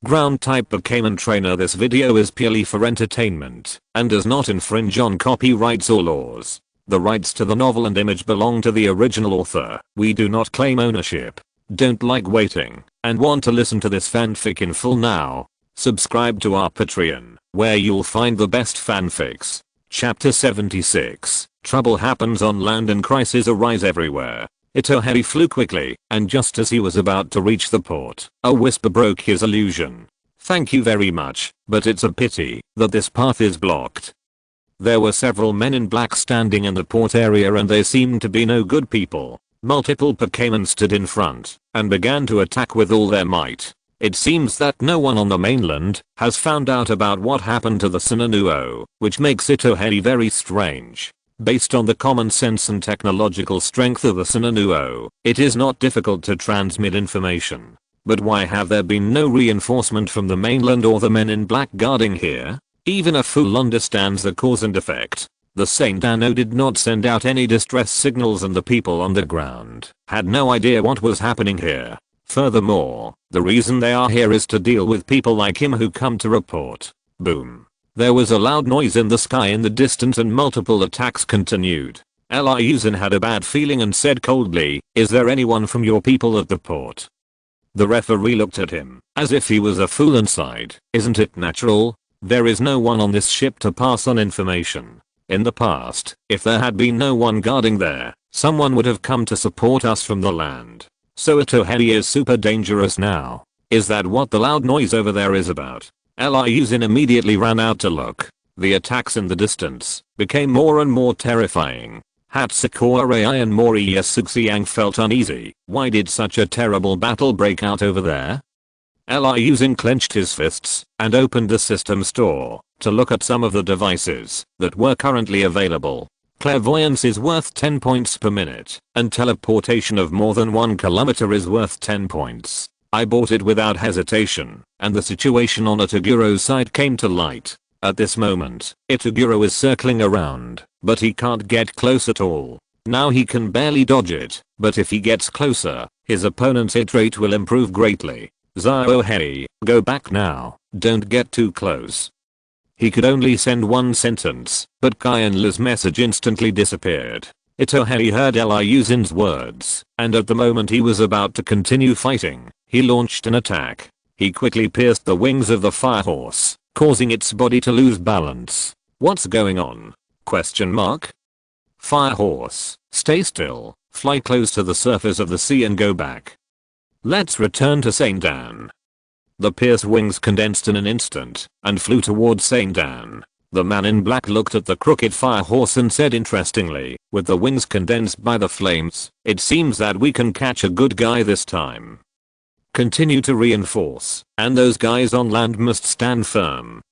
Ground-type Pokémon trainer. This video is purely for entertainment and does not infringe on copyrights or laws. The rights to the novel and image belong to the original author. We do not claim ownership. Don't like waiting and want to listen to this fanfic in full now? Subscribe to our Patreon, where you'll find the best fanfics. Chapter 76. Trouble happens on land and crises arise everywhere. Itohei flew quickly, and just as he was about to reach the port, a whisper broke his illusion. "Thank you very much, but it's a pity that this path is blocked." There were several men in black standing in the port area and they seemed to be no good people. Multiple Pokémon stood in front and began to attack with all their might. It seems that no one on the mainland has found out about what happened to the Sunanuo, which makes Itohei very strange. Based on the common sense and technological strength of the Sunanuo, it is not difficult to transmit information. But why have there been no reinforcement from the mainland or the men in black guarding here? Even a fool understands the cause and effect. The Saint Anno did not send out any distress signals and the people on the ground had no idea what was happening here. Furthermore, the reason they are here is to deal with people like him who come to report. Boom. There was a loud noise in the sky in the distance and multiple attacks continued. Liu Xin had a bad feeling and said coldly, "Is there anyone from your people at the port?" The referee looked at him as if he was a fool and sighed. "Isn't it natural? There is no one on this ship to pass on information. In the past, if there had been no one guarding there, someone would have come to support us from the land. So Itohei is super dangerous now. Is that what the loud noise over there is about?" Liu Xin immediately ran out to look. The attacks in the distance became more and more terrifying. Hatsukura Ai and Mori Yasuxiang felt uneasy. Why did such a terrible battle break out over there? Liu Xin clenched his fists and opened the system store to look at some of the devices that were currently available. Clairvoyance is worth 10 points per minute, and teleportation of more than 1 kilometer is worth 10 points. I bought it without hesitation, and the situation on Itaguro's side came to light. At this moment, Itaguro is circling around, but he can't get close at all. Now he can barely dodge it, but if he gets closer, his opponent's hit rate will improve greatly. "Itohei, go back now, don't get too close." He could only send one sentence, but Qianlu's message instantly disappeared. Itohei heard Liu Xin's words, and at the moment he was about to continue fighting, he launched an attack. He quickly pierced the wings of the fire horse, causing its body to lose balance. "What's going on? Question mark? Fire horse, stay still, fly close to the surface of the sea and go back. Let's return to Saint Anne." The pierced wings condensed in an instant and flew towards Saint Anne. The man in black looked at the crooked fire horse and said interestingly, "With the wings condensed by the flames, it seems that we can catch a good guy this time. Continue to reinforce, and those guys on land must stand firm."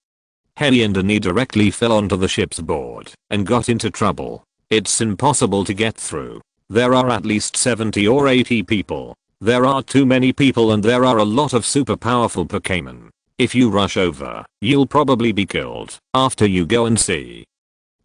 Hei and Annie directly fell onto the ship's board and got into trouble. It's impossible to get through. There are at least 70 or 80 people. There are too many people and there are a lot of super powerful Pokémon. If you rush over, you'll probably be killed after you go and see.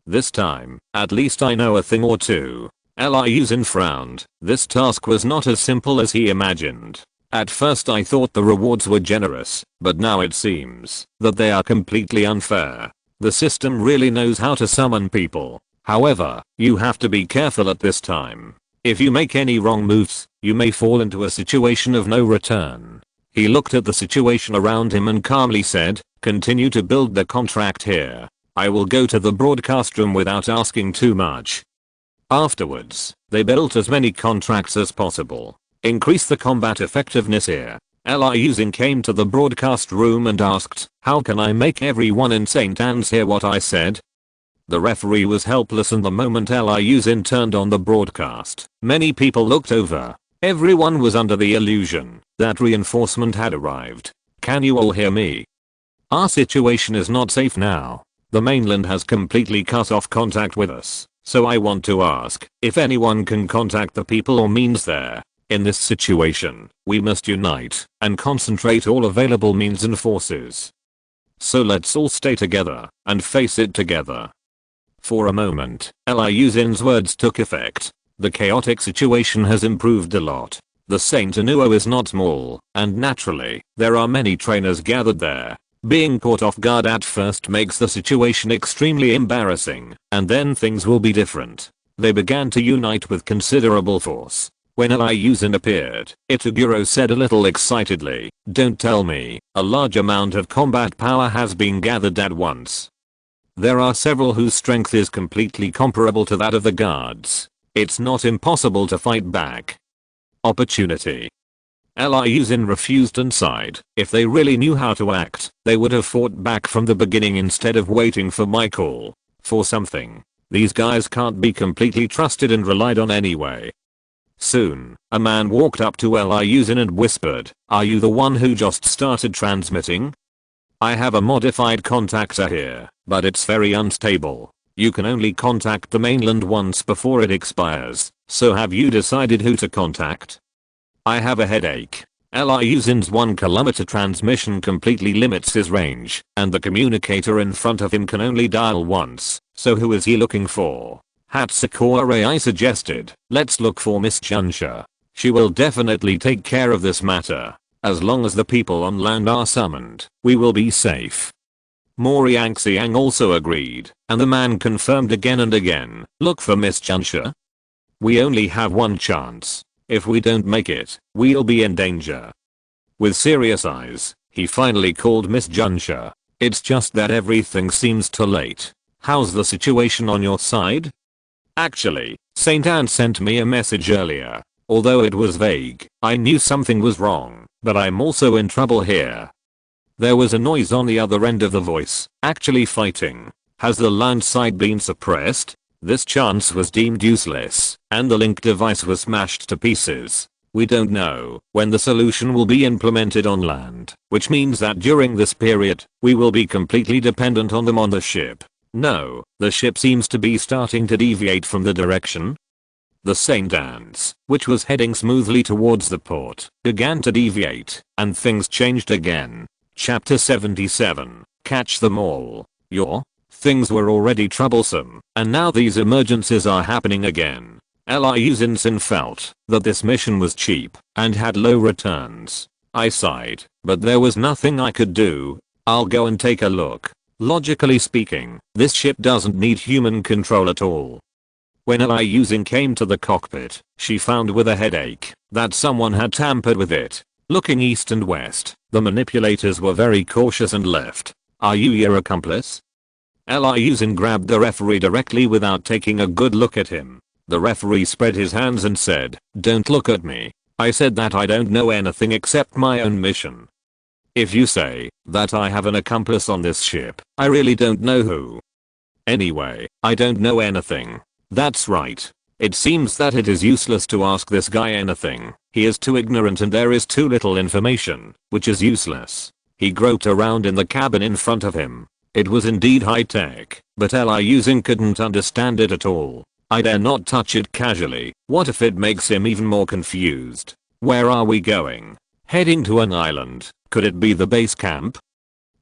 This time, at least I know a thing or two. Liu Xin frowned. This task was not as simple as he imagined. At first I thought the rewards were generous, but now it seems that they are completely unfair. The system really knows how to summon people. However, you have to be careful at this time. If you make any wrong moves, you may fall into a situation of no return. He looked at the situation around him and calmly said, "Continue to build the contract here. I will go to the broadcast room without asking too much." Afterwards, they built as many contracts as possible. Increase the combat effectiveness here. Liu Xin came to the broadcast room and asked, "How can I make everyone in St. Anne's hear what I said?" The referee was helpless and the moment Liu Xin turned on the broadcast, many people looked over. Everyone was under the illusion that reinforcement had arrived. "Can you all hear me? Our situation is not safe now. The mainland has completely cut off contact with us, so I want to ask if anyone can contact the people or means there. In this situation, we must unite and concentrate all available means and forces. So let's all stay together and face it together." For a moment, Liu Xin's words took effect. The chaotic situation has improved a lot. The Saint Anuo is not small, and naturally, there are many trainers gathered there. Being caught off guard at first makes the situation extremely embarrassing, and then things will be different. They began to unite with considerable force. When Liu Xin appeared, Itaguro said a little excitedly, "Don't tell me, a large amount of combat power has been gathered at once." There are several whose strength is completely comparable to that of the guards. It's not impossible to fight back. Opportunity. Liu Xin refused and sighed. If they really knew how to act, they would have fought back from the beginning instead of waiting for my call for something. These guys can't be completely trusted and relied on anyway. Soon, a man walked up to Liu Xin and whispered, "Are you the one who just started transmitting? I have a modified contactor here, but it's very unstable. You can only contact the mainland once before it expires, so have you decided who to contact?" "I have a headache." Liu Xin's 1 kilometer transmission completely limits his range, and the communicator in front of him can only dial once, so who is he looking for? Hatsukura, I suggested. "Let's look for Miss Junsha. She will definitely take care of this matter. As long as the people on land are summoned, we will be safe." Mori Xiang also agreed, and the man confirmed again and again, "Look for Miss Junsha. We only have one chance. If we don't make it, we'll be in danger." With serious eyes, he finally called Miss Junsha. "It's just that everything seems too late. How's the situation on your side?" "Actually, Saint Anne sent me a message earlier. Although it was vague, I knew something was wrong, but I'm also in trouble here." There was a noise on the other end of the voice. "Actually fighting. Has the land side been suppressed?" This chance was deemed useless, and the link device was smashed to pieces. "We don't know when the solution will be implemented on land, which means that during this period, we will be completely dependent on them on the ship. No, the ship seems to be starting to deviate from the direction." The Saint Anne's, which was heading smoothly towards the port, began to deviate, and things changed again. Chapter 77, Catch them all. Things were already troublesome, and now these emergencies are happening again. Liu Xin felt that this mission was cheap and had low returns. I sighed, but there was nothing I could do. "I'll go and take a look. Logically speaking, this ship doesn't need human control at all." When Liu Xin came to the cockpit, she found with a headache that someone had tampered with it. Looking east and west, the manipulators were very cautious and left. "Are you your accomplice?" Liu Xin grabbed the referee directly without taking a good look at him. The referee spread his hands and said, "Don't look at me. I said that I don't know anything except my own mission. If you say that I have an accomplice on this ship, I really don't know who. Anyway, I don't know anything." "That's right. It seems that it is useless to ask this guy anything. He is too ignorant and there is too little information, which is useless." He groped around in the cabin in front of him. It was indeed high-tech, but Liu Xin couldn't understand it at all. "I dare not touch it casually. What if it makes him even more confused?" "Where are we going?" "Heading to an island. Could it be the base camp?"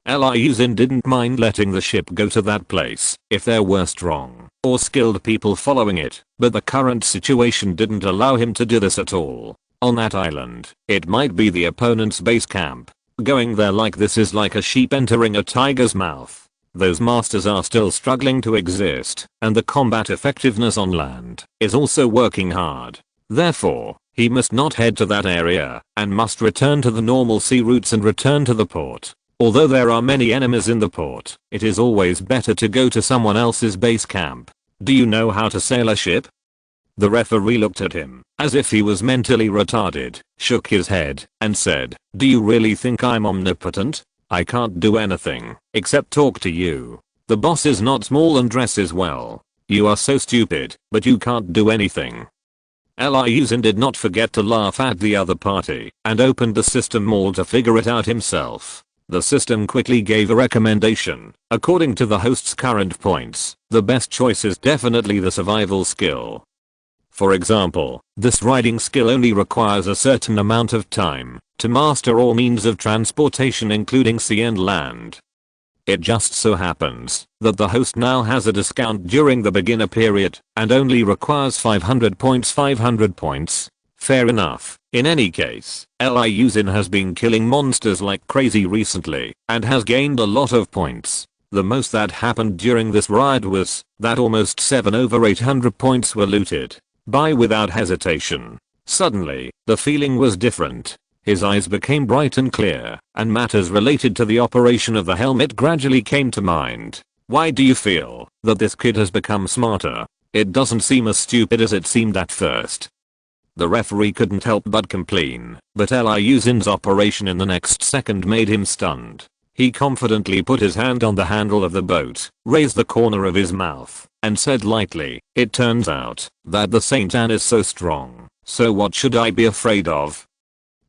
Liu Xin didn't mind letting the ship go to that place if there were strong or skilled people following it, but the current situation didn't allow him to do this at all. On that island, it might be the opponent's base camp. Going there like this is like a sheep entering a tiger's mouth. Those masters are still struggling to exist, and the combat effectiveness on land is also working hard. Therefore, he must not head to that area, and must return to the normal sea routes and return to the port. Although there are many enemies in the port, it is always better to go to someone else's base camp. "Do you know how to sail a ship?" The referee looked at him, as if he was mentally retarded, shook his head, and said, "Do you really think I'm omnipotent? I can't do anything, except talk to you. The boss is not small and dresses well. You are so stupid, but you can't do anything." Liu Xin did not forget to laugh at the other party, and opened the system mall to figure it out himself. The system quickly gave a recommendation. According to the host's current points, the best choice is definitely the survival skill. For example, this riding skill only requires a certain amount of time to master all means of transportation including sea and land. It just so happens that the host now has a discount during the beginner period and only requires 500 points. Fair enough. In any case, Liu Xin has been killing monsters like crazy recently and has gained a lot of points. The most that happened during this ride was that almost 7 over 800 points were looted. By without hesitation. Suddenly, the feeling was different. His eyes became bright and clear, and matters related to the operation of the helmet gradually came to mind. Why do you feel that this kid has become smarter? It doesn't seem as stupid as it seemed at first. The referee couldn't help but complain, but Liu Xin's operation in the next second made him stunned. He confidently put his hand on the handle of the boat, raised the corner of his mouth, and said lightly, "It turns out that the Saint Anne is so strong, so what should I be afraid of?"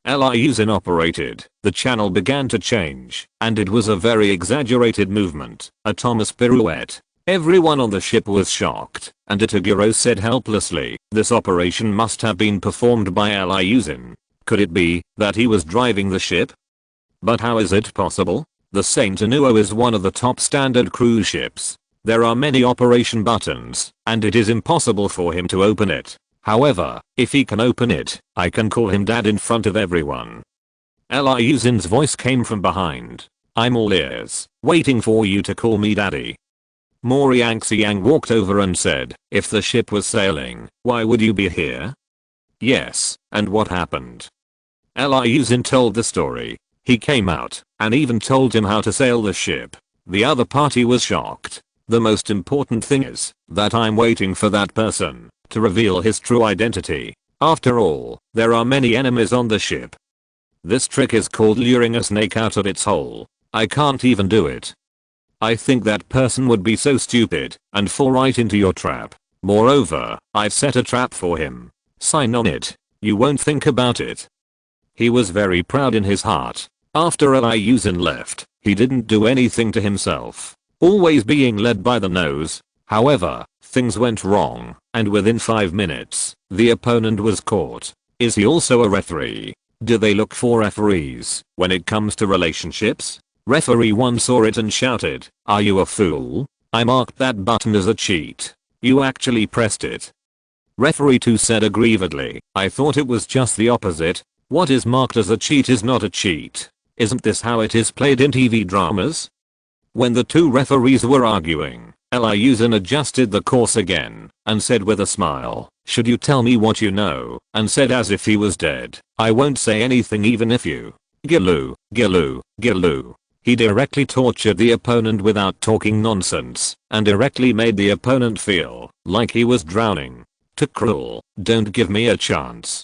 Liu Xin operated, the channel began to change, and it was a very exaggerated movement, a Thomas pirouette. Everyone on the ship was shocked, and Itaguro said helplessly, "This operation must have been performed by Liu Xin. Could it be that he was driving the ship? But how is it possible? The Saint Anuo is one of the top standard cruise ships. There are many operation buttons, and it is impossible for him to open it. However, if he can open it, I can call him dad in front of everyone." Liu Xin's voice came from behind. "I'm all ears, waiting for you to call me daddy." Moriang Xiang walked over and said, "If the ship was sailing, why would you be here?" "Yes, and what happened?" Liu Xin told the story. He came out and even told him how to sail the ship. The other party was shocked. "The most important thing is that I'm waiting for that person to reveal his true identity. After all, there are many enemies on the ship. This trick is called luring a snake out of its hole. I can't even do it. I think that person would be so stupid and fall right into your trap. Moreover, I've set a trap for him. Sign on it. You won't think about it." He was very proud in his heart. After Liu Xin left, he didn't do anything to himself, always being led by the nose. However, things went wrong, and within 5 minutes, the opponent was caught. Is he also a referee? Do they look for referees when it comes to relationships? Referee 1 saw it and shouted, "Are you a fool? I marked that button as a cheat. You actually pressed it." Referee 2 said aggrievedly, "I thought it was just the opposite. What is marked as a cheat is not a cheat. Isn't this how it is played in TV dramas?" When the two referees were arguing, Liu Xin adjusted the course again and said with a smile, "Should you tell me what you know?" and said as if he was dead, "I won't say anything even if you Gilu, Gilu, Gilu." He directly tortured the opponent without talking nonsense and directly made the opponent feel like he was drowning. Too cruel, don't give me a chance.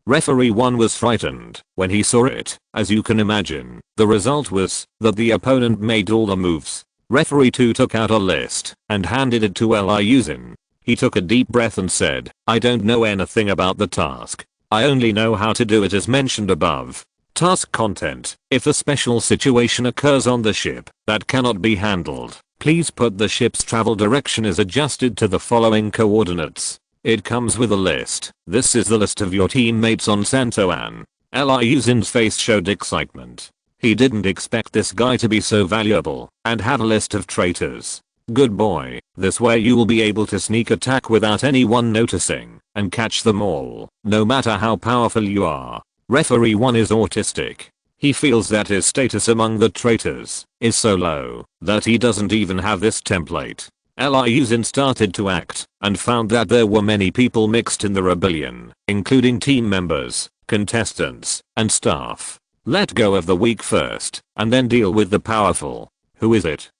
Referee 1 was frightened when he saw it. As you can imagine, the result was that the opponent made all the moves. Referee 2 took out a list and handed it to Liu Xin. He took a deep breath and said, "I don't know anything about the task. I only know how to do it as mentioned above. Task content: if a special situation occurs on the ship that cannot be handled, please put the ship's travel direction is adjusted to the following coordinates." It comes with a list. This is the list of your teammates on Santo Anne. Liu Xin's face showed excitement. He didn't expect this guy to be so valuable and have a list of traitors. Good boy, this way you will be able to sneak attack without anyone noticing and catch them all, no matter how powerful you are. Referee 1 is autistic. He feels that his status among the traitors is so low that he doesn't even have this template. Liu Xin started to act and found that there were many people mixed in the rebellion, including team members, contestants, and staff. Let go of the weak first, and then deal with the powerful. Who is it?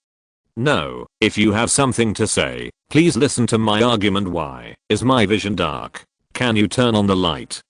No, if you have something to say, please listen to my argument. Why is my vision dark? Can you turn on the light?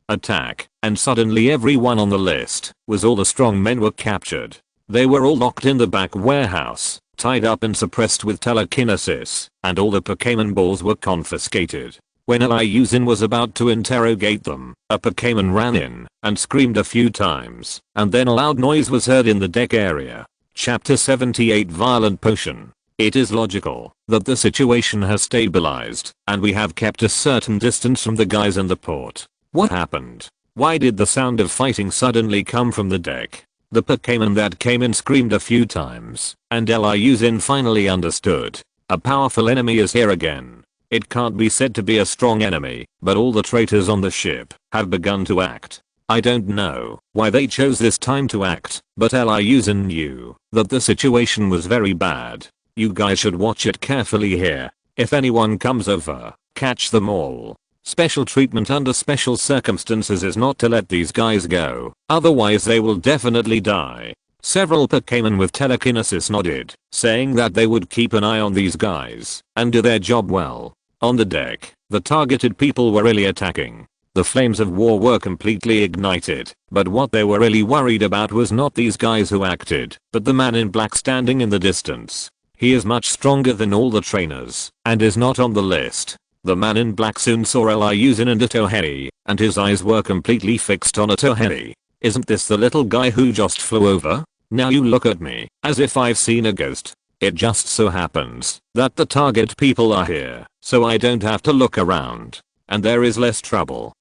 Attack, and suddenly everyone on the list was all the strong men were captured. They were all locked in the back warehouse, tied up and suppressed with telekinesis, and all the Pokémon balls were confiscated. When Liu Xin was about to interrogate them, a Pokémon ran in and screamed a few times, and then a loud noise was heard in the deck area. Chapter 78 Violent Potion. It is logical that the situation has stabilized, and we have kept a certain distance from the guys in the port. What happened? Why did the sound of fighting suddenly come from the deck? The Pokémon that came in screamed a few times, and Liu Xin finally understood. A powerful enemy is here again. It can't be said to be a strong enemy, but all the traitors on the ship have begun to act. I don't know why they chose this time to act, but Liu Xin knew that the situation was very bad. You guys should watch it carefully here. If anyone comes over, catch them all. Special treatment under special circumstances is not to let these guys go, otherwise they will definitely die. Several Pokémon with telekinesis nodded, saying that they would keep an eye on these guys and do their job well. On the deck, the targeted people were really attacking. The flames of war were completely ignited, but what they were really worried about was not these guys who acted, but the man in black standing in the distance. He is much stronger than all the trainers, and is not on the list. The man in black soon saw Liu Xin and a Tohei, and his eyes were completely fixed on a Tohei. Isn't this the little guy who just flew over? Now you look at me, as if I've seen a ghost. It just so happens that the target people are here, so I don't have to look around. And there is less trouble.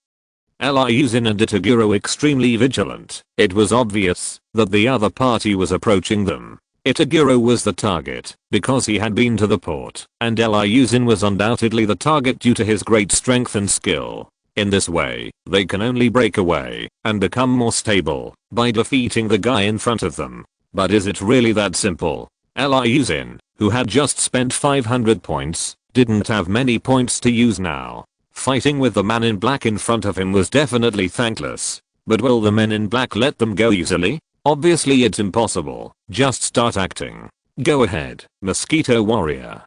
Liu Xin and Itagu were extremely vigilant. It was obvious that the other party was approaching them. Itagu was the target because he had been to the port, and Liu Xin was undoubtedly the target due to his great strength and skill. In this way, they can only break away and become more stable by defeating the guy in front of them. But is it really that simple? Liu Xin, who had just spent 500 points, didn't have many points to use now. Fighting with the man in black in front of him was definitely thankless. But will the men in black let them go easily? Obviously it's impossible. Just start acting. Go ahead, Mosquito Warrior.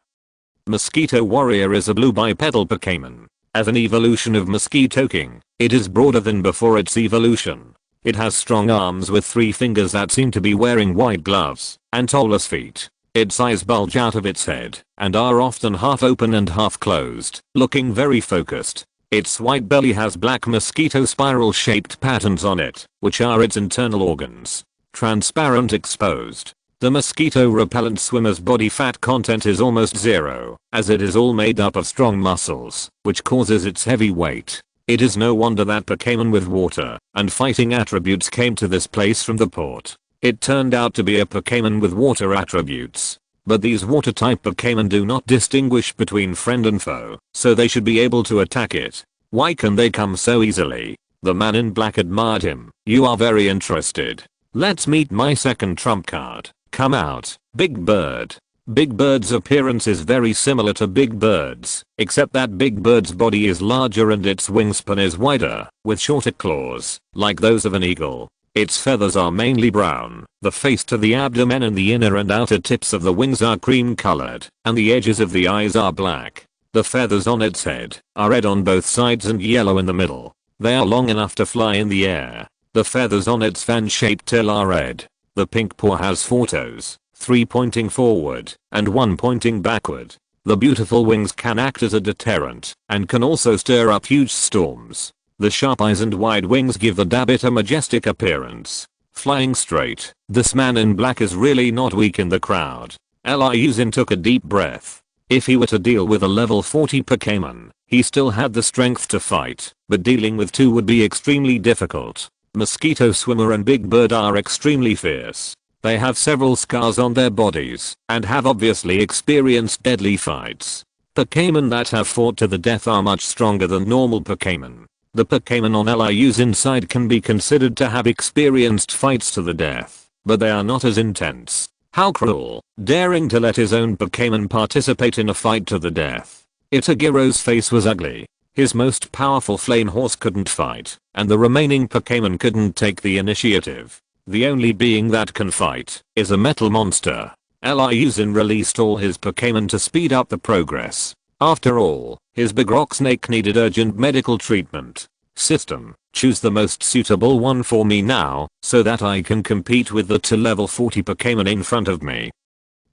Mosquito Warrior is a blue bipedal Pokémon. As an evolution of Mosquito King, it is broader than before its evolution. It has strong arms with 3 fingers that seem to be wearing white gloves, and toeless feet. Its eyes bulge out of its head, and are often half open and half closed, looking very focused. Its white belly has black mosquito spiral shaped patterns on it, which are its internal organs. Transparent exposed. The mosquito repellent swimmer's body fat content is almost zero, as it is all made up of strong muscles, which causes its heavy weight. It is no wonder that Pokémon with water and fighting attributes came to this place from the port. It turned out to be a Pokémon with water attributes. But these water type Pokémon do not distinguish between friend and foe, so they should be able to attack it. Why can they come so easily? The man in black admired him. You are very interested. Let's meet my second trump card. Come out, Big Bird. Big Bird's appearance is very similar to Big Bird's, except that Big Bird's body is larger and its wingspan is wider, with shorter claws, like those of an eagle. Its feathers are mainly brown, the face to the abdomen and the inner and outer tips of the wings are cream colored, and the edges of the eyes are black. The feathers on its head are red on both sides and yellow in the middle. They are long enough to fly in the air. The feathers on its fan-shaped tail are red. The pink paw has 4 toes, 3 pointing forward and 1 pointing backward. The beautiful wings can act as a deterrent and can also stir up huge storms. The sharp eyes and wide wings give the Dabbit a majestic appearance. Flying straight, this man in black is really not weak in the crowd. Liu Xin took a deep breath. If he were to deal with a level 40 Pokémon, he still had the strength to fight, but dealing with 2 would be extremely difficult. Mosquito Swimmer and Big Bird are extremely fierce. They have several scars on their bodies and have obviously experienced deadly fights. Pokémon that have fought to the death are much stronger than normal Pokémon. The Pokémon on Liu Xin's side can be considered to have experienced fights to the death, but they are not as intense. How cruel, daring to let his own Pokémon participate in a fight to the death. Itagiro's face was ugly. His most powerful flame horse couldn't fight, and the remaining Pokémon couldn't take the initiative. The only being that can fight is a metal monster. Liu Xin released all his Pokémon to speed up the progress. After all, his big rock snake needed urgent medical treatment. System, choose the most suitable one for me now, so that I can compete with the 2 level 40 Pokémon in front of me.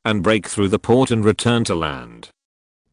And break through the port and return to land.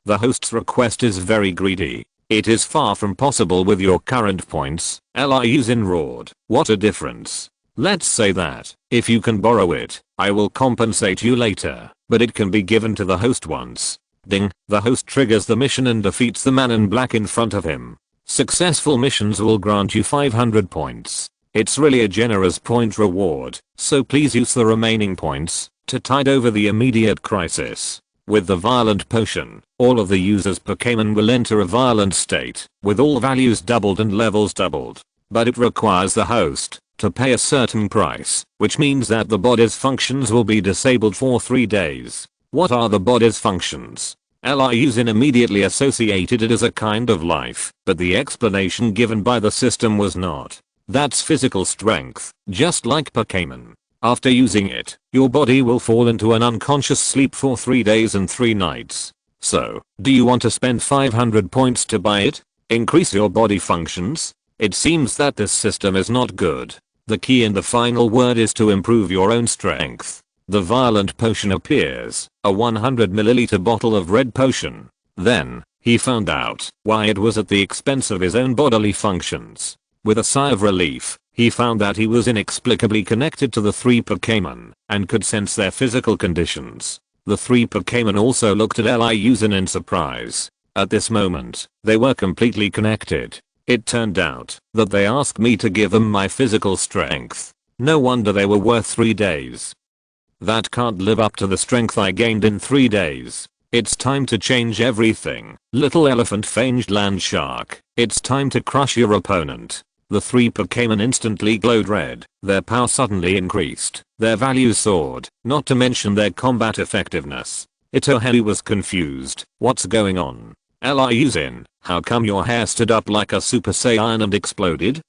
The host's request is very greedy. It is far from possible with your current points. Liu Xin roared. What a difference. Let's say that, if you can borrow it, I will compensate you later, but it can be given to the host once. Ding, the host triggers the mission and defeats the man in black in front of him. Successful missions will grant you 500 points. It's really a generous point reward, so please use the remaining points to tide over the immediate crisis. With the violent potion, all of the user's Pokémon will enter a violent state, with all values doubled and levels doubled. But it requires the host to pay a certain price, which means that the body's functions will be disabled for 3 days. What are the body's functions? Liu Xin immediately associated it as a kind of life, but the explanation given by the system was not. That's physical strength, just like Pokémon. After using it, your body will fall into an unconscious sleep for 3 days and 3 nights. So, do you want to spend 500 points to buy it? Increase your body functions? It seems that this system is not good. The key in the final word is to improve your own strength. The violent potion appears, a 100 ml bottle of red potion. Then, he found out why it was at the expense of his own bodily functions. With a sigh of relief, he found that he was inexplicably connected to the 3 Pokémon and could sense their physical conditions. The 3 Pokémon also looked at Liu Xin in surprise. At this moment, they were completely connected. It turned out that they asked me to give them my physical strength. No wonder they were worth 3 days. That can't live up to the strength I gained in 3 days. It's time to change everything. Little elephant fanged land shark. It's time to crush your opponent. The 3 Pokémon instantly glowed red. Their power suddenly increased. Their values soared, not to mention their combat effectiveness. Itohei was confused. What's going on? Liu Xin, how come your hair stood up like a Super Saiyan and exploded?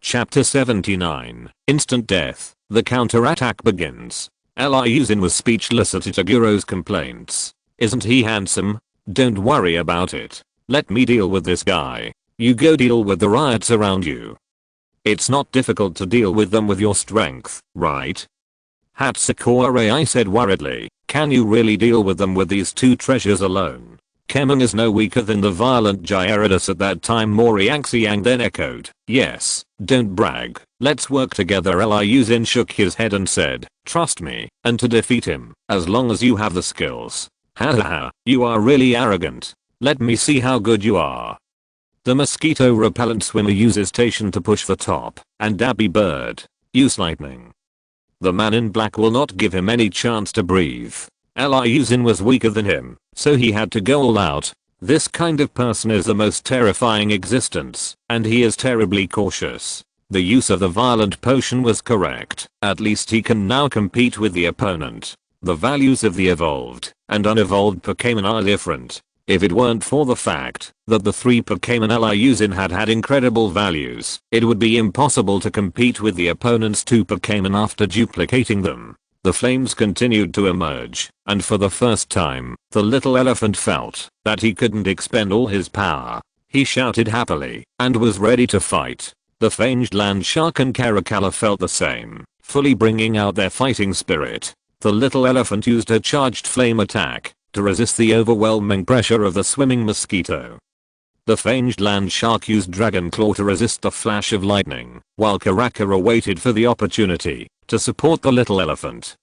Chapter 79. Instant Death. The counterattack begins. Liu Xin was speechless at Itaguro's complaints. Isn't he handsome? Don't worry about it. Let me deal with this guy. You go deal with the riots around you. It's not difficult to deal with them with your strength, right? Hatsukura, I said worriedly. Can you really deal with them with these 2 treasures alone? Kemon is no weaker than the violent Gyarados at that time. Moriaxiang then echoed. Yes, don't brag. Let's work together. Liu Xin shook his head and said, trust me, and to defeat him, as long as you have the skills. Hahaha, you are really arrogant. Let me see how good you are. The mosquito repellent swimmer uses station to push the top, and Dabby Bird use lightning. The man in black will not give him any chance to breathe. Liu Xin was weaker than him, so he had to go all out. This kind of person is the most terrifying existence, and he is terribly cautious. The use of the violent potion was correct. At least he can now compete with the opponent. The values of the evolved and unevolved Pokémon are different. If it weren't for the fact that the 3 Pokémon Liu Xin had incredible values, it would be impossible to compete with the opponent's 2 Pokémon after duplicating them. The flames continued to emerge, and for the first time, the little elephant felt that he couldn't expend all his power. He shouted happily and was ready to fight. The fanged land shark and Caracalla felt the same, fully bringing out their fighting spirit. The little elephant used a charged flame attack to resist the overwhelming pressure of the swimming mosquito. The fanged land shark used Dragon Claw to resist the flash of lightning, while Caracalla waited for the opportunity to support the little elephant.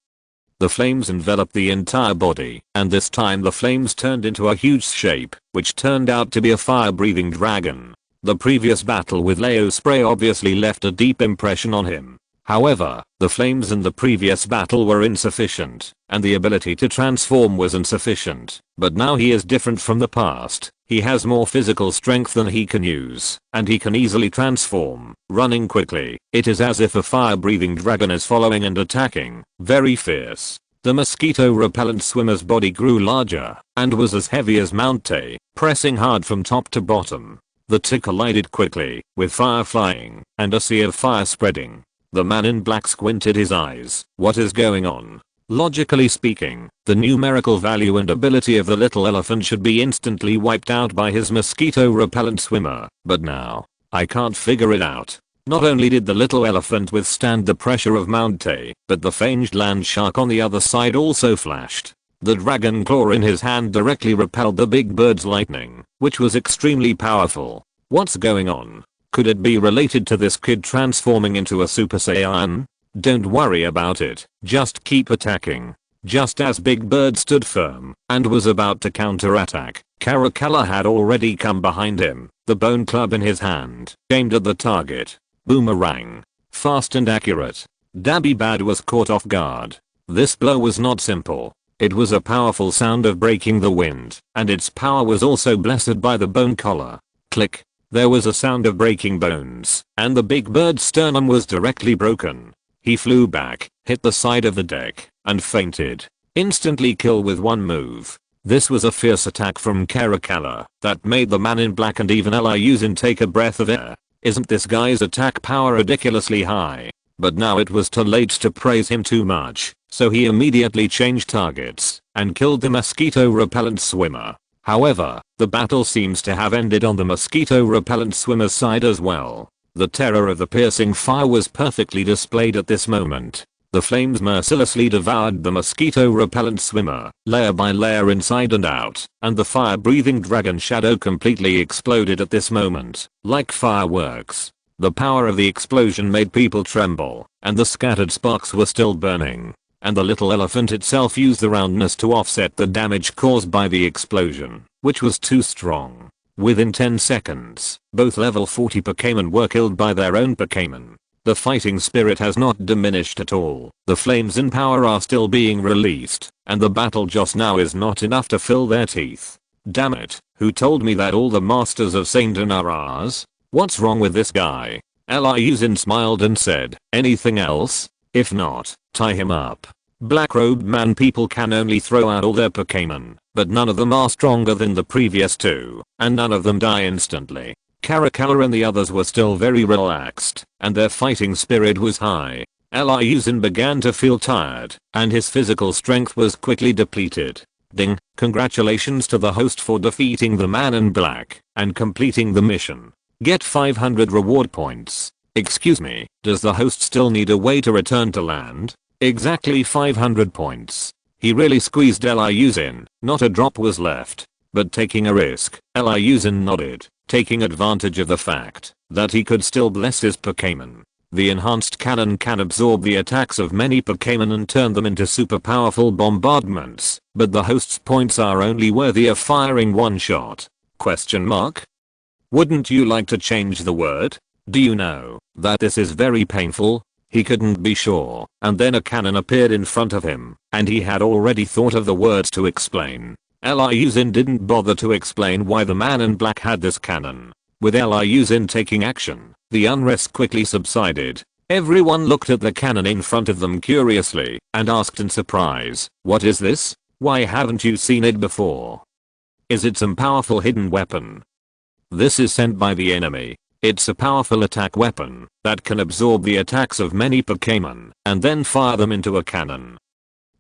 The flames enveloped the entire body, and this time the flames turned into a huge shape, which turned out to be a fire-breathing dragon. The previous battle with Leo Spray obviously left a deep impression on him. However, the flames in the previous battle were insufficient, and the ability to transform was insufficient. But now he is different from the past. He has more physical strength than he can use, and he can easily transform, running quickly. It is as if a fire-breathing dragon is following and attacking, very fierce. The mosquito repellent swimmer's body grew larger, and was as heavy as Mount Tay, pressing hard from top to bottom. The tick collided quickly, with fire flying, and a sea of fire spreading. The man in black squinted his eyes. What is going on? Logically speaking, the numerical value and ability of the little elephant should be instantly wiped out by his mosquito repellent swimmer, but now, I can't figure it out. Not only did the little elephant withstand the pressure of Mount Tay, but the fanged land shark on the other side also flashed. The dragon claw in his hand directly repelled the big bird's lightning, which was extremely powerful. What's going on? Could it be related to this kid transforming into a Super Saiyan? Don't worry about it, just keep attacking. Just as Big Bird stood firm and was about to counterattack, Caracalla had already come behind him, the bone club in his hand, aimed at the target. Boomerang. Fast and accurate. Dabby Bad was caught off guard. This blow was not simple. It was a powerful sound of breaking the wind, and its power was also blessed by the bone collar. Click. There was a sound of breaking bones, and the big bird's sternum was directly broken. He flew back, hit the side of the deck, and fainted. Instantly kill with one move. This was a fierce attack from Caracalla that made the man in black and even Liu Xin take a breath of air. Isn't this guy's attack power ridiculously high? But now it was too late to praise him too much, so he immediately changed targets and killed the mosquito repellent swimmer. However, the battle seems to have ended on the mosquito repellent swimmer's side as well. The terror of the piercing fire was perfectly displayed at this moment. The flames mercilessly devoured the mosquito repellent swimmer, layer by layer inside and out, and the fire-breathing dragon shadow completely exploded at this moment, like fireworks. The power of the explosion made people tremble, and the scattered sparks were still burning. And the little elephant itself used the roundness to offset the damage caused by the explosion, which was too strong. Within 10 seconds, both level 40 Pokémon were killed by their own Pokémon. The fighting spirit has not diminished at all. The flames in power are still being released, and the battle just now is not enough to fill their teeth. Damn it, who told me that all the masters of Sainton are ours? What's wrong with this guy? Liu Xin smiled and said, anything else? If not, tie him up. Black-robed man people can only throw out all their Pokémon, but none of them are stronger than the previous two, and none of them die instantly. Caracalla and the others were still very relaxed, and their fighting spirit was high. Liu Xin began to feel tired, and his physical strength was quickly depleted. Ding, congratulations to the host for defeating the man in black, and completing the mission. Get 500 reward points. Excuse me, does the host still need a way to return to land? Exactly 500 points. He really squeezed Liu Xin, not a drop was left. But taking a risk, Liu Xin nodded, taking advantage of the fact that he could still bless his Pokémon. The enhanced cannon can absorb the attacks of many Pokémon and turn them into super powerful bombardments, but the host's points are only worthy of firing one shot. Question mark? Wouldn't you like to change the word? Do you know that this is very painful? He couldn't be sure, and then a cannon appeared in front of him, and he had already thought of the words to explain. Liu Xin didn't bother to explain why the man in black had this cannon. With Liu Xin taking action, the unrest quickly subsided. Everyone looked at the cannon in front of them curiously, and asked in surprise, what is this? Why haven't you seen it before? Is it some powerful hidden weapon? This is sent by the enemy. It's a powerful attack weapon that can absorb the attacks of many Pokémon and then fire them into a cannon.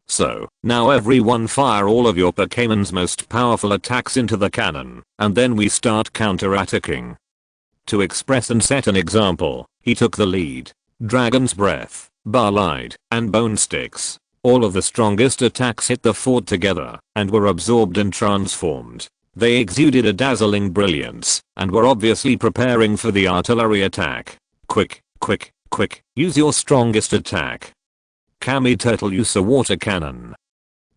So, now everyone fire all of your Pokémon's most powerful attacks into the cannon, and then we start counter-attacking. To express and set an example, he took the lead. Dragon's Breath, Barlide, and Bone Sticks. All of the strongest attacks hit the fort together and were absorbed and transformed. They exuded a dazzling brilliance and were obviously preparing for the artillery attack. Quick, quick, quick, use your strongest attack. Kami Turtle uses a water cannon.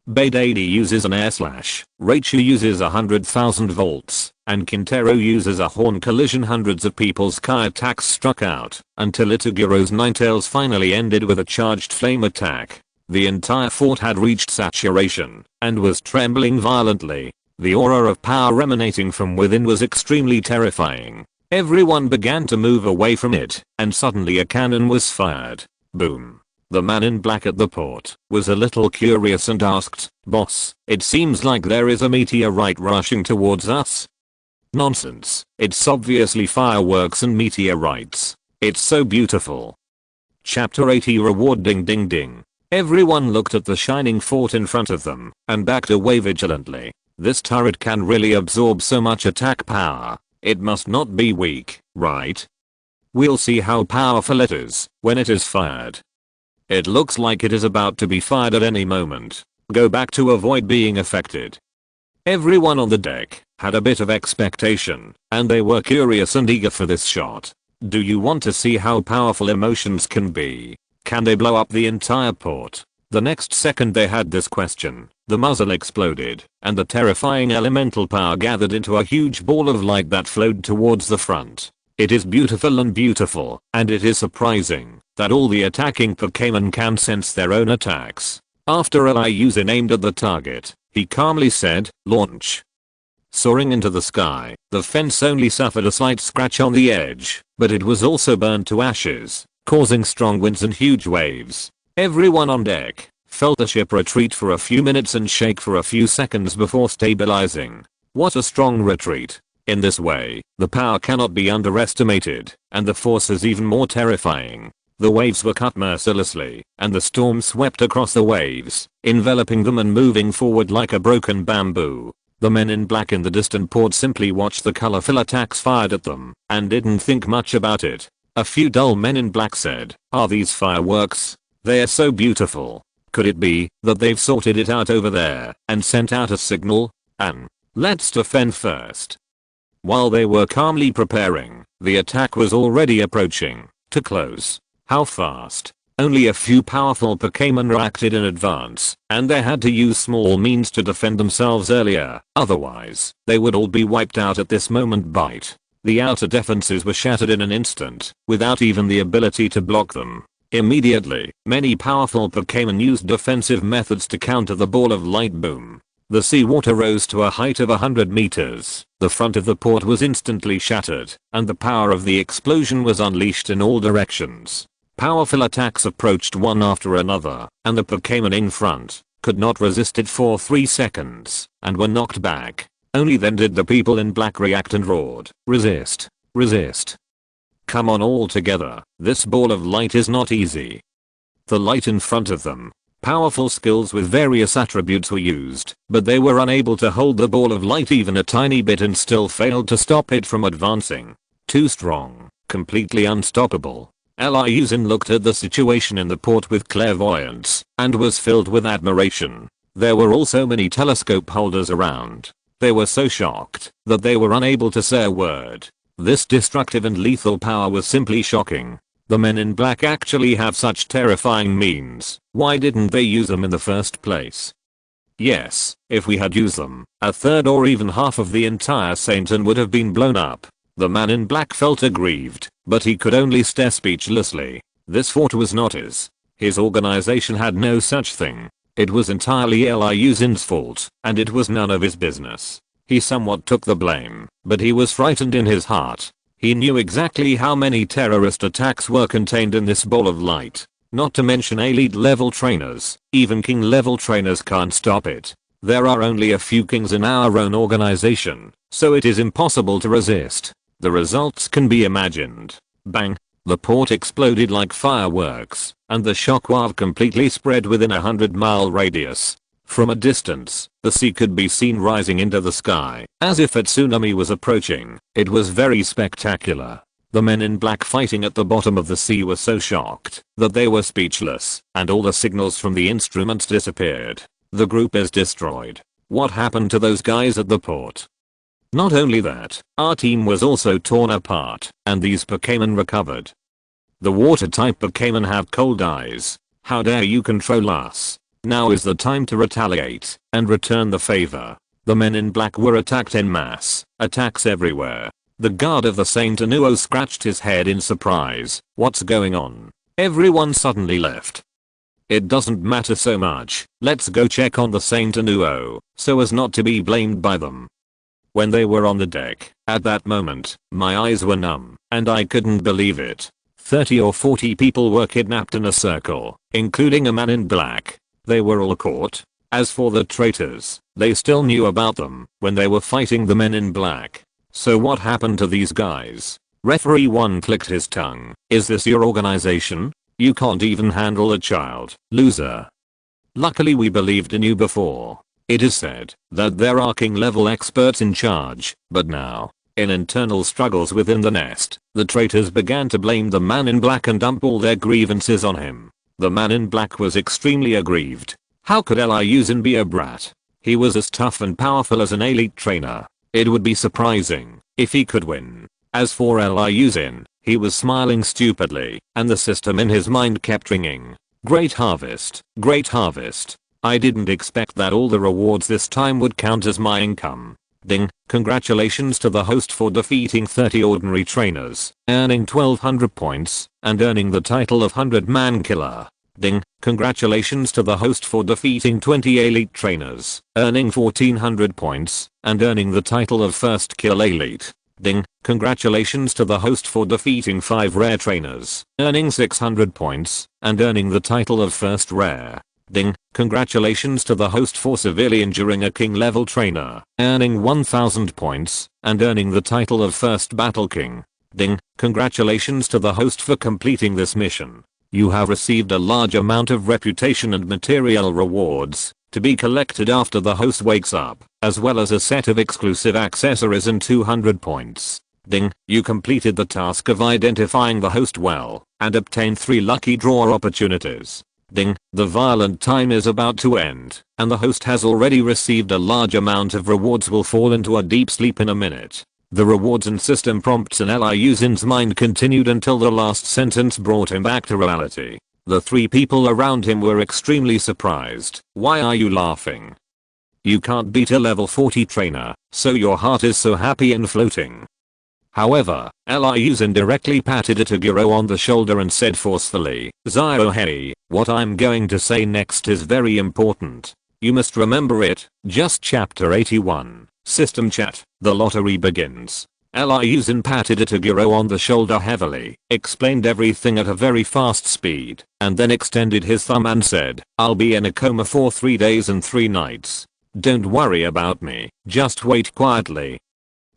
Baydady uses an air slash, Raichu uses 100,000 volts, and Quintero uses a horn collision. Hundreds of people's Kai attacks struck out, until Itagiro's Ninetales finally ended with a charged flame attack. The entire fort had reached saturation, and was trembling violently. The aura of power emanating from within was extremely terrifying. Everyone began to move away from it, and suddenly a cannon was fired. Boom. The man in black at the port was a little curious and asked, "Boss, it seems like there is a meteorite rushing towards us." Nonsense. It's obviously fireworks and meteorites. It's so beautiful. Chapter 80 Reward. Ding ding ding. Everyone looked at the shining fort in front of them and backed away vigilantly. This turret can really absorb so much attack power. It must not be weak, right? We'll see how powerful it is when it is fired. It looks like it is about to be fired at any moment. Go back to avoid being affected. Everyone on the deck had a bit of expectation, and they were curious and eager for this shot. Do you want to see how powerful emotions can be? Can they blow up the entire port? The next second they had this question, the muzzle exploded, and the terrifying elemental power gathered into a huge ball of light that flowed towards the front. It is beautiful, and it is surprising that all the attacking Pokémon can sense their own attacks. After Liu Xin aimed at the target, he calmly said, "Launch." Soaring into the sky, the fence only suffered a slight scratch on the edge, but it was also burned to ashes, causing strong winds and huge waves. Everyone on deck felt the ship retreat for a few minutes and shake for a few seconds before stabilizing. What a strong retreat. In this way, the power cannot be underestimated, and the force is even more terrifying. The waves were cut mercilessly, and the storm swept across the waves, enveloping them and moving forward like a broken bamboo. The men in black in the distant port simply watched the colorful attacks fired at them, and didn't think much about it. A few dull men in black said, "Are these fireworks? They're so beautiful. Could it be that they've sorted it out over there and sent out a signal? And let's defend first." While they were calmly preparing, the attack was already approaching. To close. How fast? Only a few powerful Pokémon reacted in advance, and they had to use small means to defend themselves earlier, otherwise, they would all be wiped out at this moment. The outer defenses were shattered in an instant, without even the ability to block them. Immediately, many powerful Pokémon used defensive methods to counter the ball of light boom. The seawater rose to a height of 100 meters, the front of the port was instantly shattered, and the power of the explosion was unleashed in all directions. Powerful attacks approached one after another, and the Pokémon in front could not resist it for 3 seconds, and were knocked back. Only then did the people in black react and roared, "Resist! Resist! Come on all together, this ball of light is not easy." The light in front of them. Powerful skills with various attributes were used, but they were unable to hold the ball of light even a tiny bit and still failed to stop it from advancing. Too strong, completely unstoppable. Liu Xin looked at the situation in the port with clairvoyance, and was filled with admiration. There were also many telescope holders around. They were so shocked that they were unable to say a word. This destructive and lethal power was simply shocking. The men in black actually have such terrifying means. Why didn't they use them in the first place? Yes, if we had used them, a third or even half of the entire Sainton would have been blown up. The man in black felt aggrieved, but he could only stare speechlessly. This fort was not his. His organization had no such thing. It was entirely Liu Xin's fault, and it was none of his business. He somewhat took the blame, but he was frightened in his heart. He knew exactly how many terrorist attacks were contained in this ball of light. Not to mention elite level trainers, even king level trainers can't stop it. There are only a few kings in our own organization, so it is impossible to resist. The results can be imagined. Bang! The port exploded like fireworks, and the shockwave completely spread within a 100-mile radius. From a distance, the sea could be seen rising into the sky, as if a tsunami was approaching. It was very spectacular. The men in black fighting at the bottom of the sea were so shocked that they were speechless, and all the signals from the instruments disappeared. The group is destroyed. What happened to those guys at the port? Not only that, our team was also torn apart, and these Pokémon recovered. The water-type Pokémon have cold eyes. How dare you control us? Now is the time to retaliate and return the favor. The men in black were attacked en masse, attacks everywhere. The guard of the Saint Anuo scratched his head in surprise. What's going on? Everyone suddenly left. It doesn't matter so much. Let's go check on the Saint Anuo, so as not to be blamed by them. When they were on the deck, at that moment, my eyes were numb, and I couldn't believe it. 30 or 40 people were kidnapped in a circle, including a man in black. They were all caught. As for the traitors, they still knew about them when they were fighting the men in black. So what happened to these guys? Referee 1 clicked his tongue. Is this your organization? You can't even handle a child, loser. Luckily we believed in you before. It is said that there are king level experts in charge, but now, in internal struggles within the nest, the traitors began to blame the man in black and dump all their grievances on him. The man in black was extremely aggrieved. How could Liu Xin be a brat? He was as tough and powerful as an elite trainer. It would be surprising if he could win. As for Liu Xin, he was smiling stupidly, and the system in his mind kept ringing. Great harvest, great harvest. I didn't expect that all the rewards this time would count as my income. Ding, congratulations to the host for defeating 30 ordinary trainers, earning 1200 points, and earning the title of 100-man killer. Ding, congratulations to the host for defeating 20 elite trainers, earning 1400 points, and earning the title of first kill elite. Ding, congratulations to the host for defeating 5 rare trainers, earning 600 points, and earning the title of first rare. Ding, congratulations to the host for severely injuring a king level trainer, earning 1000 points, and earning the title of first battle king. Ding, congratulations to the host for completing this mission. You have received a large amount of reputation and material rewards, to be collected after the host wakes up, as well as a set of exclusive accessories and 200 points. Ding, you completed the task of identifying the host well, and obtained 3 lucky draw opportunities. Ding, the violent time is about to end, and the host has already received a large amount of rewards. Will fall into a deep sleep in a minute. The rewards and system prompts in Liu Xin's mind continued until the last sentence brought him back to reality. The 3 people around him were extremely surprised. Why are you laughing? You can't beat a level 40 trainer, so your heart is so happy and floating. However, Liu Xin directly patted Itaguro on the shoulder and said forcefully, "Zio hey, what I'm going to say next is very important. You must remember it." Just chapter 81. System chat. The lottery begins. Liu Xin patted Itaguro on the shoulder heavily, explained everything at a very fast speed, and then extended his thumb and said, "I'll be in a coma for 3 days and 3 nights. Don't worry about me, just wait quietly."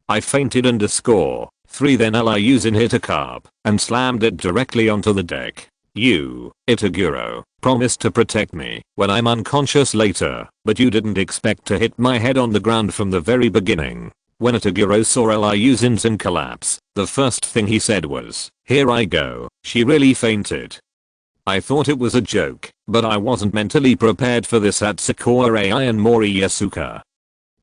I fainted _3. Then Liu Xin hit a carp and slammed it directly onto the deck. "You, Itaguro, promised to protect me when I'm unconscious later, but you didn't expect to hit my head on the ground from the very beginning." When Itaguro saw Liu Xin collapse, the first thing he said was, "Here I go." She really fainted. I thought it was a joke, but I wasn't mentally prepared for this at Sakura Ai and Mori Yasuka.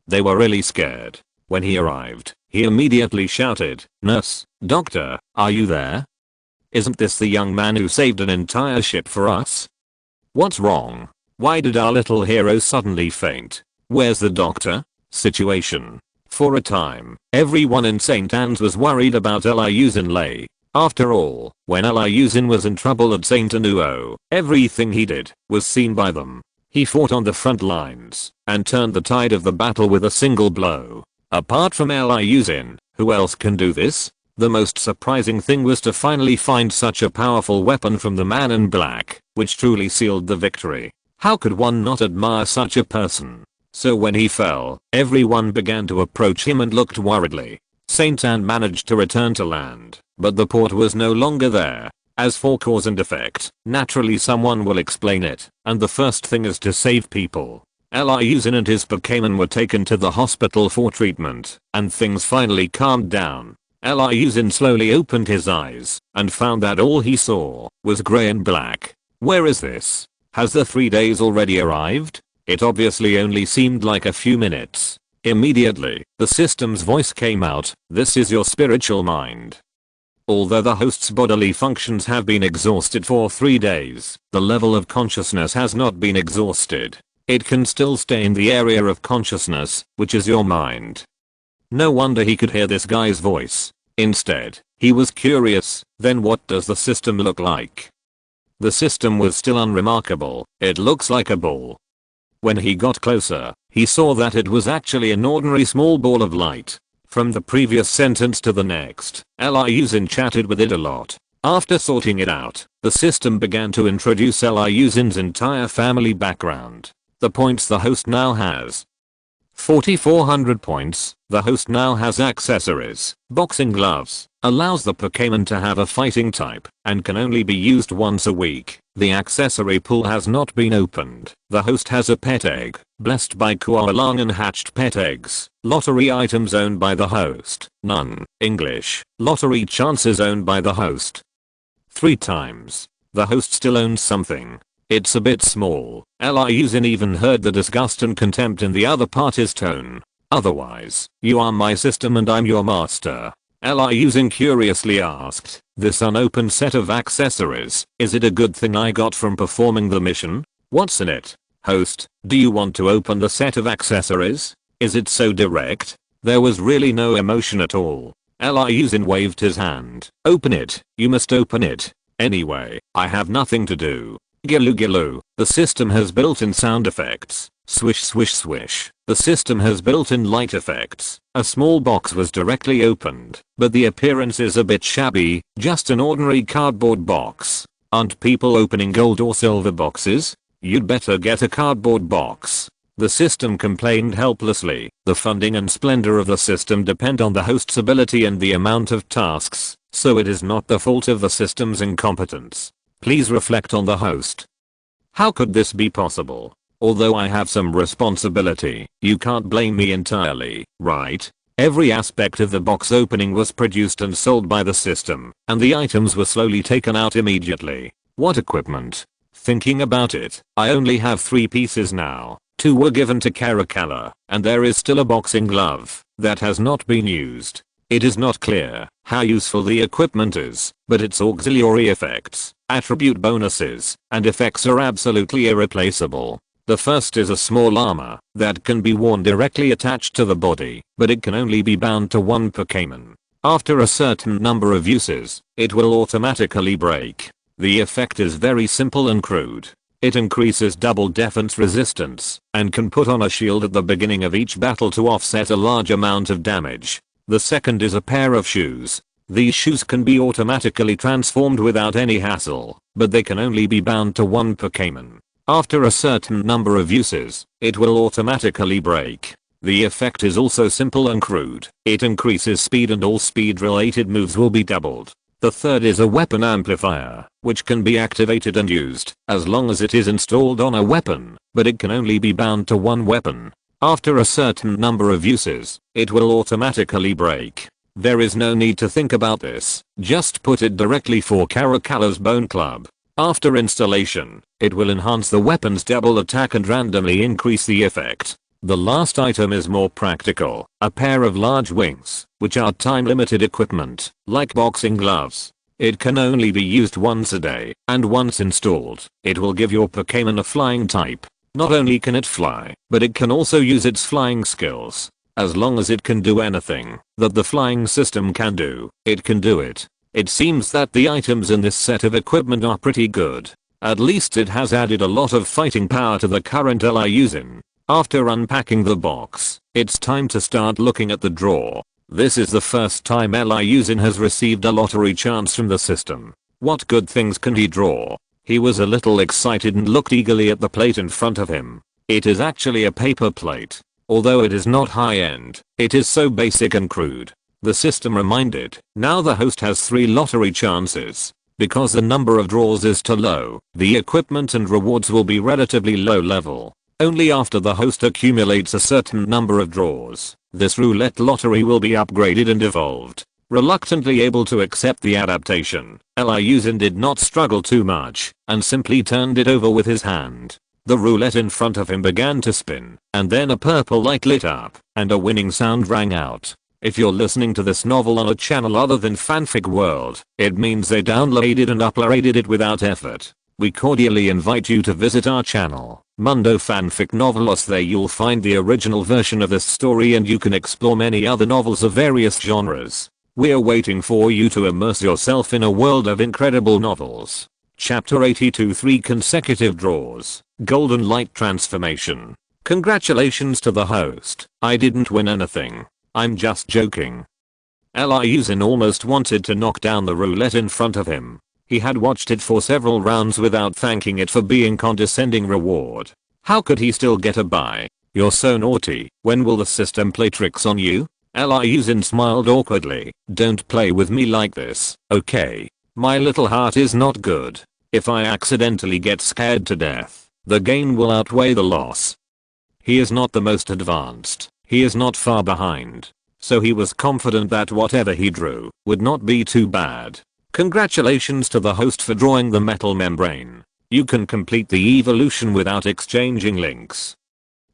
They were really scared. When he arrived, he immediately shouted, "Nurse, doctor, are you there? Isn't this the young man who saved an entire ship for us? What's wrong? Why did our little hero suddenly faint? Where's the doctor?" Situation. For a time, everyone in St. Anne's was worried about Liu Xin. After all, when Liu Xin was in trouble at St. Anuo, everything he did was seen by them. He fought on the front lines and turned the tide of the battle with a single blow. Apart from Liu Xin, who else can do this? The most surprising thing was to finally find such a powerful weapon from the man in black, which truly sealed the victory. How could one not admire such a person? So when he fell, everyone began to approach him and looked worriedly. Saint Anne managed to return to land, but the port was no longer there. As for cause and effect, naturally someone will explain it, and the first thing is to save people. Liu Xin and his Pokémon were taken to the hospital for treatment, and things finally calmed down. Liu Xin slowly opened his eyes, and found that all he saw was grey and black. Where is this? Has the 3 days already arrived? It obviously only seemed like a few minutes. Immediately, the system's voice came out, "This is your spiritual mind." Although the host's bodily functions have been exhausted for 3 days, the level of consciousness has not been exhausted. It can still stay in the area of consciousness, which is your mind. No wonder he could hear this guy's voice. Instead, he was curious, then what does the system look like? The system was still unremarkable. It looks like a ball. When he got closer, he saw that it was actually an ordinary small ball of light. From the previous sentence to the next, Liu Xin chatted with it a lot. After sorting it out, the system began to introduce Liu Xin's entire family background. The points the host now has. 4400 points. The host now has accessories, boxing gloves, allows the Pokémon to have a fighting type, and can only be used once a week. The accessory pool has not been opened. The host has a pet egg, blessed by Koalang and hatched pet eggs. Lottery items owned by the host, none. English, lottery chances owned by the host. 3 times. The host still owns something. It's a bit small. Liu Xin even heard the disgust and contempt in the other party's tone. Otherwise, you are my system and I'm your master. Liu Xin curiously asked, "This unopened set of accessories, is it a good thing I got from performing the mission? What's in it? Host, do you want to open the set of accessories? Is it so direct?" There was really no emotion at all. Liu Xin waved his hand. "Open it, you must open it. Anyway, I have nothing to do." Giloo giloo. The system has built-in sound effects. Swish swish swish. The system has built-in light effects. A small box was directly opened, but the appearance is a bit shabby, just an ordinary cardboard box. Aren't people opening gold or silver boxes? You'd better get a cardboard box. The system complained helplessly. The funding and splendor of the system depend on the host's ability and the amount of tasks, so it is not the fault of the system's incompetence. Please reflect on the host. How could this be possible? Although I have some responsibility, you can't blame me entirely, right? Every aspect of the box opening was produced and sold by the system, and the items were slowly taken out immediately. What equipment? Thinking about it, I only have 3 pieces now. 2 were given to Caracalla, and there is still a boxing glove that has not been used. It is not clear how useful the equipment is, but its auxiliary effects, attribute bonuses, and effects are absolutely irreplaceable. The first is a small armor that can be worn directly attached to the body, but it can only be bound to one Pokémon. After a certain number of uses, it will automatically break. The effect is very simple and crude. It increases double defense resistance and can put on a shield at the beginning of each battle to offset a large amount of damage. The second is a pair of shoes. These shoes can be automatically transformed without any hassle, but they can only be bound to one Pokémon. After a certain number of uses, it will automatically break. The effect is also simple and crude. It increases speed and all speed related moves will be doubled. The third is a weapon amplifier, which can be activated and used as long as it is installed on a weapon, but it can only be bound to one weapon. After a certain number of uses, it will automatically break. There is no need to think about this, just put it directly for Caracalla's Bone Club. After installation, it will enhance the weapon's double attack and randomly increase the effect. The last item is more practical, a pair of large wings, which are time-limited equipment, like boxing gloves. It can only be used once a day, and once installed, it will give your Pokémon a flying type. Not only can it fly, but it can also use its flying skills. As long as it can do anything that the flying system can do, it can do it. It seems that the items in this set of equipment are pretty good. At least it has added a lot of fighting power to the current Liu Xin. After unpacking the box, it's time to start looking at the draw. This is the first time Liu Xin has received a lottery chance from the system. What good things can he draw? He was a little excited and looked eagerly at the plate in front of him. It is actually a paper plate. Although it is not high-end, it is so basic and crude. The system reminded, now the host has 3 lottery chances. Because the number of draws is too low, the equipment and rewards will be relatively low level. Only after the host accumulates a certain number of draws, this roulette lottery will be upgraded and evolved. Reluctantly able to accept the adaptation, Liu Xin did not struggle too much, and simply turned it over with his hand. The roulette in front of him began to spin, and then a purple light lit up, and a winning sound rang out. If you're listening to this novel on a channel other than Fanfic World, it means they downloaded and uploaded it without effort. We cordially invite you to visit our channel, Mundo Fanfic Novelos. There you'll find the original version of this story and you can explore many other novels of various genres. We're waiting for you to immerse yourself in a world of incredible novels. Chapter 82, 3 consecutive draws, Golden Light Transformation. Congratulations to the host, I didn't win anything. I'm just joking. Liu Xin almost wanted to knock down the roulette in front of him. He had watched it for several rounds without thanking it for being condescending reward. How could he still get a buy? You're so naughty, when will the system play tricks on you? Liu Xin smiled awkwardly. Don't play with me like this, okay? My little heart is not good. If I accidentally get scared to death, the gain will outweigh the loss. He is not the most advanced. He is not far behind. So he was confident that whatever he drew would not be too bad. Congratulations to the host for drawing the metal membrane. You can complete the evolution without exchanging links.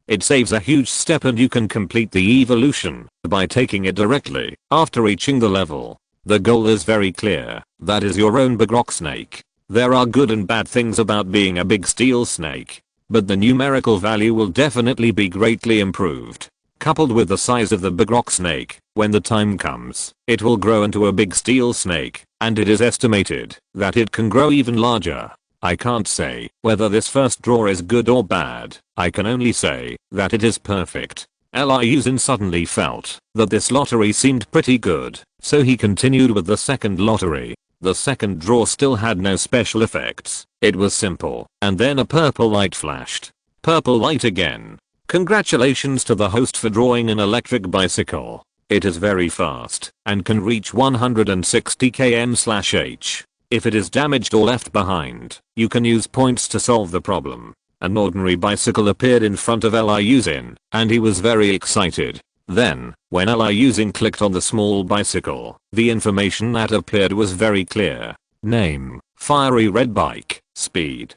It saves a huge step and you can complete the evolution by taking it directly after reaching the level. The goal is very clear. That is your own big rock snake. There are good and bad things about being a big steel snake, but the numerical value will definitely be greatly improved. Coupled with the size of the big rock snake, when the time comes, it will grow into a big steel snake, and it is estimated that it can grow even larger. I can't say whether this first draw is good or bad. I can only say that it is perfect. Liu Xin suddenly felt that this lottery seemed pretty good, so he continued with the second lottery. The second draw still had no special effects. It was simple, and then a purple light flashed. Purple light again. Congratulations to the host for drawing an electric bicycle. It is very fast and can reach 160 km/h. If it is damaged or left behind, you can use points to solve the problem. An ordinary bicycle appeared in front of Liu Xin, and he was very excited. Then, when Liu Xin clicked on the small bicycle, the information that appeared was very clear. Name: Fiery Red Bike. Speed: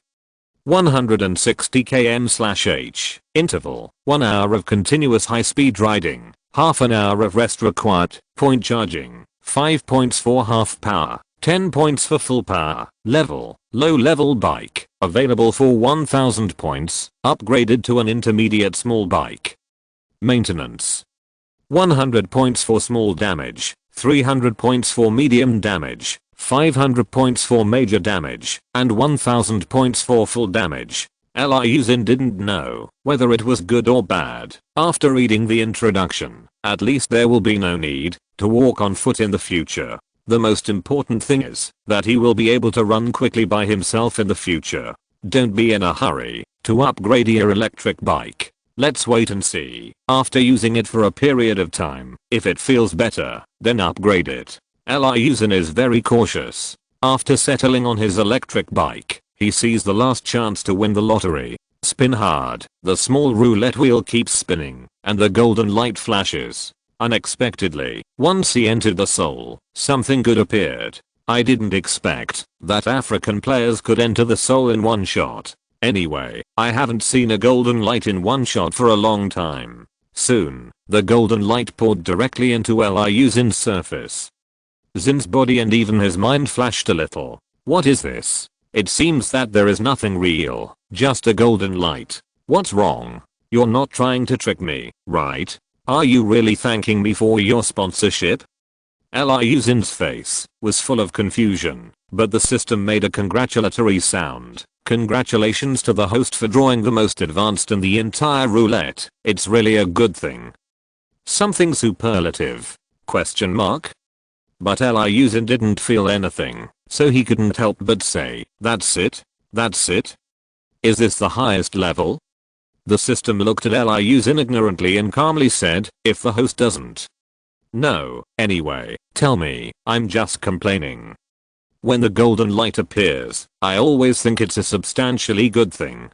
160 km/h. Interval: 1 hour of continuous high-speed riding, half an hour of rest required. Point charging: 5 points for half power, 10 points for full power. Level: low level bike, available for 1000 points, upgraded to an intermediate small bike. Maintenance: 100 points for small damage, 300 points for medium damage, 500 points for major damage, and 1000 points for full damage. Liu Xin didn't know whether it was good or bad. After reading the introduction, at least there will be no need to walk on foot in the future. The most important thing is that he will be able to run quickly by himself in the future. Don't be in a hurry to upgrade your electric bike. Let's wait and see. After using it for a period of time, if it feels better, then upgrade it. Liu Xin is very cautious. After settling on his electric bike, he sees the last chance to win the lottery. Spin hard. The small roulette wheel keeps spinning, and the golden light flashes. Unexpectedly, once he entered the soul, something good appeared. I didn't expect that African players could enter the soul in one shot. Anyway, I haven't seen a golden light in one shot for a long time. Soon, the golden light poured directly into Liu Xin's surface. Xin's body and even his mind flashed a little. What is this? It seems that there is nothing real, just a golden light. What's wrong? You're not trying to trick me, right? Are you really thanking me for your sponsorship? Liu Xin's face was full of confusion, but the system made a congratulatory sound. Congratulations to the host for drawing the most advanced in the entire roulette. It's really a good thing. Something superlative? Question mark? But Liu Xin didn't feel anything, so he couldn't help but say, that's it? That's it? Is this the highest level? The system looked at Liu Xin ignorantly and calmly said, if the host doesn't know, anyway, tell me, I'm just complaining. When the golden light appears, I always think it's a substantially good thing.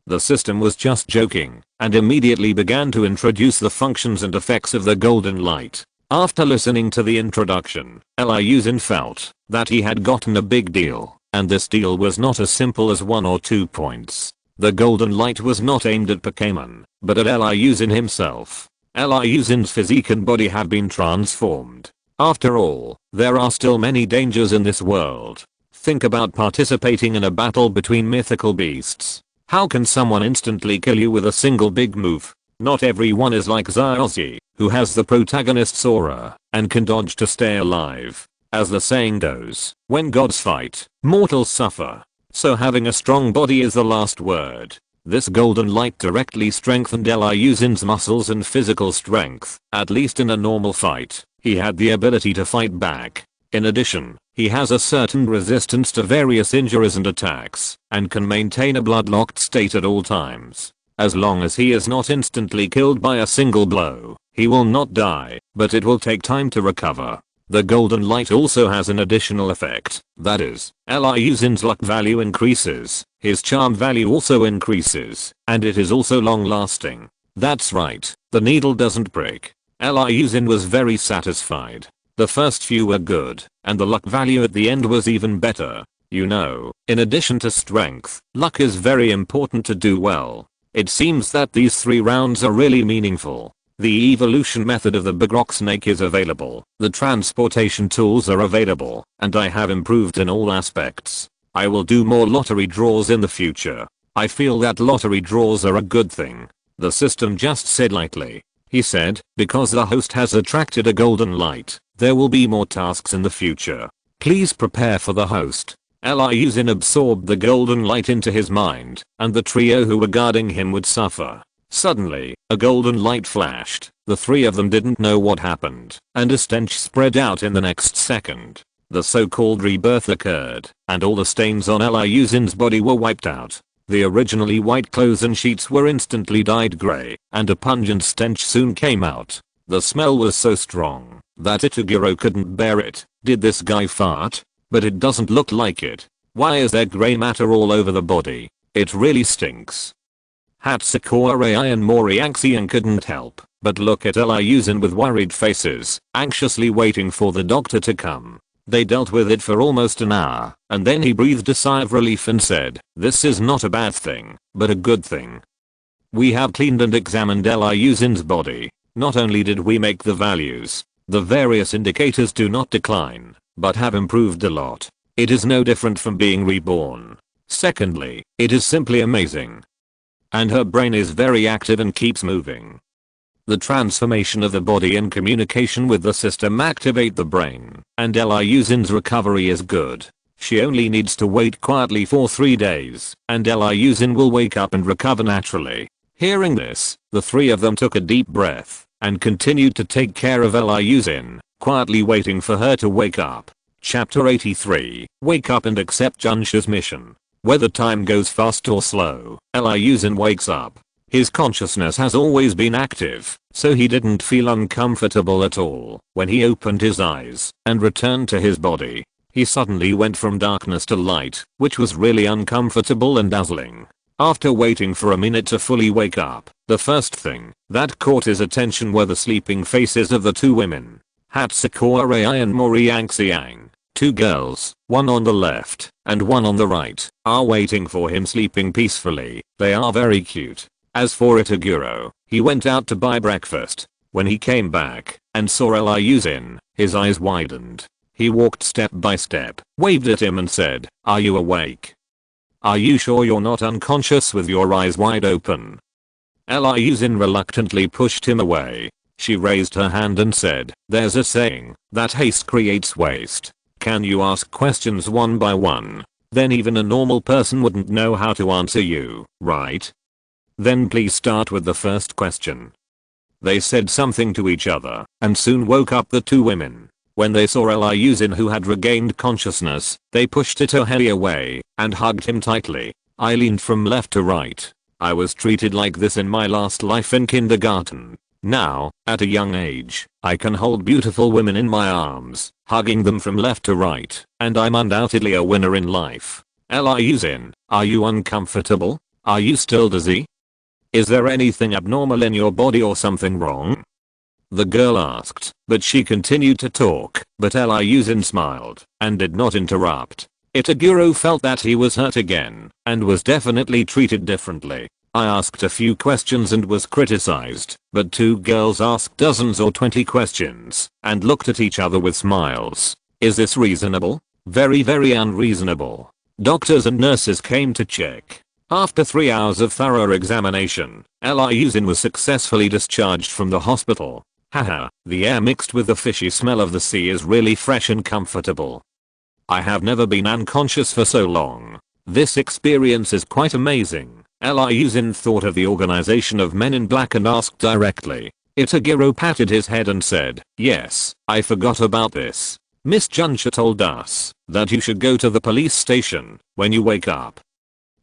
The system was just joking, and immediately began to introduce the functions and effects of the golden light. After listening to the introduction, Liu Xin felt that he had gotten a big deal, and this deal was not as simple as 1 or 2 points. The golden light was not aimed at Pokémon, but at Liu Xin himself. Liu Xin's physique and body have been transformed. After all, there are still many dangers in this world. Think about participating in a battle between mythical beasts. How can someone instantly kill you with a single big move? Not everyone is like Xiaozi, who has the protagonist's aura and can dodge to stay alive. As the saying goes, when gods fight, mortals suffer. So having a strong body is the last word. This golden light directly strengthened Liu Xin's muscles and physical strength. At least in a normal fight, he had the ability to fight back. In addition, he has a certain resistance to various injuries and attacks, and can maintain a blood-locked state at all times. As long as he is not instantly killed by a single blow, he will not die, but it will take time to recover. The golden light also has an additional effect, that is, Liu Xin's luck value increases, his charm value also increases, and it is also long lasting. That's right, the needle doesn't break. Liu Xin was very satisfied. The first few were good, and the luck value at the end was even better. You know, in addition to strength, luck is very important to do well. It seems that these 3 rounds are really meaningful. The evolution method of the Big Rock Snake is available, the transportation tools are available, and I have improved in all aspects. I will do more lottery draws in the future. I feel that lottery draws are a good thing. The system just said lightly. He said, because the host has attracted a golden light, there will be more tasks in the future. Please prepare for the host. Liu Xin absorbed the golden light into his mind, and the trio who were guarding him would suffer. Suddenly, a golden light flashed. The three of them didn't know what happened, and a stench spread out in the next second. The so-called rebirth occurred, and all the stains on Liu Xin's body were wiped out. The originally white clothes and sheets were instantly dyed grey, and a pungent stench soon came out. The smell was so strong that Itaguro couldn't bear it. Did this guy fart? But it doesn't look like it. Why is there grey matter all over the body? It really stinks. Hatsukura and Moriaxian couldn't help but look at Liu Xin with worried faces, anxiously waiting for the doctor to come. They dealt with it for almost an hour, and then he breathed a sigh of relief and said, "This is not a bad thing, but a good thing. We have cleaned and examined Liu Xin's body. Not only did we make the values, the various indicators do not decline, but have improved a lot. It is no different from being reborn. Secondly, it is simply amazing. And her brain is very active and keeps moving. The transformation of the body and communication with the system activate the brain, and Liu Xin's recovery is good. She only needs to wait quietly for 3 days, and Liu Xin will wake up and recover naturally." Hearing this, the three of them took a deep breath, and continued to take care of Liu Xin, quietly waiting for her to wake up. Chapter 83, Wake Up and Accept Junsha's Mission. Whether time goes fast or slow, Liu Xin wakes up. His consciousness has always been active, so he didn't feel uncomfortable at all when he opened his eyes and returned to his body. He suddenly went from darkness to light, which was really uncomfortable and dazzling. After waiting for a minute to fully wake up, the first thing that caught his attention were the sleeping faces of the two women. Hatsukura and Moriaxiang, two girls, one on the left and one on the right, are waiting for him sleeping peacefully. They are very cute. As for Itaguro, he went out to buy breakfast. When he came back and saw Liu Xin, his eyes widened. He walked step by step, waved at him and said, "Are you awake? Are you sure you're not unconscious with your eyes wide open?" Liu Xin reluctantly pushed him away. She raised her hand and said, "There's a saying that haste creates waste. Can you ask questions one by one? Then even a normal person wouldn't know how to answer you, right? Then please start with the first question." They said something to each other and soon woke up the two women. When they saw Liu Xin, who had regained consciousness, they pushed Itohei away and hugged him tightly. I leaned from left to right. I was treated like this in my last life in kindergarten. Now, at a young age, I can hold beautiful women in my arms, hugging them from left to right, and I'm undoubtedly a winner in life. Liu Xin, are you uncomfortable? Are you still dizzy? Is there anything abnormal in your body or something wrong? The girl asked, but she continued to talk, but Liu Xin smiled and did not interrupt. Itaguro felt that he was hurt again and was definitely treated differently. I asked a few questions and was criticized, but two girls asked dozens or 20 questions and looked at each other with smiles. Is this reasonable? Very unreasonable. Doctors and nurses came to check. After 3 hours of thorough examination, Liu Xin was successfully discharged from the hospital. Haha, the air mixed with the fishy smell of the sea is really fresh and comfortable. I have never been unconscious for so long. This experience is quite amazing. Liu Xin thought of the organization of Men in Black and asked directly. Itaguro patted his head and said, "Yes, I forgot about this. Miss Junsha told us that you should go to the police station when you wake up.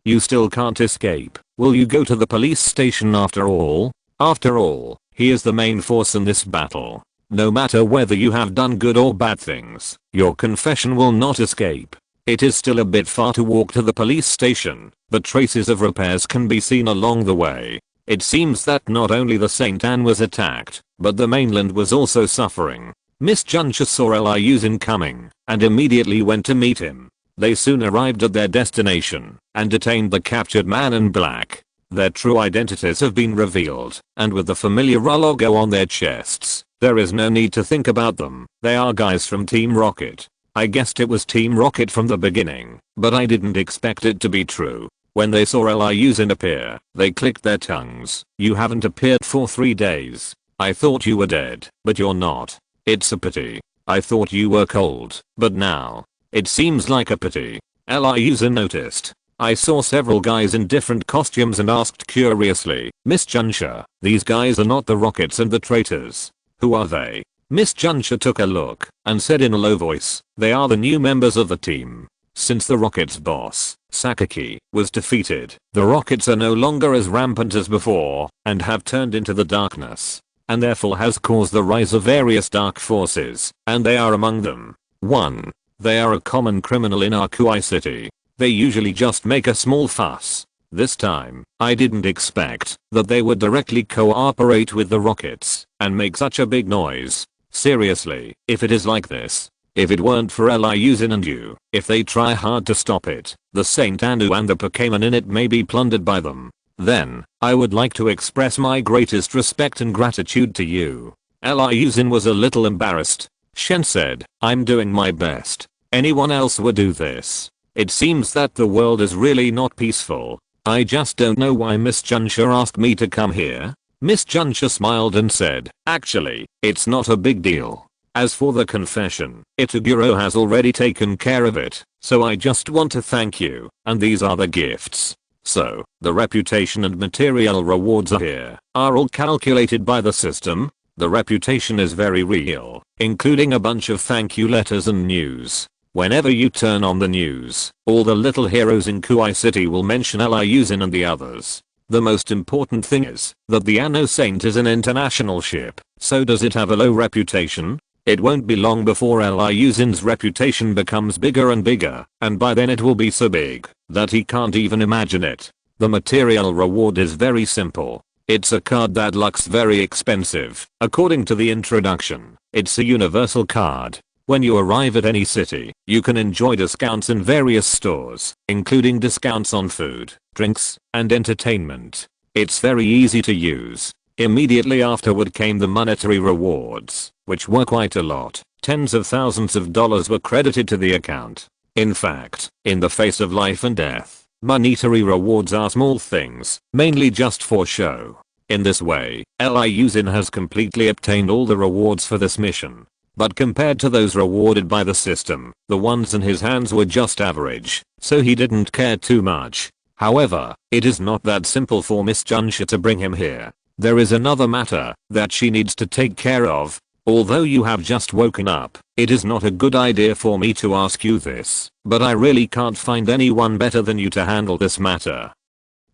You still can't escape. Will you go to the police station after all? After all, he is the main force in this battle. No matter whether you have done good or bad things, your confession will not escape. It is still a bit far to walk to the police station, but traces of repairs can be seen along the way. It seems that not only the Saint Anne was attacked, but the mainland was also suffering." Miss Junsha saw Liu Xin coming and immediately went to meet him. They soon arrived at their destination and detained the captured man in black. Their true identities have been revealed, and with the familiar logo on their chests, there is no need to think about them. They are guys from Team Rocket. I guessed it was Team Rocket from the beginning, but I didn't expect it to be true. When they saw Liu Xin appear, they clicked their tongues. "You haven't appeared for 3 days. I thought you were dead, but you're not. It's a pity. I thought you were cold, but now, it seems like a pity." Liu Xin noticed. I saw several guys in different costumes and asked curiously, Miss Junsha, these guys are not the Rockets and the traitors. Who are they? Miss Junsha took a look and said in a low voice, they are the new members of the team. Since the Rockets boss, Sakaki, was defeated, the Rockets are no longer as rampant as before and have turned into the darkness, and therefore has caused the rise of various dark forces, and they are among them. 1. They are a common criminal in our Kuai city. They usually just make a small fuss. This time, I didn't expect that they would directly cooperate with the Rockets and make such a big noise. Seriously, if it is like this, if it weren't for Liu Xin and you, if they try hard to stop it, the Saint Anu and the Pokémon in it may be plundered by them. Then, I would like to express my greatest respect and gratitude to you. Liu Xin was a little embarrassed. Shen said, I'm doing my best. Anyone else would do this. It seems that the world is really not peaceful. I just don't know why Miss Junsha asked me to come here. Miss Junsha smiled and said, actually, it's not a big deal. As for the confession, Itaguro has already taken care of it, so I just want to thank you, and these are the gifts. So, the reputation and material rewards are here, are all calculated by the system. The reputation is very real, including a bunch of thank you letters and news. Whenever you turn on the news, all the little heroes in Kuai City will mention Liu Xin and the others. The most important thing is that the Anno Saint is an international ship, so does it have a low reputation? It won't be long before Liu Xin's reputation becomes bigger and bigger, and by then it will be so big that he can't even imagine it. The material reward is very simple. It's a card that looks very expensive. According to the introduction, it's a universal card. When you arrive at any city, you can enjoy discounts in various stores, including discounts on food, drinks, and entertainment. It's very easy to use. Immediately afterward came the monetary rewards, which were quite a lot. Tens of thousands of dollars were credited to the account. In fact, in the face of life and death, monetary rewards are small things, mainly just for show. In this way, Liu Xin has completely obtained all the rewards for this mission. But compared to those rewarded by the system, the ones in his hands were just average, so he didn't care too much. However, it is not that simple for Miss Junsha to bring him here. There is another matter that she needs to take care of. Although you have just woken up, it is not a good idea for me to ask you this, but I really can't find anyone better than you to handle this matter.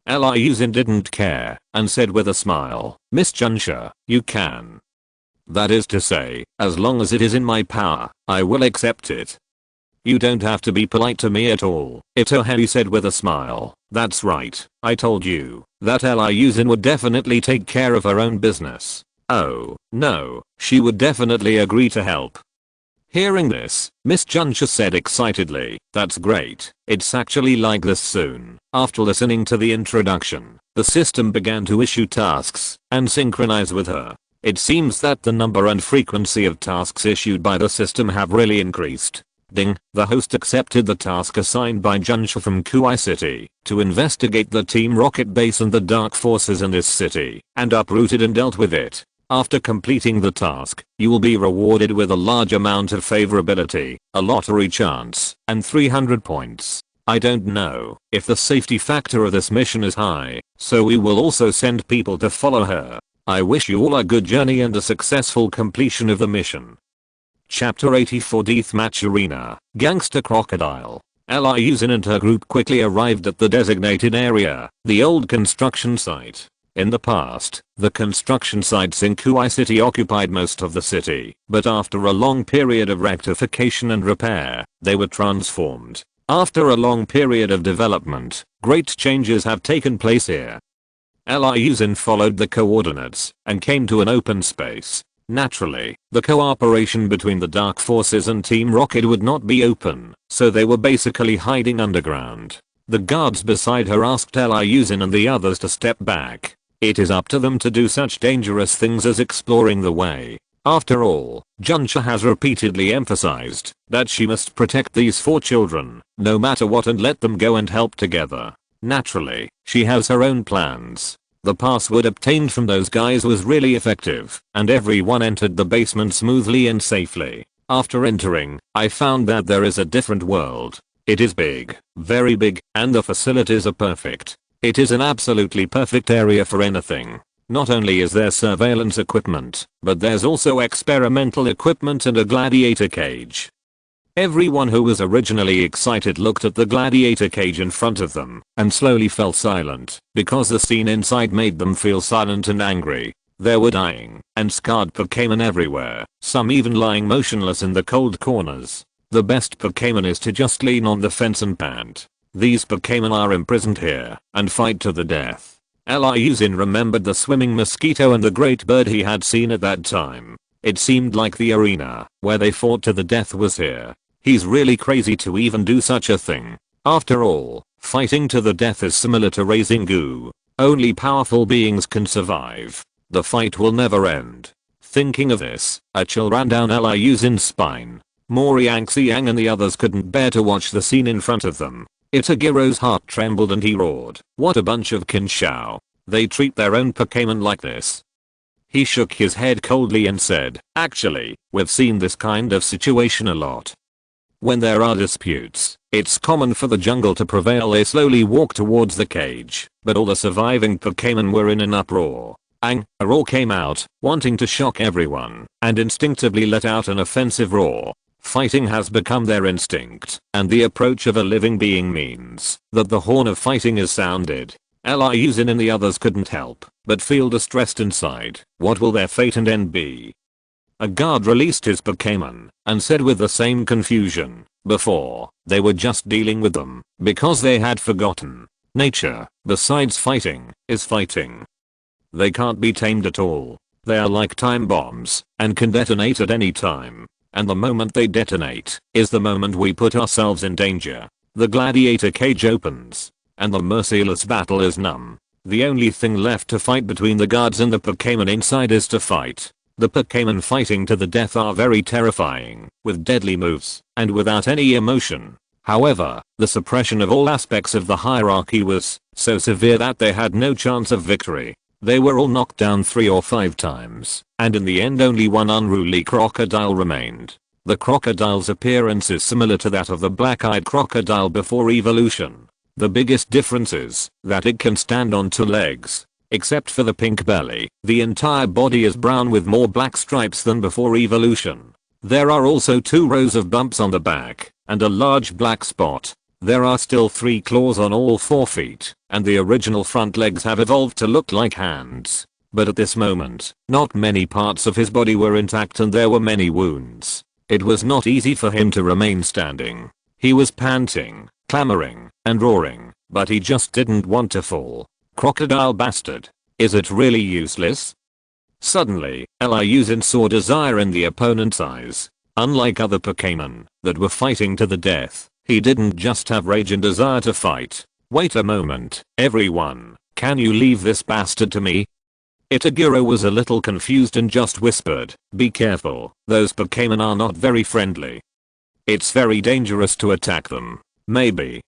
Liu Xin didn't care and said with a smile, Miss Junsha, you can. That is to say, as long as it is in my power, I will accept it. You don't have to be polite to me at all, Itohei said with a smile. That's right, I told you that Liu Xin would definitely take care of her own business. Oh, no, she would definitely agree to help. Hearing this, Miss Junsha said excitedly, that's great, it's actually like this soon. After listening to the introduction, the system began to issue tasks and synchronize with her. It seems that the number and frequency of tasks issued by the system have really increased. Ding, the host accepted the task assigned by Junsha from Kuai City to investigate the Team Rocket base and the dark forces in this city, and uprooted and dealt with it. After completing the task, you will be rewarded with a large amount of favorability, a lottery chance, and 300 points. I don't know if the safety factor of this mission is high, so we will also send people to follow her. I wish you all a good journey and a successful completion of the mission. Chapter 84 Deathmatch Arena, Gangster Crocodile. Liu Xin and her group quickly arrived at the designated area, the old construction site. In the past, the construction sites in Kuai City occupied most of the city, but after a long period of rectification and repair, they were transformed. After a long period of development, great changes have taken place here. Liu Xin followed the coordinates and came to an open space. Naturally, the cooperation between the Dark Forces and Team Rocket would not be open, so they were basically hiding underground. The guards beside her asked Liu Xin and the others to step back. It is up to them to do such dangerous things as exploring the way. After all, Junsha has repeatedly emphasized that she must protect these 4 children, no matter what, and let them go and help together. Naturally, she has her own plans. The password obtained from those guys was really effective, and everyone entered the basement smoothly and safely. After entering, I found that there is a different world. It is big, very big, and the facilities are perfect. It is an absolutely perfect area for anything. Not only is there surveillance equipment, but there's also experimental equipment and a gladiator cage. Everyone who was originally excited looked at the gladiator cage in front of them and slowly fell silent because the scene inside made them feel silent and angry. There were dying and scarred Pokémon everywhere, some even lying motionless in the cold corners. The best Pokémon is to just lean on the fence and pant. These Pokémon are imprisoned here and fight to the death. Liu Xin remembered the swimming mosquito and the great bird he had seen at that time. It seemed like the arena where they fought to the death was here. He's really crazy to even do such a thing. After all, fighting to the death is similar to raising goo. Only powerful beings can survive. The fight will never end. Thinking of this, a chill ran down Liu Xin's spine. Moriang Xiang and the others couldn't bear to watch the scene in front of them. Itagiro's heart trembled and he roared, "What a bunch of Kinshao. They treat their own Pokémon like this." He shook his head coldly and said, "Actually, we've seen this kind of situation a lot. When there are disputes, it's common for the jungle to prevail." They slowly walked towards the cage, but all the surviving Pokémon were in an uproar. A roar came out, wanting to shock everyone, and instinctively let out an offensive roar. Fighting has become their instinct, and the approach of a living being means that the horn of fighting is sounded. Liu Xin and the others couldn't help but feel distressed inside. What will their fate and end be? A guard released his Pokémon and said with the same confusion, "Before, they were just dealing with them because they had forgotten. Nature, besides fighting, is fighting. They can't be tamed at all. They are like time bombs and can detonate at any time. And the moment they detonate is the moment we put ourselves in danger." The gladiator cage opens, and the merciless battle is numb. The only thing left to fight between the guards and the Pokémon inside is to fight. The Pokémon fighting to the death are very terrifying, with deadly moves, and without any emotion. However, the suppression of all aspects of the hierarchy was so severe that they had no chance of victory. They were all knocked down 3 or 5 times, and in the end only one unruly crocodile remained. The crocodile's appearance is similar to that of the black-eyed crocodile before evolution. The biggest difference is that it can stand on 2 legs. Except for the pink belly, the entire body is brown with more black stripes than before evolution. There are also 2 rows of bumps on the back, and a large black spot. There are still 3 claws on all 4 feet, and the original front legs have evolved to look like hands. But at this moment, not many parts of his body were intact and there were many wounds. It was not easy for him to remain standing. He was panting, clamoring, and roaring, but he just didn't want to fall. Crocodile bastard. Is it really useless? Suddenly, Liu Xin saw desire in the opponent's eyes. Unlike other Pokémon that were fighting to the death, he didn't just have rage and desire to fight. "Wait a moment, everyone. Can you leave this bastard to me?" Itagiro was a little confused and just whispered, "Be careful, those Pokémon are not very friendly. It's very dangerous to attack them." Maybe.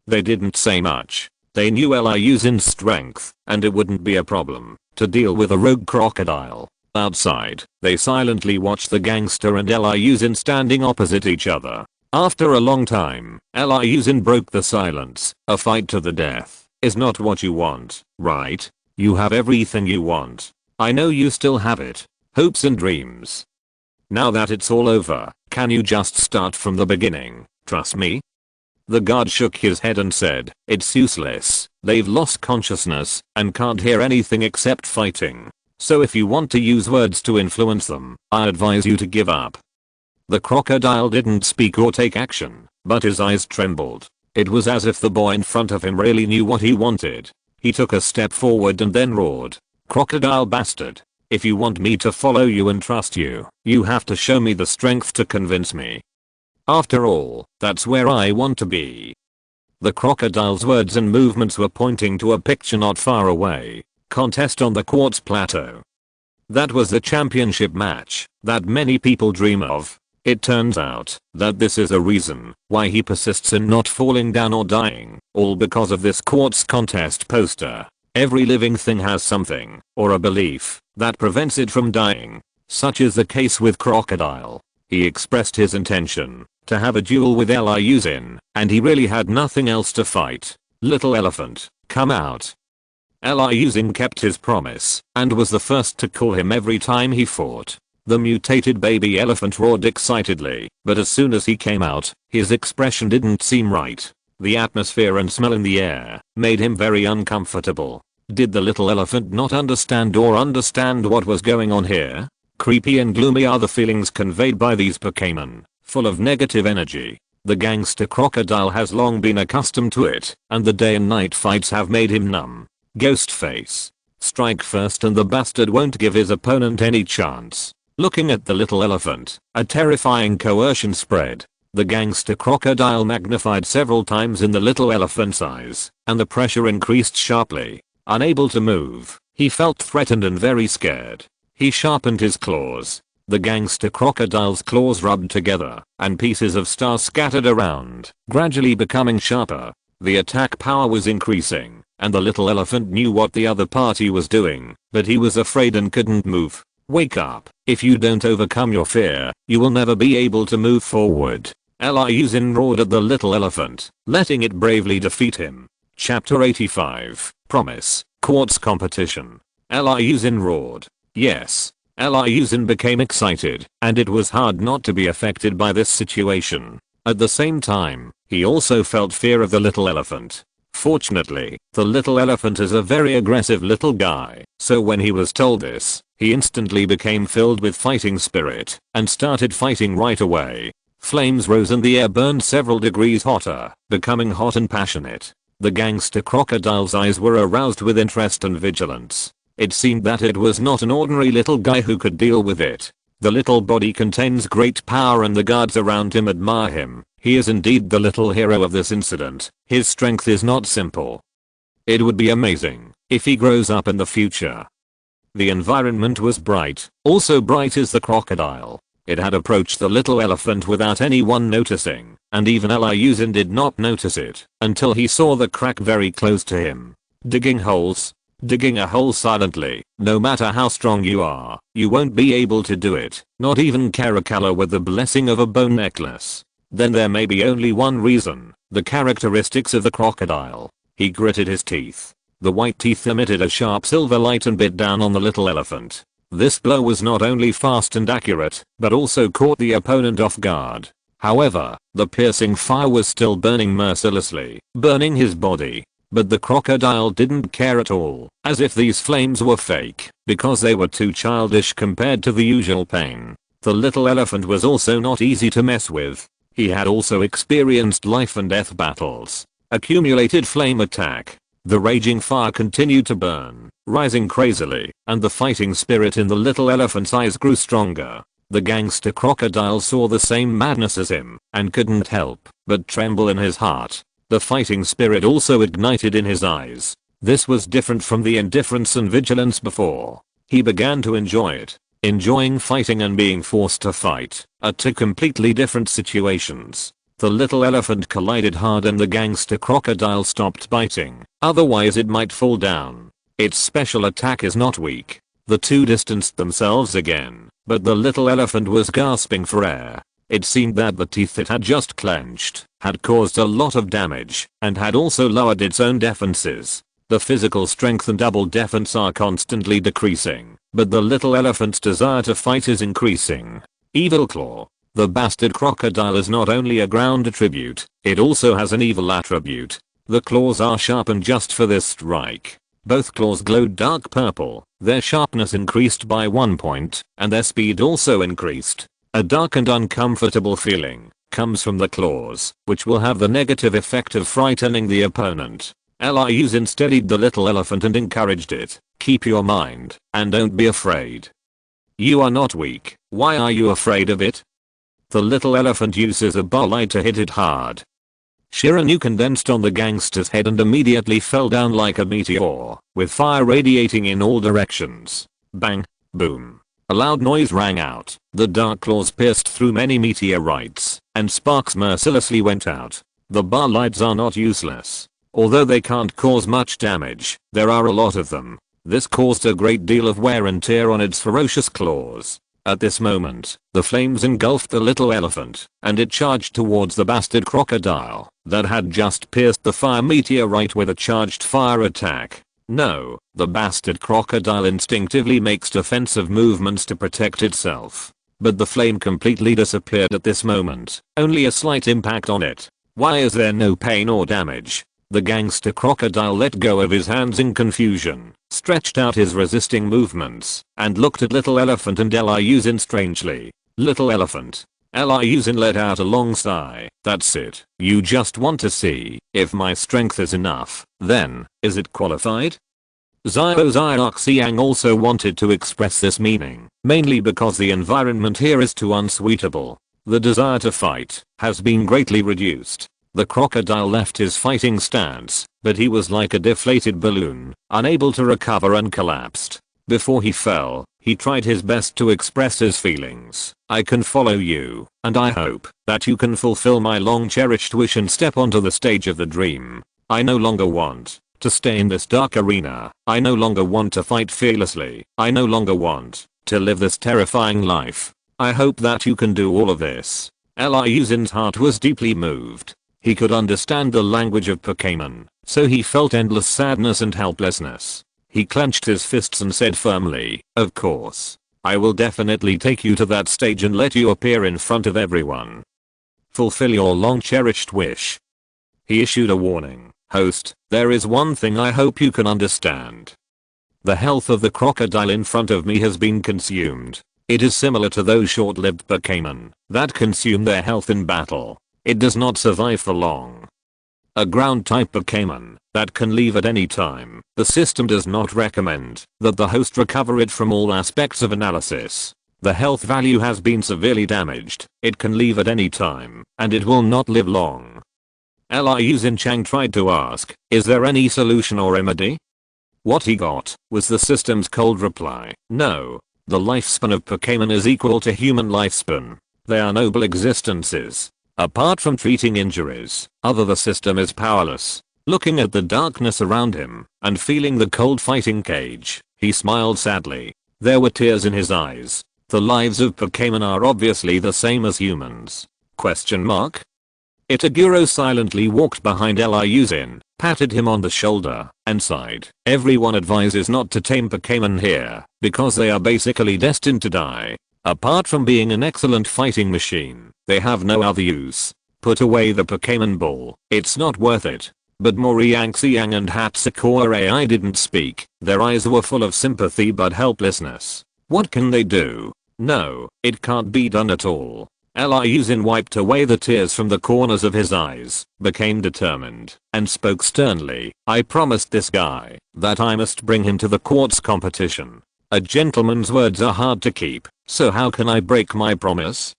They didn't say much. They knew Liu Xin's strength, and it wouldn't be a problem to deal with a rogue crocodile. Outside, they silently watched the gangster and Liu Xin standing opposite each other. After a long time, Liu Xin broke the silence. "A fight to the death is not what you want, right? You have everything you want. I know you still have it. Hopes and dreams. Now that it's all over, can you just start from the beginning? Trust me?" The guard shook his head and said, "It's useless. They've lost consciousness and can't hear anything except fighting. So if you want to use words to influence them, I advise you to give up." The crocodile didn't speak or take action, but his eyes trembled. It was as if the boy in front of him really knew what he wanted. He took a step forward and then roared, "Crocodile bastard. If you want me to follow you and trust you, you have to show me the strength to convince me. After all, that's where I want to be." The crocodile's words and movements were pointing to a picture not far away. Contest on the Quartz Plateau. That was the championship match that many people dream of. It turns out that this is a reason why he persists in not falling down or dying, all because of this quartz contest poster. Every living thing has something, or a belief, that prevents it from dying. Such is the case with Crocodile. He expressed his intention to have a duel with Liu Xin, and he really had nothing else to fight. Little elephant, come out. Liu Xin kept his promise and was the first to call him every time he fought. The mutated baby elephant roared excitedly, but as soon as he came out, his expression didn't seem right. The atmosphere and smell in the air made him very uncomfortable. Did the little elephant not understand what was going on here? Creepy and gloomy are the feelings conveyed by these Pokémon, full of negative energy. The gangster crocodile has long been accustomed to it, and the day and night fights have made him numb. Ghost face. Strike first and the bastard won't give his opponent any chance. Looking at the little elephant, a terrifying coercion spread. The gangster crocodile magnified several times in the little elephant's eyes, and the pressure increased sharply. Unable to move, he felt threatened and very scared. He sharpened his claws. The gangster crocodile's claws rubbed together, and pieces of stars scattered around, gradually becoming sharper. The attack power was increasing, and the little elephant knew what the other party was doing, but he was afraid and couldn't move. Wake up. If you don't overcome your fear, you will never be able to move forward. Liu Xin roared at the little elephant, letting it bravely defeat him. Chapter 85. Promise. Quartz competition. Liu Xin roared. Yes. Liu Xin became excited, and it was hard not to be affected by this situation. At the same time, he also felt fear of the little elephant. Fortunately, the little elephant is a very aggressive little guy, so when he was told this, he instantly became filled with fighting spirit and started fighting right away. Flames rose and the air burned several degrees hotter, becoming hot and passionate. The gangster crocodile's eyes were aroused with interest and vigilance. It seemed that it was not an ordinary little guy who could deal with it. The little body contains great power and the guards around him admire him. He is indeed the little hero of this incident. His strength is not simple. It would be amazing if he grows up in the future. The environment was bright, also bright as the crocodile. It had approached the little elephant without anyone noticing, and even Liu Xin did not notice it until he saw the crack very close to him. Digging holes. Digging a hole silently, no matter how strong you are, you won't be able to do it, not even Caracalla with the blessing of a bone necklace. Then there may be only one reason, the characteristics of the crocodile. He gritted his teeth. The white teeth emitted a sharp silver light and bit down on the little elephant. This blow was not only fast and accurate, but also caught the opponent off guard. However, the piercing fire was still burning mercilessly, burning his body. But the crocodile didn't care at all, as if these flames were fake, because they were too childish compared to the usual pain. The little elephant was also not easy to mess with. He had also experienced life and death battles. Accumulated flame attack. The raging fire continued to burn, rising crazily, and the fighting spirit in the little elephant's eyes grew stronger. The gangster crocodile saw the same madness as him, and couldn't help but tremble in his heart. The fighting spirit also ignited in his eyes. This was different from the indifference and vigilance before. He began to enjoy it. Enjoying fighting and being forced to fight are two completely different situations. The little elephant collided hard and the gangster crocodile stopped biting, otherwise it might fall down. Its special attack is not weak. The two distanced themselves again, but the little elephant was gasping for air. It seemed that the teeth it had just clenched had caused a lot of damage and had also lowered its own defenses. The physical strength and double defense are constantly decreasing, but the little elephant's desire to fight is increasing. Evil Claw. The bastard crocodile is not only a ground attribute, it also has an evil attribute. The claws are sharpened just for this strike. Both claws glowed dark purple, their sharpness increased by 1 point, and their speed also increased. A dark and uncomfortable feeling comes from the claws, which will have the negative effect of frightening the opponent. Liu Xin steadied the little elephant and encouraged it. Keep your mind, and don't be afraid. You are not weak, why are you afraid of it? The little elephant uses a bar light to hit it hard. Shiranu condensed on the gangster's head and immediately fell down like a meteor, with fire radiating in all directions. Bang, boom. A loud noise rang out. The dark claws pierced through many meteorites, and sparks mercilessly went out. The bar lights are not useless. Although they can't cause much damage, there are a lot of them. This caused a great deal of wear and tear on its ferocious claws. At this moment, the flames engulfed the little elephant, and it charged towards the bastard crocodile that had just pierced the fire meteorite with a charged fire attack. No, the bastard crocodile instinctively makes defensive movements to protect itself. But the flame completely disappeared at this moment, only a slight impact on it. Why is there no pain or damage? The gangster crocodile let go of his hands in confusion, stretched out his resisting movements, and looked at little elephant and Liu Xin strangely. Little elephant. Liu Xin let out a long sigh. That's it. You just want to see if my strength is enough. Then, is it qualified? Xiao also wanted to express this meaning, mainly because the environment here is too unsuitable. The desire to fight has been greatly reduced. The crocodile left his fighting stance, but he was like a deflated balloon, unable to recover and collapsed. Before he fell, he tried his best to express his feelings. I can follow you, and I hope that you can fulfill my long cherished wish and step onto the stage of the dream. I no longer want to stay in this dark arena. I no longer want to fight fearlessly. I no longer want to live this terrifying life. I hope that you can do all of this. Liu Xin's heart was deeply moved. He could understand the language of Pokémon, so he felt endless sadness and helplessness. He clenched his fists and said firmly, of course. I will definitely take you to that stage and let you appear in front of everyone. Fulfill your long cherished wish. He issued a warning. Host, there is one thing I hope you can understand. The health of the crocodile in front of me has been consumed. It is similar to those short-lived Pokémon that consume their health in battle. It does not survive for long. A ground-type Pokémon that can leave at any time. The system does not recommend that the host recover it from all aspects of analysis. The health value has been severely damaged. It can leave at any time, and it will not live long. Liu Xin tried to ask, is there any solution or remedy? What he got was the system's cold reply. No. The lifespan of Pokémon is equal to human lifespan. They are noble existences. Apart from treating injuries, the system is powerless. Looking at the darkness around him and feeling the cold fighting cage, he smiled sadly. There were tears in his eyes. The lives of Pokémon are obviously the same as humans. Question mark? Itaguro silently walked behind Liu Xin, patted him on the shoulder, and sighed. Everyone advises not to tame Pokémon here, because they are basically destined to die. Apart from being an excellent fighting machine, they have no other use. Put away the Pokémon ball, it's not worth it. But Moriangxiang and Hatsukura AI didn't speak. Their eyes were full of sympathy but helplessness. What can they do? No, it can't be done at all. Liu Xin wiped away the tears from the corners of his eyes, became determined, and spoke sternly. I promised this guy that I must bring him to the quartz competition. A gentleman's words are hard to keep, so how can I break my promise?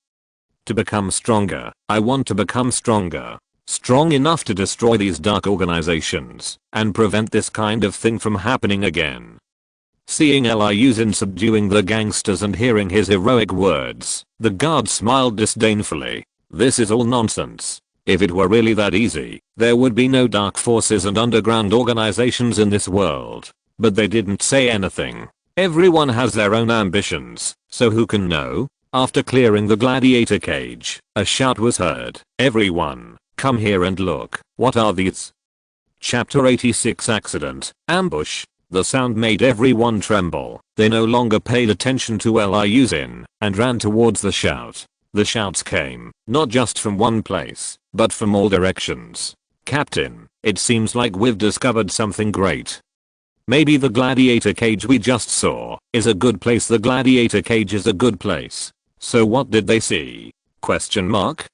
To become stronger, I want to become stronger. Strong enough to destroy these dark organizations, and prevent this kind of thing from happening again. Seeing Liu Xin subduing the gangsters and hearing his heroic words, the guard smiled disdainfully. This is all nonsense. If it were really that easy, there would be no dark forces and underground organizations in this world. But they didn't say anything. Everyone has their own ambitions, so who can know? After clearing the gladiator cage, a shout was heard. Everyone, come here and look. What are these? Chapter 86 Accident, Ambush. The sound made everyone tremble. They no longer paid attention to Liu Xin and ran towards the shout. The shouts came, not just from one place, but from all directions. Captain, it seems like we've discovered something great. Maybe the gladiator cage we just saw is a good place. The gladiator cage is a good place. So what did they see? Question mark?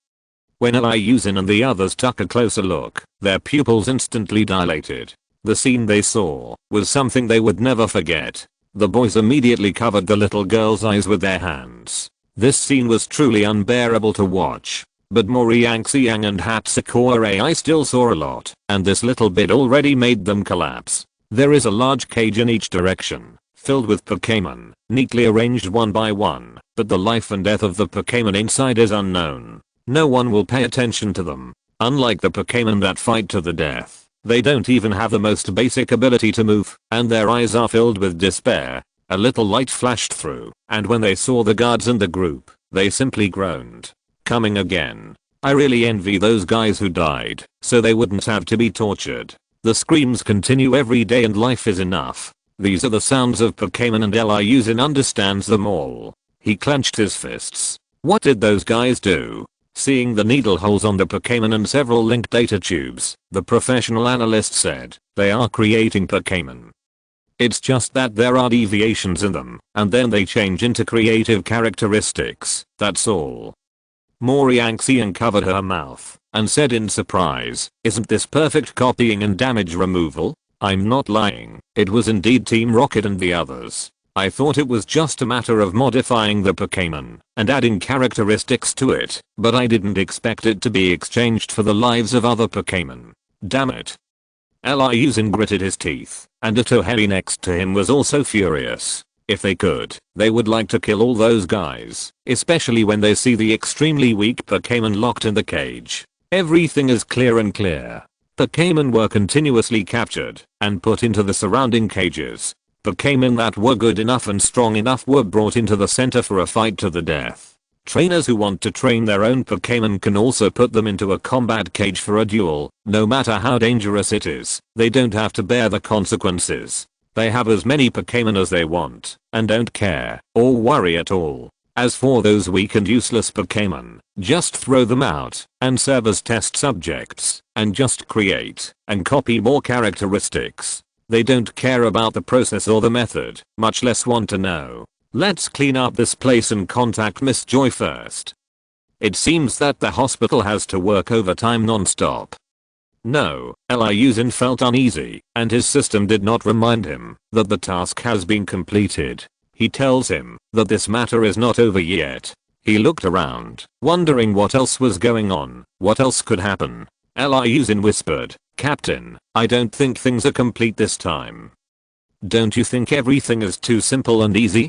When Liu Xin and the others took a closer look, their pupils instantly dilated. The scene they saw was something they would never forget. The boys immediately covered the little girl's eyes with their hands. This scene was truly unbearable to watch. But Moriangxiang and Hatsukura AI still saw a lot, and this little bit already made them collapse. There is a large cage in each direction, filled with Pokémon, neatly arranged one by one, but the life and death of the Pokémon inside is unknown. No one will pay attention to them. Unlike the Pokémon that fight to the death, they don't even have the most basic ability to move, and their eyes are filled with despair. A little light flashed through, and when they saw the guards and the group, they simply groaned. Coming again. I really envy those guys who died, so they wouldn't have to be tortured. The screams continue every day and life is enough. These are the sounds of Pokémon and Liu Xin understands them all. He clenched his fists. What did those guys do? Seeing the needle holes on the Pokémon and several linked data tubes, the professional analyst said, they are creating Pokémon. It's just that there are deviations in them, and then they change into creative characteristics, that's all. Moriangxi uncovered her mouth and said in surprise, isn't this perfect copying and damage removal? I'm not lying, it was indeed Team Rocket and the others. I thought it was just a matter of modifying the Pokémon and adding characteristics to it, but I didn't expect it to be exchanged for the lives of other Pokémon. Damn it. Liu Xin gritted his teeth, and Otohei next to him was also furious. If they could, they would like to kill all those guys, especially when they see the extremely weak Pokémon locked in the cage. Everything is clear and clear. Pokémon were continuously captured and put into the surrounding cages. Pokémon that were good enough and strong enough were brought into the center for a fight to the death. Trainers who want to train their own Pokémon can also put them into a combat cage for a duel. No matter how dangerous it is, they don't have to bear the consequences. They have as many Pokémon as they want and don't care or worry at all. As for those weak and useless Pokémon, just throw them out and serve as test subjects and just create and copy more characteristics. They don't care about the process or the method, much less want to know. Let's clean up this place and contact Miss Joy first. It seems that the hospital has to work overtime non-stop. No, Liu Xin felt uneasy, and his system did not remind him that the task has been completed. He tells him that this matter is not over yet. He looked around, wondering what else was going on, what else could happen. Liu Xin whispered, Captain, I don't think things are complete this time. Don't you think everything is too simple and easy?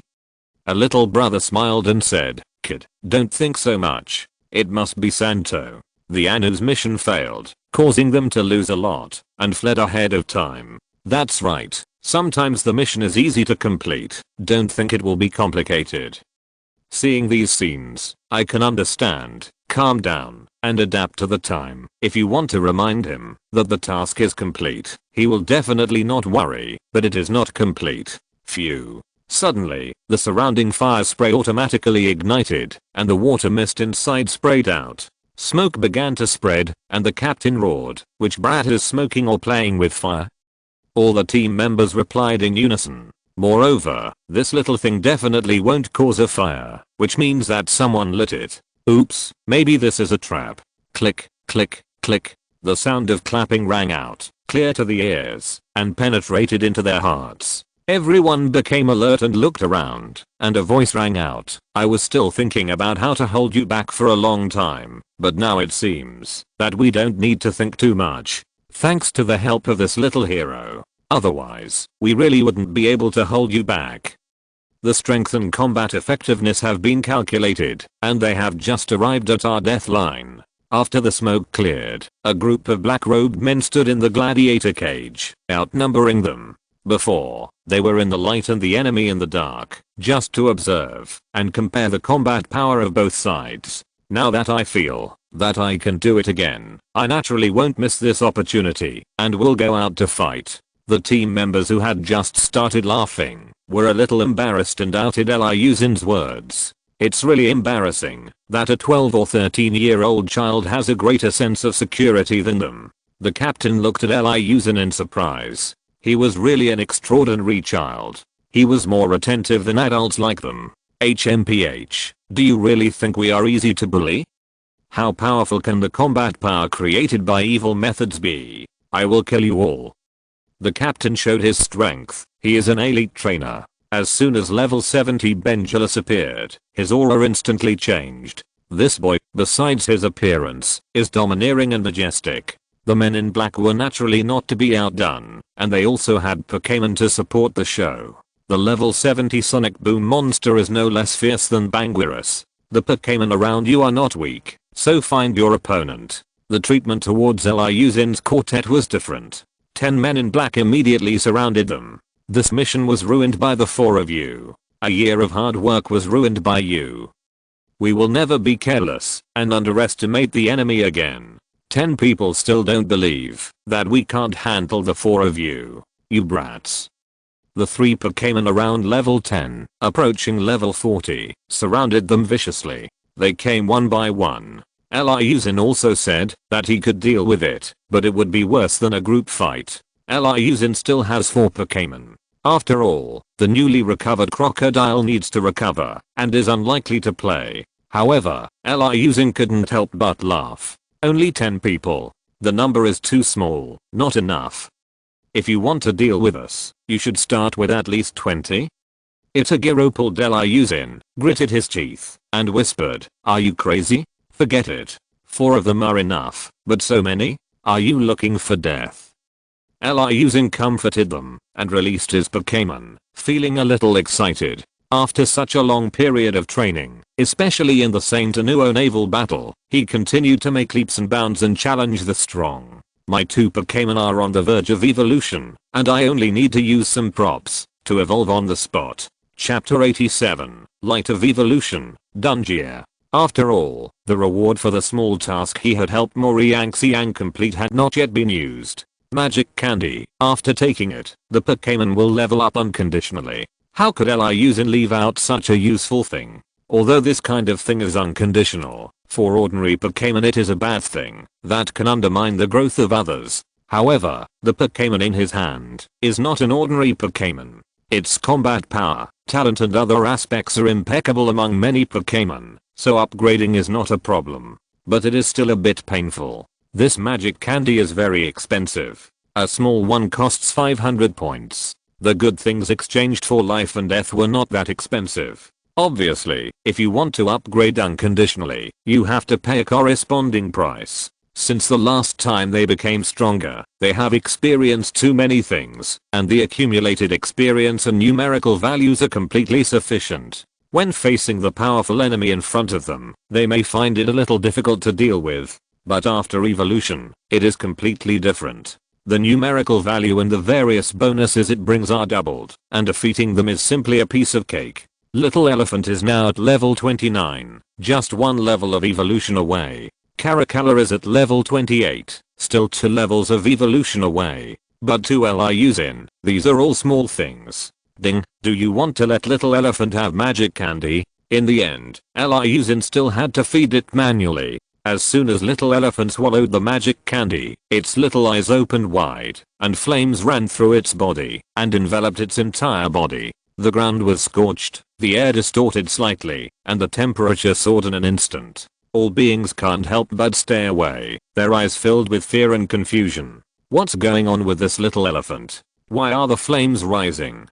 A little brother smiled and said, Kid, don't think so much. It must be Santo. The Anu's mission failed, causing them to lose a lot, and fled ahead of time. That's right, sometimes the mission is easy to complete, don't think it will be complicated. Seeing these scenes, I can understand, calm down, and adapt to the time. If you want to remind him that the task is complete, he will definitely not worry, but it is not complete. Phew. Suddenly, the surrounding fire spray automatically ignited, and the water mist inside sprayed out. Smoke began to spread, and the captain roared, which brat is smoking or playing with fire? All the team members replied in unison. Moreover, this little thing definitely won't cause a fire, which means that someone lit it. Oops, maybe this is a trap. Click, click, click. The sound of clapping rang out, clear to the ears, and penetrated into their hearts. Everyone became alert and looked around, and a voice rang out, I was still thinking about how to hold you back for a long time, but now it seems that we don't need to think too much. Thanks to the help of this little hero. Otherwise, we really wouldn't be able to hold you back. The strength and combat effectiveness have been calculated, and they have just arrived at our death line. After the smoke cleared, a group of black-robed men stood in the gladiator cage, outnumbering them. Before, they were in the light and the enemy in the dark, just to observe and compare the combat power of both sides. Now that I feel that I can do it again, I naturally won't miss this opportunity and will go out to fight. The team members who had just started laughing were a little embarrassed and doubted Liu Xin's words. It's really embarrassing that a 12 or 13-year-old child has a greater sense of security than them. The captain looked at Liu Xin in surprise. He was really an extraordinary child. He was more attentive than adults like them. HMPH, do you really think we are easy to bully? How powerful can the combat power created by evil methods be? I will kill you all. The captain showed his strength. He is an elite trainer. As soon as level 70 Benjulus appeared, his aura instantly changed. This boy, besides his appearance, is domineering and majestic. The men in black were naturally not to be outdone, and they also had Pokémon to support the show. The level 70 Sonic Boom monster is no less fierce than Banguirus. The Pokémon around you are not weak, so find your opponent. The treatment towards Liu Xin's quartet was different. 10 men in black immediately surrounded them. This mission was ruined by the four of you. A year of hard work was ruined by you. We will never be careless and underestimate the enemy again. 10 people still don't believe that we can't handle the four of you. You brats. The 3 Pokémon around level 10, approaching level 40, surrounded them viciously. They came one by one. Liu Xin also said that he could deal with it, but it would be worse than a group fight. Liu Xin still has 4 Pokémon. After all, the newly recovered crocodile needs to recover and is unlikely to play. However, Liu Xin couldn't help but laugh. Only 10 people. The number is too small, not enough. If you want to deal with us, you should start with at least 20. Itagiro pulled Liu Xin, gritted his teeth, and whispered, "Are you crazy? Forget it. 4 of them are enough, but so many? Are you looking for death?" Liu Xin comforted them, and released his Pokémon, feeling a little excited. After such a long period of training, especially in the Saint Anuo naval battle, he continued to make leaps and bounds and challenge the strong. My 2 Pokémon are on the verge of evolution, and I only need to use some props to evolve on the spot. Chapter 87, Light of Evolution, Dungeon. After all, the reward for the small task he had helped Moriang Xiang complete had not yet been used. Magic Candy. After taking it, the Pokémon will level up unconditionally. How could Liu Xin leave out such a useful thing? Although this kind of thing is unconditional, for ordinary Pokémon it is a bad thing that can undermine the growth of others. However, the Pokémon in his hand is not an ordinary Pokémon. Its combat power, talent and other aspects are impeccable among many Pokémon, so upgrading is not a problem. But it is still a bit painful. This magic candy is very expensive. A small one costs 500 points. The good things exchanged for life and death were not that expensive. Obviously, if you want to upgrade unconditionally, you have to pay a corresponding price. Since the last time they became stronger, they have experienced too many things, and the accumulated experience and numerical values are completely sufficient. When facing the powerful enemy in front of them, they may find it a little difficult to deal with. But after evolution, it is completely different. The numerical value and the various bonuses it brings are doubled, and defeating them is simply a piece of cake. Little Elephant is now at level 29, just 1 level of evolution away. Caracara is at level 28, still 2 levels of evolution away. But to Liu Xin, these are all small things. Ding, do you want to let Little Elephant have magic candy? In the end, Liu Xin still had to feed it manually. As soon as Little Elephant swallowed the magic candy, its little eyes opened wide, and flames ran through its body and enveloped its entire body. The ground was scorched, the air distorted slightly, and the temperature soared in an instant. All beings can't help but stay away, their eyes filled with fear and confusion. What's going on with this little elephant? Why are the flames rising?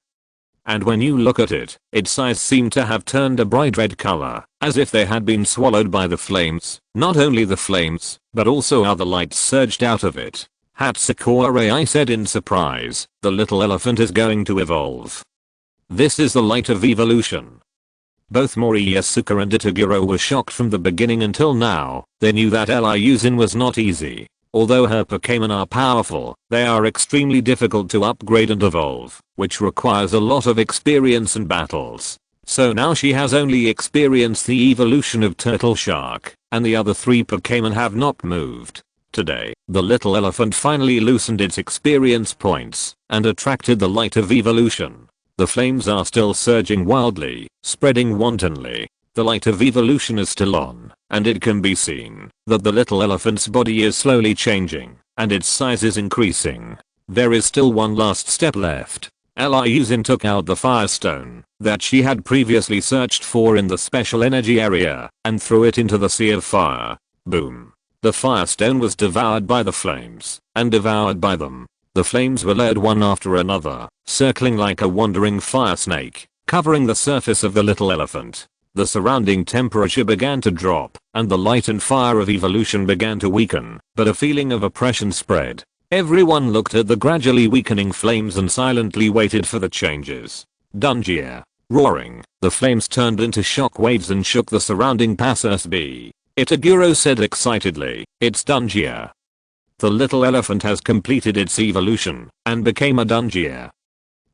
And when you look at it, its eyes seem to have turned a bright red color, as if they had been swallowed by the flames. Not only the flames, but also other lights surged out of it. Hatsukore, I said in surprise, the little elephant is going to evolve. This is the light of evolution. Both Moriyasuka and Itagiro were shocked from the beginning until now. They knew that Liu Xin was not easy. Although her Pokémon are powerful, they are extremely difficult to upgrade and evolve, which requires a lot of experience and battles. So now she has only experienced the evolution of Turtle Shark, and the other 3 Pokémon have not moved. Today, the little elephant finally loosened its experience points, and attracted the light of evolution. The flames are still surging wildly, spreading wantonly. The light of evolution is still on, and it can be seen that the little elephant's body is slowly changing, and its size is increasing. There is still one last step left. Liu Xin took out the firestone that she had previously searched for in the special energy area, and threw it into the sea of fire. Boom. The firestone was devoured by the flames, and devoured by them. The flames were layered one after another, circling like a wandering fire snake, covering the surface of the little elephant. The surrounding temperature began to drop, and the light and fire of evolution began to weaken, but a feeling of oppression spread. Everyone looked at the gradually weakening flames and silently waited for the changes. Dungeon. Roaring, the flames turned into shock waves and shook the surrounding passers-by. Itaguro said excitedly, "It's Dungeon. The little elephant has completed its evolution, and became a Dungeon."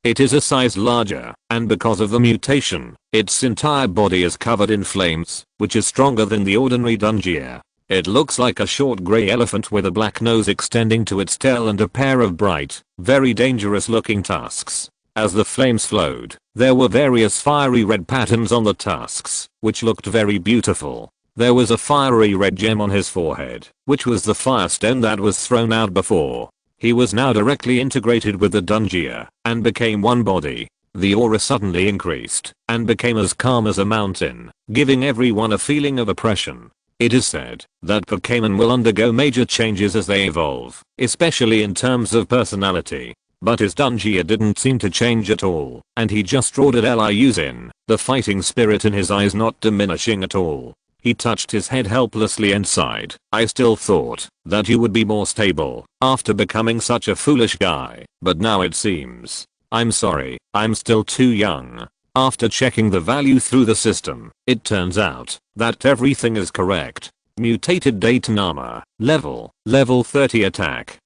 It is a size larger, and because of the mutation, its entire body is covered in flames, which is stronger than the ordinary Dungia. It looks like a short grey elephant with a black nose extending to its tail and a pair of bright, very dangerous looking tusks. As the flames flowed, there were various fiery red patterns on the tusks, which looked very beautiful. There was a fiery red gem on his forehead, which was the firestone that was thrown out before. He was now directly integrated with the Dungia, and became one body. The aura suddenly increased, and became as calm as a mountain, giving everyone a feeling of oppression. It is said that Pokémon will undergo major changes as they evolve, especially in terms of personality. But his Dungia didn't seem to change at all, and he just ordered Liu Xin, the fighting spirit in his eyes not diminishing at all. He touched his head helplessly and sighed. I still thought that you would be more stable after becoming such a foolish guy, but now it seems. I'm sorry, I'm still too young. After checking the value through the system, it turns out that everything is correct. Mutated Dayton armor, level 30 attack,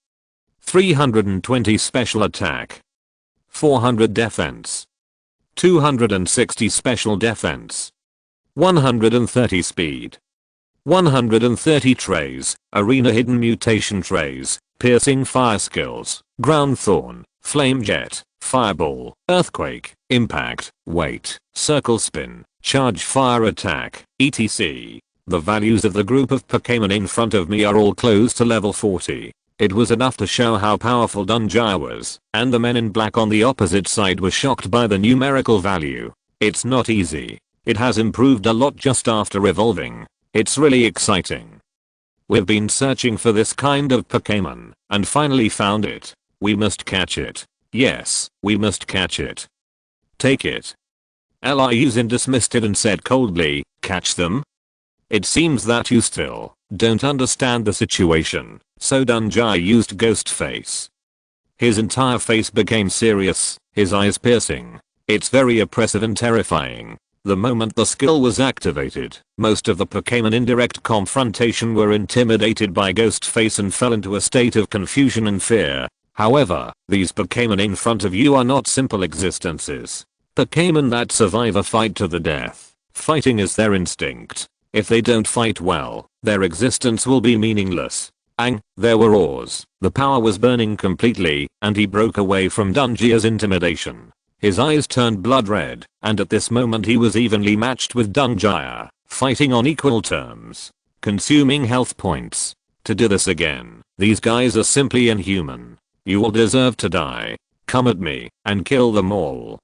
320 special attack, 400 defense, 260 special defense, 130 speed, 130 trays, arena hidden mutation trays, piercing fire skills, ground thorn, flame jet, fireball, earthquake, impact, weight, circle spin, charge fire attack, etc. The values of the group of Pokémon in front of me are all close to level 40. It was enough to show how powerful Dungia was, and the men in black on the opposite side were shocked by the numerical value. It's not easy. It has improved a lot just after evolving. It's really exciting. We've been searching for this kind of Pokémon, and finally found it. We must catch it. Yes, we must catch it. Take it. Liu Xin dismissed it and said coldly, catch them? It seems that you still don't understand the situation, so Dungia used ghost face. His entire face became serious, his eyes piercing. It's very oppressive and terrifying. The moment the skill was activated, most of the Pokémon in direct confrontation were intimidated by Ghostface and fell into a state of confusion and fear. However, these Pokémon in front of you are not simple existences. Pokémon that survive a fight to the death. Fighting is their instinct. If they don't fight well, their existence will be meaningless. There were roars. The power was burning completely, and he broke away from Dungia's intimidation. His eyes turned blood red, and at this moment he was evenly matched with Dungia, fighting on equal terms, consuming health points. To do this again, these guys are simply inhuman. You all deserve to die. Come at me, and kill them all.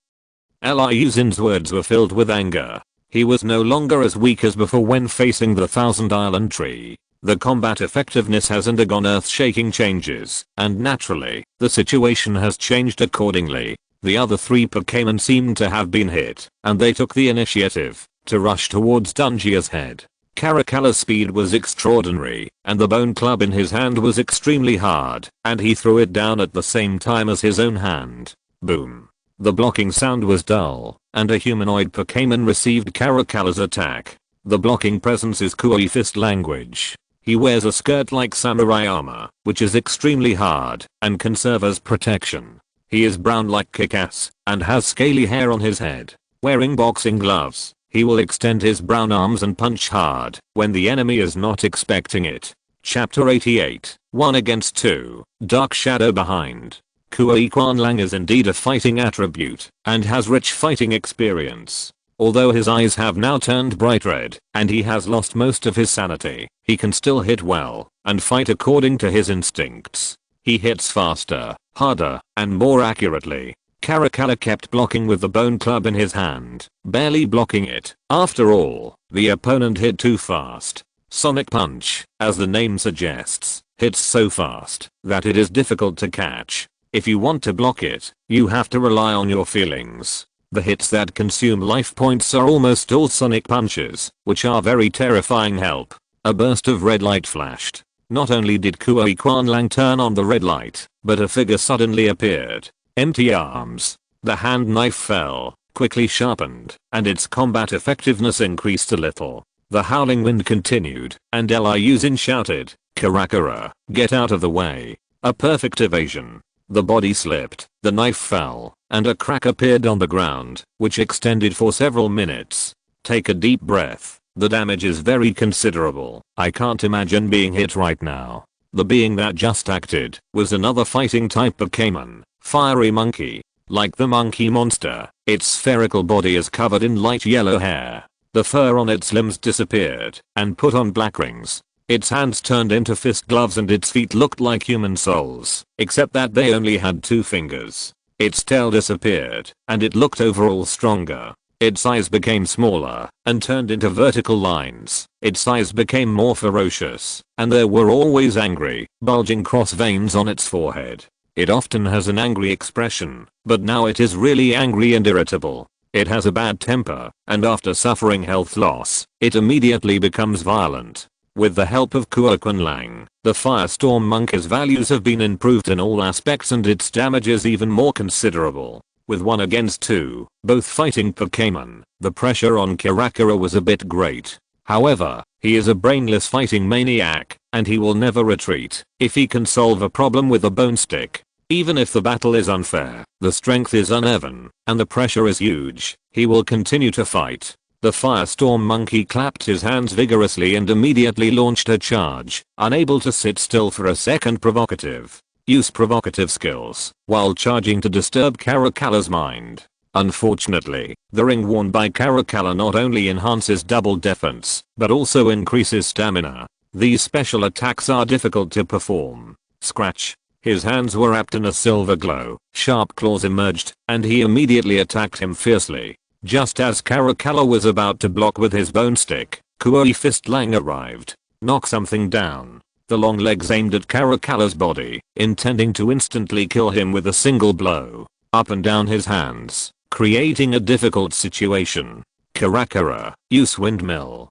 Liu Xin's words were filled with anger. He was no longer as weak as before when facing the Thousand Island Tree. The combat effectiveness has undergone earth-shaking changes, and naturally, the situation has changed accordingly. The other three Pokémon seemed to have been hit, and they took the initiative to rush towards Dungia's head. Caracala's speed was extraordinary, and the bone club in his hand was extremely hard, and he threw it down at the same time as his own hand. Boom. The blocking sound was dull, and a humanoid Pokémon received Caracala's attack. The blocking presence is Kawaii Fist language. He wears a skirt like samurai armor, which is extremely hard, and can serve as protection. He is brown like Kick-Ass, and has scaly hair on his head. Wearing boxing gloves, he will extend his brown arms and punch hard when the enemy is not expecting it. Chapter 88, 1 against 2, Dark Shadow Behind. Kuei Kwanlang is indeed a fighting attribute, and has rich fighting experience. Although his eyes have now turned bright red, and he has lost most of his sanity, he can still hit well, and fight according to his instincts. He hits faster, harder, and more accurately. Caracalla kept blocking with the bone club in his hand, barely blocking it. After all, the opponent hit too fast. Sonic Punch, as the name suggests, hits so fast that it is difficult to catch. If you want to block it, you have to rely on your feelings. The hits that consume life points are almost all Sonic Punches, which are very terrifying. Help. A burst of red light flashed. Not only did Kuei Kwanlang turn on the red light, but a figure suddenly appeared. Empty arms. The hand knife fell, quickly sharpened, and its combat effectiveness increased a little. The howling wind continued, and Liu Xin shouted, "Karakara, get out of the way." A perfect evasion. The body slipped, the knife fell, and a crack appeared on the ground, which extended for several minutes. Take a deep breath. The damage is very considerable. I can't imagine being hit right now. The being that just acted was another fighting type Pokémon, Fiery Monkey. Like the monkey monster, its spherical body is covered in light yellow hair. The fur on its limbs disappeared and put on black rings. Its hands turned into fist gloves and its feet looked like human soles, except that they only had 2 fingers. Its tail disappeared and it looked overall stronger. Its eyes became smaller and turned into vertical lines. Its eyes became more ferocious, and there were always angry, bulging cross veins on its forehead. It often has an angry expression, but now it is really angry and irritable. It has a bad temper, and after suffering health loss, it immediately becomes violent. With the help of Kuokunlang, the Firestorm Monkey's values have been improved in all aspects and its damage is even more considerable. With 1 against 2, both fighting Pokémon, the pressure on Karakura was a bit great. However, he is a brainless fighting maniac, and he will never retreat if he can solve a problem with a bone stick. Even if the battle is unfair, the strength is uneven, and the pressure is huge, he will continue to fight. The Firestorm Monkey clapped his hands vigorously and immediately launched a charge, unable to sit still for a second. Provocative. Use provocative skills while charging to disturb Karakala's mind. Unfortunately, the ring worn by Karakala not only enhances double defense, but also increases stamina. These special attacks are difficult to perform. Scratch. His hands were wrapped in a silver glow, sharp claws emerged, and he immediately attacked him fiercely. Just as Karakala was about to block with his bone stick, Kuoi Fist Lang arrived. Knock something down. The long legs aimed at Karakala's body, intending to instantly kill him with a single blow. Up and down his hands, creating a difficult situation. Karakura, use windmill.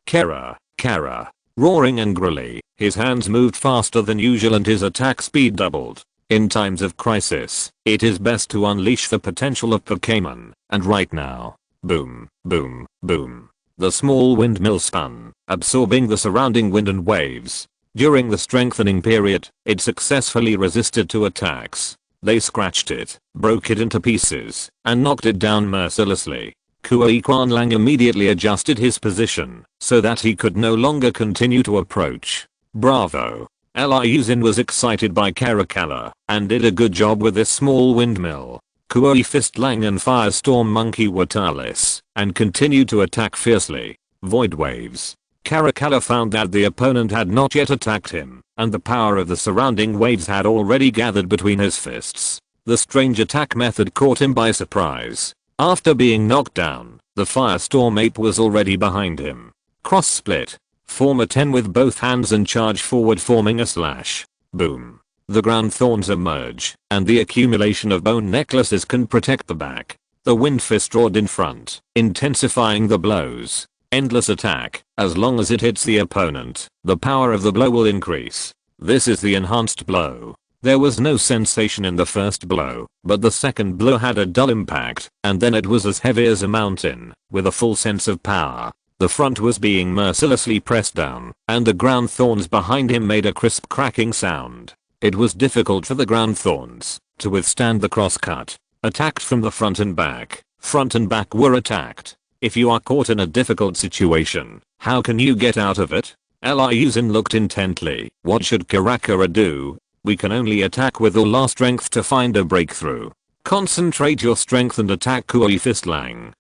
Kara. Roaring angrily, his hands moved faster than usual and his attack speed doubled. In times of crisis, it is best to unleash the potential of Pokémon, and right now. Boom, boom, boom. The small windmill spun, absorbing the surrounding wind and waves. During the strengthening period, it successfully resisted 2 attacks. They scratched it, broke it into pieces, and knocked it down mercilessly. Kuokunlang immediately adjusted his position, so that he could no longer continue to approach. Bravo! Liu Xin was excited by Karakala, and did a good job with this small windmill. Kuoi Fist Lang and Firestorm Monkey were tireless, and continued to attack fiercely. Void waves. Karakala found that the opponent had not yet attacked him, and the power of the surrounding waves had already gathered between his fists. The strange attack method caught him by surprise. After being knocked down, the Firestorm Ape was already behind him. Cross split. Form a 10 with both hands and charge forward, forming a slash. Boom. The ground thorns emerge, and the accumulation of bone necklaces can protect the back. The wind fist roared in front, intensifying the blows. Endless attack. As long as it hits the opponent, the power of the blow will increase. This is the enhanced blow. There was no sensation in the first blow, but the second blow had a dull impact, and then it was as heavy as a mountain, with a full sense of power. The front was being mercilessly pressed down, and the ground thorns behind him made a crisp cracking sound. It was difficult for the ground thorns to withstand the crosscut. Attacked from the front and back were attacked. If you are caught in a difficult situation, how can you get out of it? Liu Xin looked intently. What should Karakura do? We can only attack with all our strength to find a breakthrough. Concentrate your strength and attack Kuoi Fist Lang.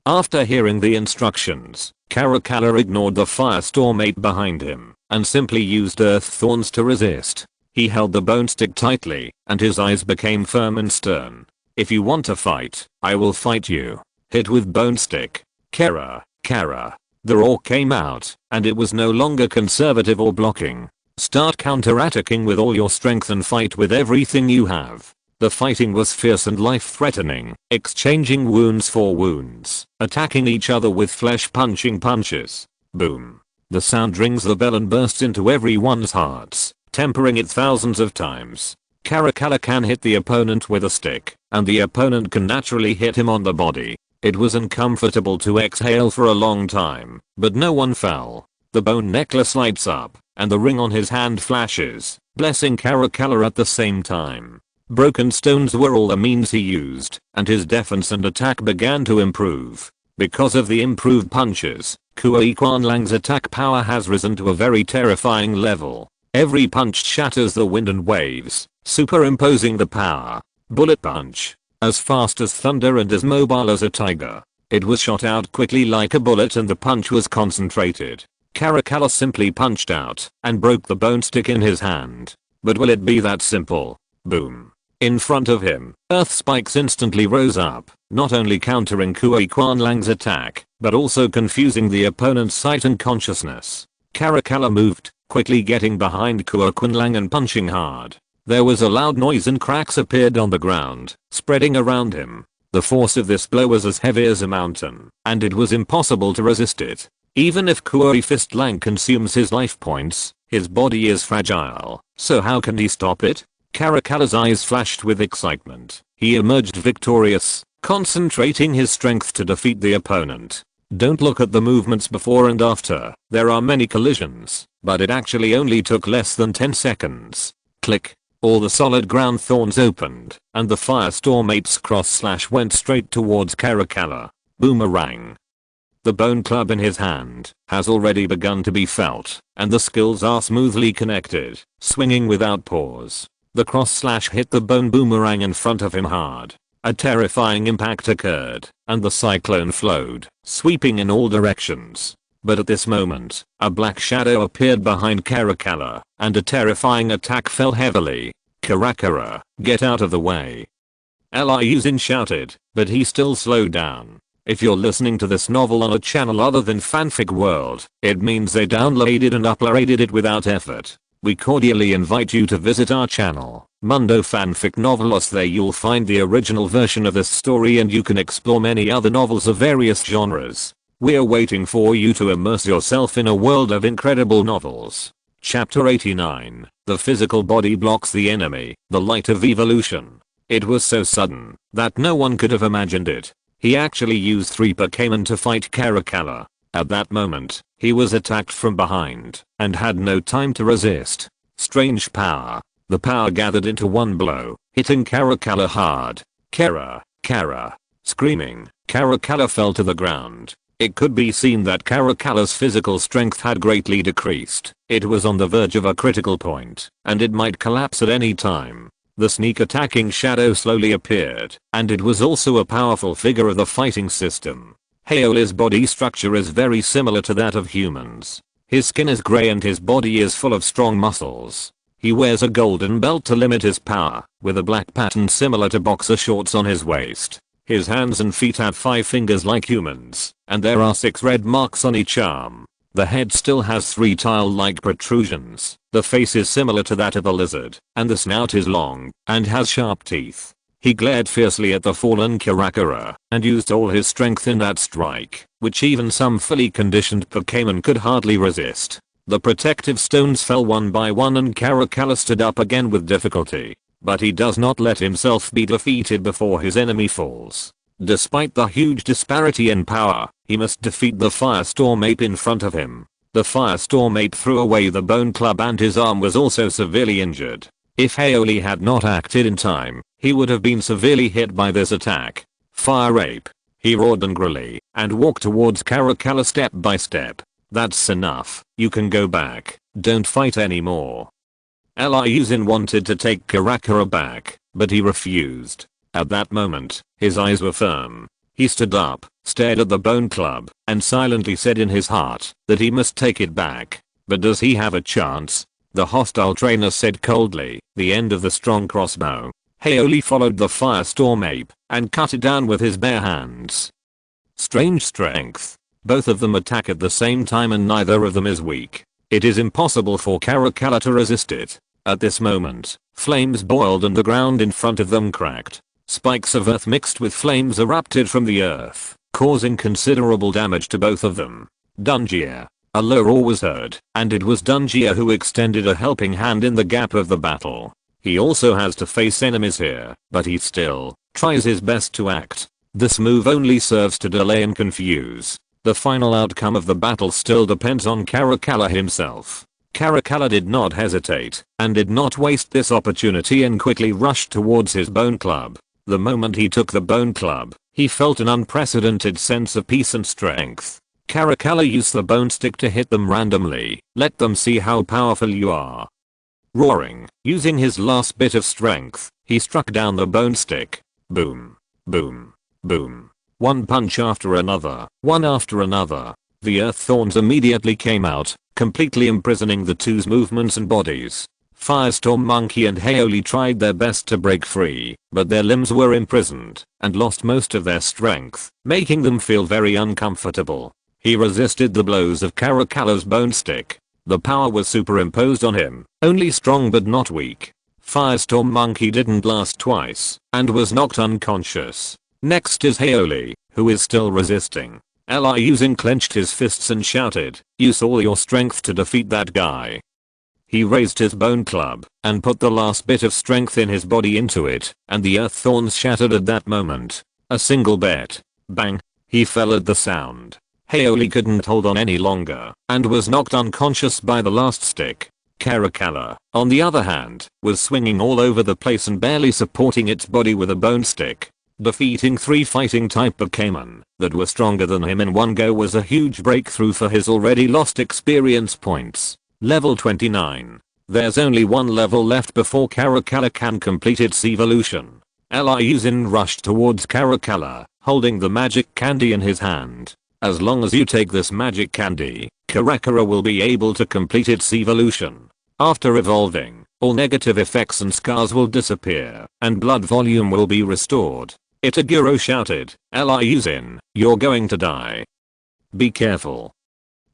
After hearing the instructions, Karakala ignored the Firestorm Ape behind him, and simply used Earth Thorns to resist. He held the bone stick tightly, and his eyes became firm and stern. If you want to fight, I will fight you. Hit with bone stick. Kara. The roar came out, and it was no longer conservative or blocking. Start counterattacking with all your strength and fight with everything you have. The fighting was fierce and life-threatening, exchanging wounds for wounds, attacking each other with flesh-punching punches. Boom. The sound rings the bell and bursts into everyone's hearts, tempering it thousands of times. Karakala can hit the opponent with a stick, and the opponent can naturally hit him on the body. It was uncomfortable to exhale for a long time, but no one fell. The bone necklace lights up, and the ring on his hand flashes, blessing Karakala at the same time. Broken stones were all the means he used, and his defense and attack began to improve. Because of the improved punches, Kui Quanlang's attack power has risen to a very terrifying level. Every punch shatters the wind and waves, superimposing the power. Bullet punch. As fast as thunder and as mobile as a tiger. It was shot out quickly like a bullet and the punch was concentrated. Caracalla simply punched out and broke the bone stick in his hand. But will it be that simple? Boom. In front of him, earth spikes instantly rose up, not only countering Kui Quanlang's attack, but also confusing the opponent's sight and consciousness. Caracalla moved, quickly getting behind Kui Quanlang and punching hard. There was a loud noise and cracks appeared on the ground, spreading around him. The force of this blow was as heavy as a mountain, and it was impossible to resist it. Even if Kui Fistlang consumes his life points, his body is fragile, so how can he stop it? Caracalla's eyes flashed with excitement. He emerged victorious, concentrating his strength to defeat the opponent. Don't look at the movements before and after, there are many collisions, but it actually only took less than 10 seconds. Click. All the solid ground thorns opened, and the Firestorm Ape's cross-slash went straight towards Caracalla. Boomerang. The bone club in his hand has already begun to be felt, and the skills are smoothly connected, swinging without pause. The cross-slash hit the bone boomerang in front of him hard. A terrifying impact occurred, and the cyclone flowed, sweeping in all directions. But at this moment, a black shadow appeared behind Caracalla, and a terrifying attack fell heavily. Caracalla, get out of the way. Liu Xin shouted, but he still slowed down. If you're listening to this novel on a channel other than Fanfic World, it means they downloaded and uploaded it without effort. We cordially invite you to visit our channel, Mundo Fanfic Novelos. There you'll find the original version of this story and you can explore many other novels of various genres. We're waiting for you to immerse yourself in a world of incredible novels. Chapter 89. The physical body blocks the enemy, the light of evolution. It was so sudden that no one could have imagined it. He actually used 3 Pokémon to fight Caracalla. At that moment, he was attacked from behind and had no time to resist. Strange power. The power gathered into one blow, hitting Caracalla hard. Cara. Screaming, Caracalla fell to the ground. It could be seen that Caracalla's physical strength had greatly decreased. It was on the verge of a critical point, and it might collapse at any time. The sneak attacking shadow slowly appeared, and it was also a powerful figure of the fighting system. Haoli's body structure is very similar to that of humans. His skin is grey and his body is full of strong muscles. He wears a golden belt to limit his power, with a black pattern similar to boxer shorts on his waist. His hands and feet have 5 fingers like humans, and there are 6 red marks on each arm. The head still has 3 tile-like protrusions. The face is similar to that of a lizard, and the snout is long and has sharp teeth. He glared fiercely at the fallen Caracalla and used all his strength in that strike, which even some fully conditioned Pokémon could hardly resist. The protective stones fell one by one and Caracalla stood up again with difficulty. But he does not let himself be defeated before his enemy falls. Despite the huge disparity in power, he must defeat the Firestorm Ape in front of him. The Firestorm Ape threw away the bone club and his arm was also severely injured. If Haoli had not acted in time, he would have been severely hit by this attack. Fire Ape. He roared angrily and walked towards Caracalla step by step. That's enough, you can go back, don't fight anymore. Liu Xin wanted to take Caracalla back, but he refused. At that moment, his eyes were firm. He stood up, stared at the bone club, and silently said in his heart that he must take it back. But does he have a chance? The hostile trainer said coldly, the end of the strong crossbow. Haoli followed the Firestorm Ape and cut it down with his bare hands. Strange strength. Both of them attack at the same time and neither of them is weak. It is impossible for Caracalla to resist it. At this moment, flames boiled and the ground in front of them cracked. Spikes of earth mixed with flames erupted from the earth, causing considerable damage to both of them. Dungia. A low roar was heard, and it was Dungia who extended a helping hand in the gap of the battle. He also has to face enemies here, but he still tries his best to act. This move only serves to delay and confuse. The final outcome of the battle still depends on Caracalla himself. Caracalla did not hesitate and did not waste this opportunity and quickly rushed towards his bone club. The moment he took the bone club, he felt an unprecedented sense of peace and strength. Caracalla used the bone stick to hit them randomly. Let them see how powerful you are. Roaring, using his last bit of strength, he struck down the bone stick. Boom. Boom. Boom. One punch after another, one after another. The earth thorns immediately came out, completely imprisoning the two's movements and bodies. Firestorm Monkey and Haoli tried their best to break free, but their limbs were imprisoned and lost most of their strength, making them feel very uncomfortable. He resisted the blows of Caracalla's bone stick. The power was superimposed on him, only strong but not weak. Firestorm Monkey didn't last twice and was knocked unconscious. Next is Haoli, who is still resisting. Liu Xin clenched his fists and shouted, "Use all your strength to defeat that guy." He raised his bone club and put the last bit of strength in his body into it, and the earth thorns shattered at that moment. A single bet. Bang. He fell at the sound. Haoli couldn't hold on any longer and was knocked unconscious by the last stick. Caracalla, on the other hand, was swinging all over the place and barely supporting its body with a bone stick. Defeating 3 fighting type Pokémon that were stronger than him in one go was a huge breakthrough for his already lost experience points. Level 29. There's only one level left before Caracalla can complete its evolution. Liu Xin rushed towards Caracalla, holding the magic candy in his hand. As long as you take this magic candy, Caracalla will be able to complete its evolution. After evolving, all negative effects and scars will disappear, and blood volume will be restored. Itaguro shouted, "Liu Xin, you're going to die. Be careful."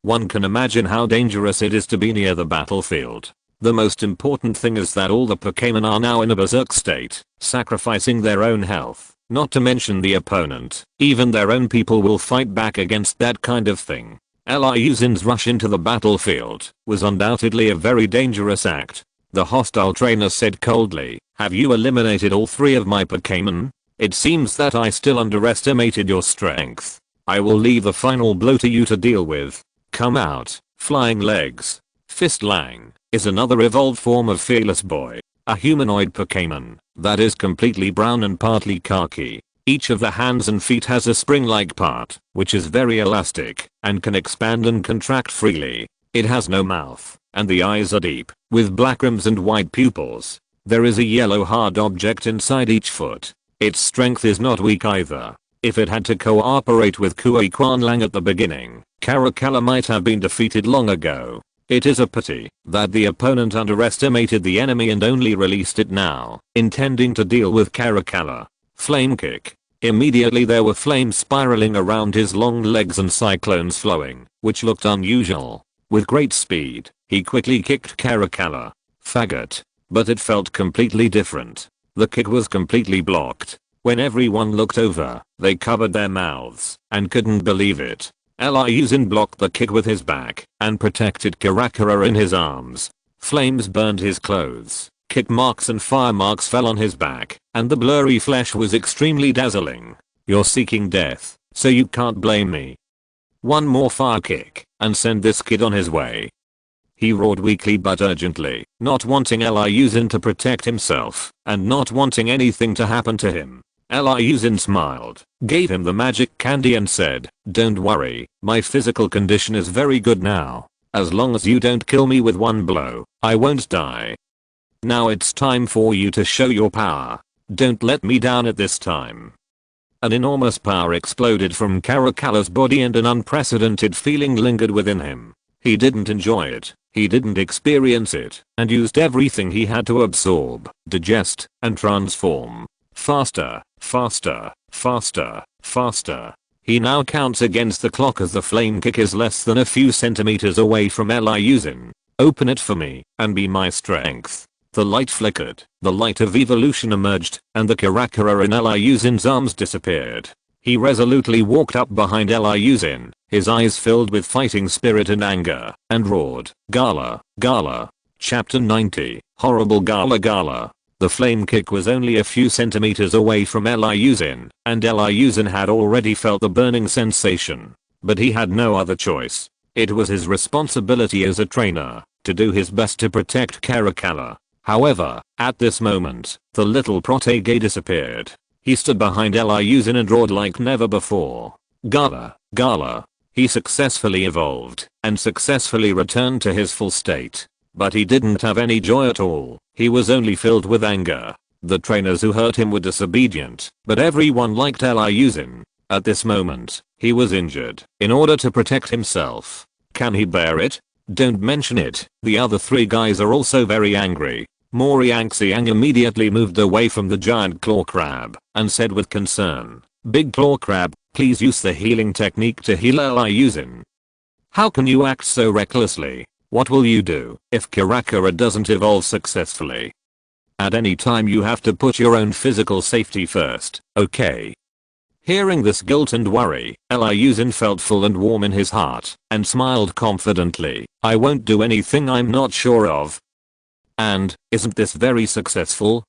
One can imagine how dangerous it is to be near the battlefield. The most important thing is that all the Pokémon are now in a berserk state, sacrificing their own health, not to mention the opponent. Even their own people will fight back against that kind of thing. Liu Xin's rush into the battlefield was undoubtedly a very dangerous act. The hostile trainer said coldly, "Have you eliminated all 3 of my Pokémon? It seems that I still underestimated your strength. I will leave the final blow to you to deal with. Come out." Flying Legs. Fistlang is another evolved form of Fearless Boy, a humanoid Pokémon that is completely brown and partly khaki. Each of the hands and feet has a spring-like part, which is very elastic and can expand and contract freely. It has no mouth, and the eyes are deep, with black rims and white pupils. There is a yellow hard object inside each foot. Its strength is not weak either. If it had to cooperate with Kui Kwanlang at the beginning, Caracalla might have been defeated long ago. It is a pity that the opponent underestimated the enemy and only released it now, intending to deal with Caracalla. Flame Kick. Immediately there were flames spiraling around his long legs and cyclones flowing, which looked unusual. With great speed, he quickly kicked Caracalla. Faggot. But it felt completely different. The kick was completely blocked. When everyone looked over, they covered their mouths and couldn't believe it. Liu Xin blocked the kick with his back and protected Caracalla in his arms. Flames burned his clothes. Kick marks and fire marks fell on his back, and the blurry flesh was extremely dazzling. "You're seeking death, so you can't blame me. One more fire kick, and send this kid on his way." He roared weakly but urgently, not wanting Liu Xin to protect himself, and not wanting anything to happen to him. Liu Xin smiled, gave him the magic candy and said, "Don't worry, my physical condition is very good now. As long as you don't kill me with one blow, I won't die. Now it's time for you to show your power. Don't let me down at this time." An enormous power exploded from Caracalla's body and an unprecedented feeling lingered within him. He didn't enjoy it, he didn't experience it, and used everything he had to absorb, digest, and transform. Faster, faster, faster, faster. He now counts against the clock as the flame kick is less than a few centimeters away from Liu Xin. "Open it for me, and be my strength." The light flickered, the light of evolution emerged, and the Caracalla in Liu Xin's arms disappeared. He resolutely walked up behind Liu Xin, his eyes filled with fighting spirit and anger, and roared, "Gala, Gala." Chapter 90, Horrible Gala Gala. The flame kick was only a few centimeters away from Liu Xin, and Liu Xin had already felt the burning sensation. But he had no other choice. It was his responsibility as a trainer. to do his best to protect Caracalla. However, at this moment, the little protege disappeared. He stood behind Liu Xin and roared like never before. Gala, Gala. He successfully evolved and successfully returned to his full state. But he didn't have any joy at all. He was only filled with anger. The trainers who hurt him were disobedient, but everyone liked Liu Xin. At this moment, he was injured. In order to protect himself. Can he bear it? Don't mention it. The other 3 guys are also very angry. Moriang immediately moved away from the giant claw crab and said with concern, "Big claw crab, please use the healing technique to heal Liu Xin." "How can you act so recklessly? What will you do if Caracalla doesn't evolve successfully? At any time you have to put your own physical safety first, okay?" Hearing this guilt and worry, Liu Xin felt full and warm in his heart and smiled confidently. "I won't do anything I'm not sure of. And, isn't this very successful?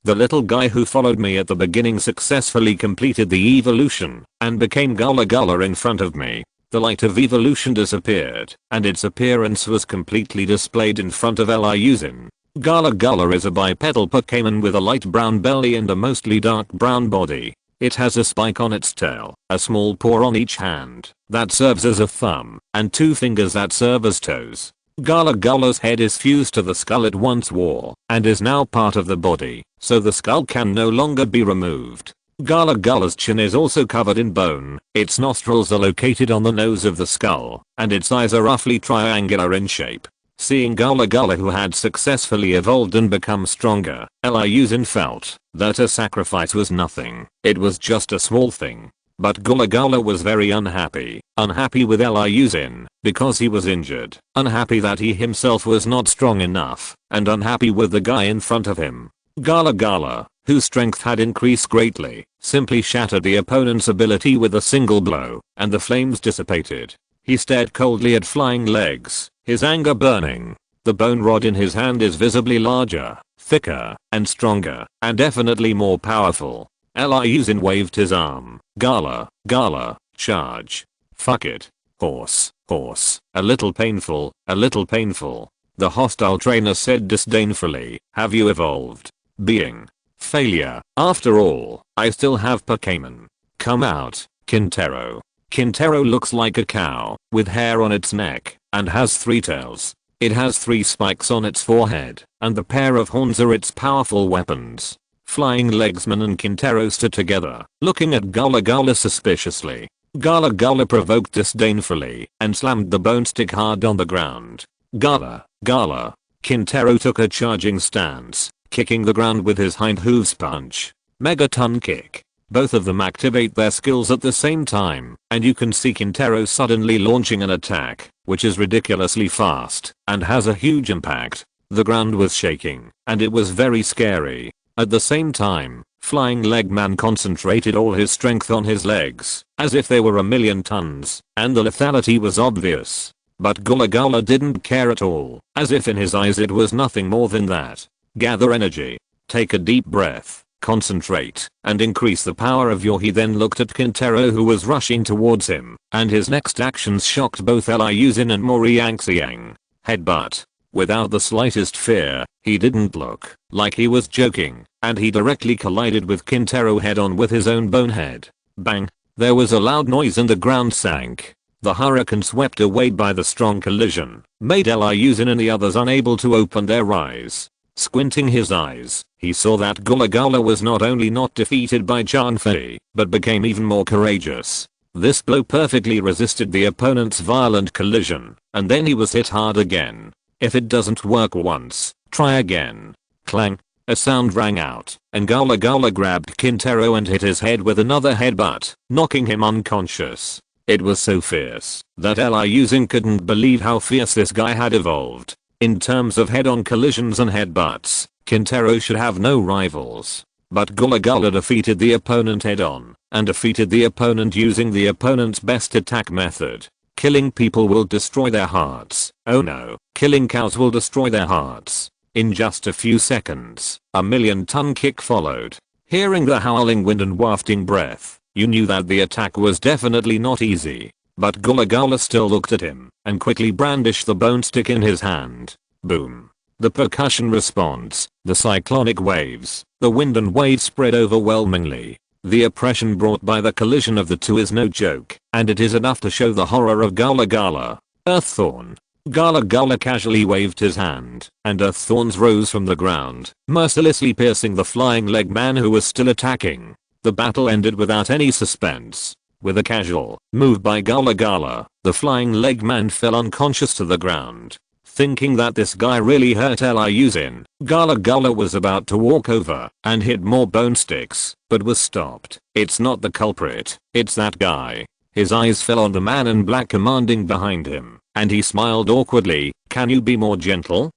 The little guy who followed me at the beginning successfully completed the evolution and became Gala Gala in front of me. The light of evolution disappeared and its appearance was completely displayed in front of Liu Xin. Gala Gala is a bipedal Pokémon with a light brown belly and a mostly dark brown body. It has a spike on its tail, a small paw on each hand that serves as a thumb, and 2 fingers that serve as toes. Gala Gala's head is fused to the skull it once wore and is now part of the body, so the skull can no longer be removed. Gala Gala's chin is also covered in bone, its nostrils are located on the nose of the skull, and its eyes are roughly triangular in shape. Seeing Gala Gala who had successfully evolved and become stronger, Liu Xin felt that a sacrifice was nothing. It was just a small thing. But Gala Gala was very unhappy. Unhappy with Liu Xin because he was injured. Unhappy that he himself was not strong enough. And unhappy with the guy in front of him. Gala Gala, whose strength had increased greatly, simply shattered the opponent's ability with a single blow, and the flames dissipated. He stared coldly at Flying Legs, his anger burning. The bone rod in his hand is visibly larger, thicker, and stronger, and definitely more powerful. Liu Xin waved his arm. "Gala, Gala, charge. Fuck it. Horse, horse. A little painful, a little painful." The hostile trainer said disdainfully, "Have you evolved? Being. Failure. After all, I still have Pokémon. Come out, Quintero." Quintero looks like a cow, with hair on its neck, and has 3 tails. It has 3 spikes on its forehead, and the pair of horns are its powerful weapons. Flying Legsman and Quintero stood together, looking at Gala Gala suspiciously. Gala Gala provoked disdainfully, and slammed the bone stick hard on the ground. "Gala, Gala." Quintero took a charging stance, kicking the ground with his hind hooves punch. Megaton kick. Both of them activate their skills at the same time, and you can see Quintero suddenly launching an attack, which is ridiculously fast, and has a huge impact. The ground was shaking, and it was very scary. At the same time, Flying Leg Man concentrated all his strength on his legs, as if they were 1,000,000 tons, and the lethality was obvious. But Gala Gala didn't care at all, as if in his eyes it was nothing more than that. Gather energy. Take a deep breath, concentrate, and increase the power of your. He then looked at Quintero who was rushing towards him, and his next actions shocked both Liu Xin and Moriang. Headbutt. Without the slightest fear, he didn't look like he was joking, and he directly collided with Quintero head on with his own bonehead. Bang! There was a loud noise and the ground sank. The hurricane swept away by the strong collision, made Liu Xin and the others unable to open their eyes. Squinting his eyes, he saw that Gala Gala was not only not defeated by Janfei, but became even more courageous. This blow perfectly resisted the opponent's violent collision, and then he was hit hard again. If it doesn't work once, try again. Clang. A sound rang out, and Gala Gala grabbed Quintero and hit his head with another headbutt, knocking him unconscious. It was so fierce that Liu Xin couldn't believe how fierce this guy had evolved. In terms of head-on collisions and headbutts, Quintero should have no rivals. But Gala Gala defeated the opponent head-on, and defeated the opponent using the opponent's best attack method. Killing people will destroy their hearts. Oh no, killing cows will destroy their hearts. In just a few seconds, a 1,000,000-ton kick followed. Hearing the howling wind and wafting breath, you knew that the attack was definitely not easy. but Gala Gala still looked at him and quickly brandished the bone stick in his hand. Boom. The percussion response, the cyclonic waves, the wind and waves spread overwhelmingly. The oppression brought by the collision of the two is no joke, and it is enough to show the horror of Gala Gala. Earth Thorn. Gala Gala casually waved his hand, and earth thorns rose from the ground, mercilessly piercing the flying leg man who was still attacking. The battle ended without any suspense. With a casual move by Gala Gala, the flying leg man fell unconscious to the ground. Thinking that this guy really hurt Liu Xin, Gala Gala was about to walk over and hit more bone sticks, but was stopped. It's not the culprit, it's that guy. His eyes fell on the man in black commanding behind him, and he smiled awkwardly. Can you be more gentle?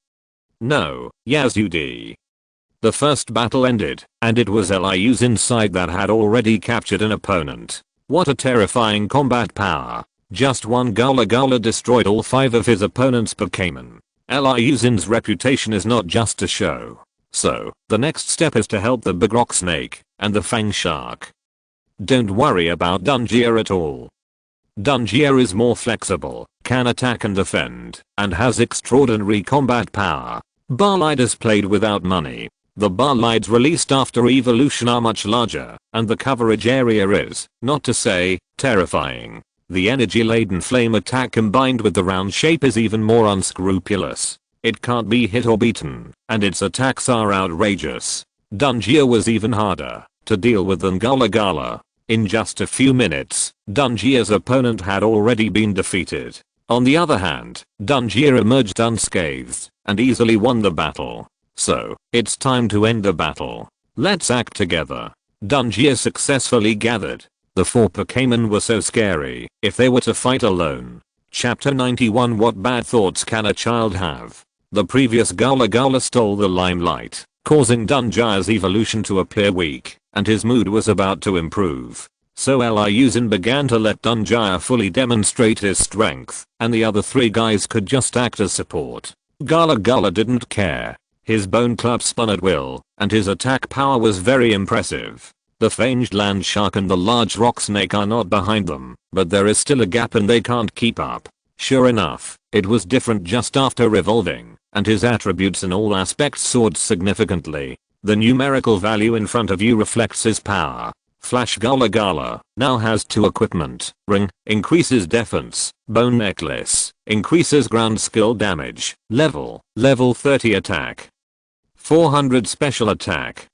No, Yazudi. The first battle ended, and it was Liu Xin's side that had already captured an opponent. What a terrifying combat power. Just one Gala Gala destroyed all 5 of his opponent's Pokémon. Liu Xin's reputation is not just a show. So, the next step is to help the big rock snake and the fang shark. Don't worry about Dungia at all. Dungia is more flexible, can attack and defend, and has extraordinary combat power. Barlight is played without money. The Barlights released after evolution are much larger, and the coverage area is, not to say, terrifying. The energy-laden flame attack combined with the round shape is even more unscrupulous. It can't be hit or beaten, and its attacks are outrageous. Dungia was even harder to deal with than Gala Gala. In just a few minutes, Dungia's opponent had already been defeated. On the other hand, Dungia emerged unscathed and easily won the battle. So, it's time to end the battle. Let's act together. Dungia successfully gathered. The 4 Pokémon were so scary if they were to fight alone. Chapter 91. What bad thoughts can a child have? The previous Gala Gala stole the limelight, causing Dungia's evolution to appear weak, and his mood was about to improve. So Liu Xin began to let Dungia fully demonstrate his strength, and the other 3 guys could just act as support. Gala Gala didn't care. His bone club spun at will, and his attack power was very impressive. The fanged land shark and the large rock snake are not behind them, but there is still a gap and they can't keep up. Sure enough, it was different just after evolving, and his attributes in all aspects soared significantly. The numerical value in front of you reflects his power. Flash Gala Gala now has 2 equipment. Ring, increases defense. Bone necklace, increases ground skill damage. Level 30 attack. 400 special attack.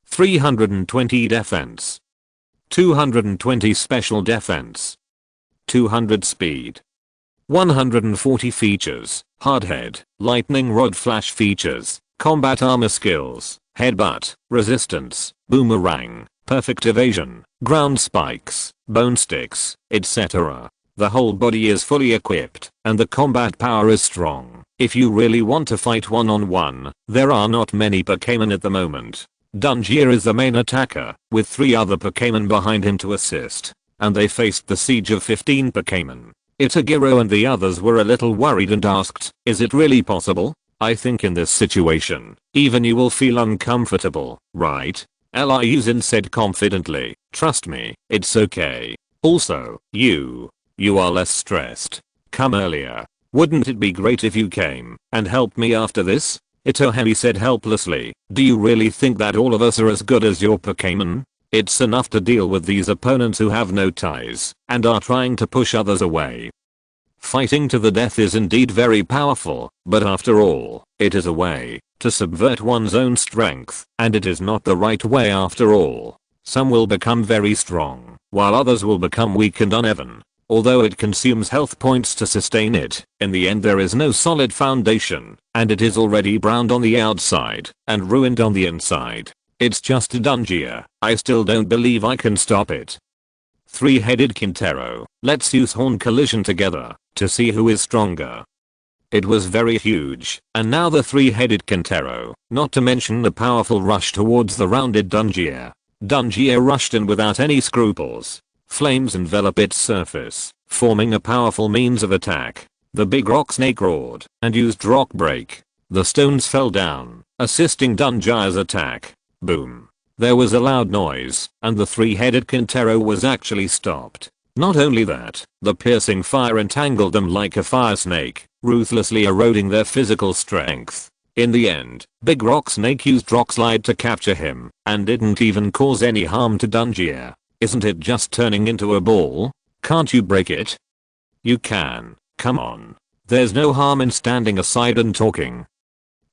320 defense. 220 special defense. 200 speed. 140 features. Hardhead, lightning rod flash features, combat armor skills, headbutt, resistance, boomerang, perfect evasion, ground spikes, bone sticks, etc. The whole body is fully equipped, and the combat power is strong. If you really want to fight one-on-one, there are not many Pokémon at the moment. Dungia is the main attacker, with 3 other Pokémon behind him to assist, and they faced the siege of 15 Pokémon. Itagiro and the others were a little worried and asked, is it really possible? I think in this situation, even you will feel uncomfortable, right? Liu Xin said confidently, trust me, it's okay. Also, you are less stressed. Come earlier. Wouldn't it be great if you came and helped me after this? Itohei said helplessly, do you really think that all of us are as good as your Pokémon? It's enough to deal with these opponents who have no ties and are trying to push others away. Fighting to the death is indeed very powerful, but after all, it is a way to subvert one's own strength, and it is not the right way after all. Some will become very strong, while others will become weak and uneven. Although it consumes health points to sustain it, in the end there is no solid foundation, and it is already browned on the outside and ruined on the inside. It's just Dungia. I still don't believe I can stop it. 3-headed Quintero, let's use horn collision together to see who is stronger. It was very huge, and now the 3-headed Quintero, not to mention the powerful rush towards the rounded Dungia. Dungia rushed in without any scruples. Flames envelop its surface, forming a powerful means of attack. The big rock snake roared and used rock break. The stones fell down, assisting Dungia's attack. Boom. There was a loud noise, and the 3-headed Quintero was actually stopped. Not only that, the piercing fire entangled them like a fire snake, ruthlessly eroding their physical strength. In the end, Big Rock Snake used Rock Slide to capture him, and didn't even cause any harm to Dungier. Isn't it just turning into a ball? Can't you break it? You can. Come on. There's no harm in standing aside and talking.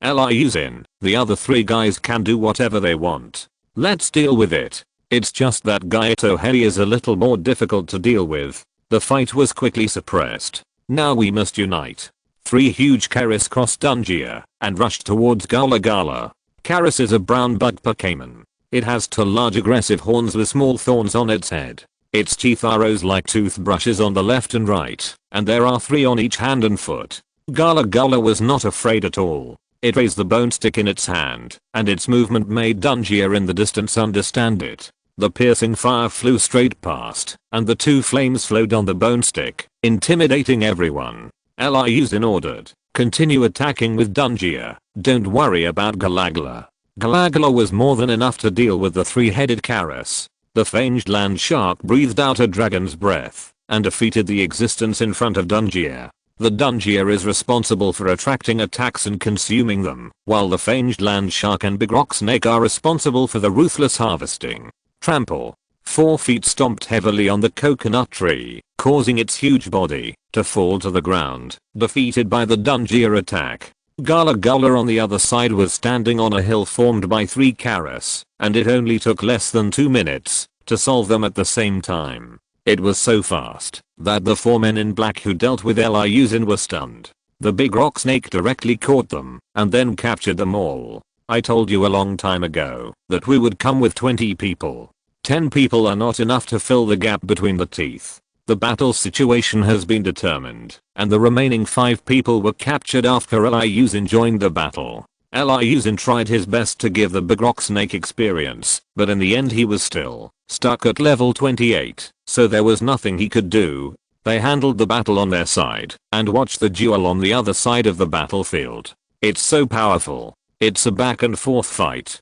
Liu Xin, the other 3 guys can do whatever they want. Let's deal with it. It's just that Gaetohei is a little more difficult to deal with. The fight was quickly suppressed. Now we must unite. 3 huge Karis crossed Dungier and rushed towards Gala Gala. Karis is a brown bug Pokémon. It has 2 large aggressive horns with small thorns on its head. Its teeth are rows like toothbrushes on the left and right, and there are 3 on each hand and foot. Gala Gala was not afraid at all. It raised the bone stick in its hand, and its movement made Dungier in the distance understand it. The piercing fire flew straight past, and the 2 flames flowed on the bone stick, intimidating everyone. Liu Xin ordered, continue attacking with Dungier, don't worry about Galagala. Galagala was more than enough to deal with the 3-headed Karis. The fanged land shark breathed out a dragon's breath, and defeated the existence in front of Dungier. The Dungier is responsible for attracting attacks and consuming them, while the fanged land shark and Big Rock Snake are responsible for the ruthless harvesting. Trample. 4 feet stomped heavily on the coconut tree, causing its huge body to fall to the ground, defeated by the Dungier attack. Gala Gala on the other side was standing on a hill formed by 3 Karis, and it only took less than 2 minutes to solve them at the same time. It was so fast that the 4 men in black who dealt with Liu Xin were stunned. The Big Rock Snake directly caught them and then captured them all. I told you a long time ago that we would come with 20 people. 10 people are not enough to fill the gap between the teeth. The battle situation has been determined, and the remaining 5 people were captured after Liu Xin joined the battle. Liu Xin tried his best to give the Big Rock Snake experience, but in the end he was still stuck at level 28, so there was nothing he could do. They handled the battle on their side, and watched the duel on the other side of the battlefield. It's so powerful. It's a back and forth fight.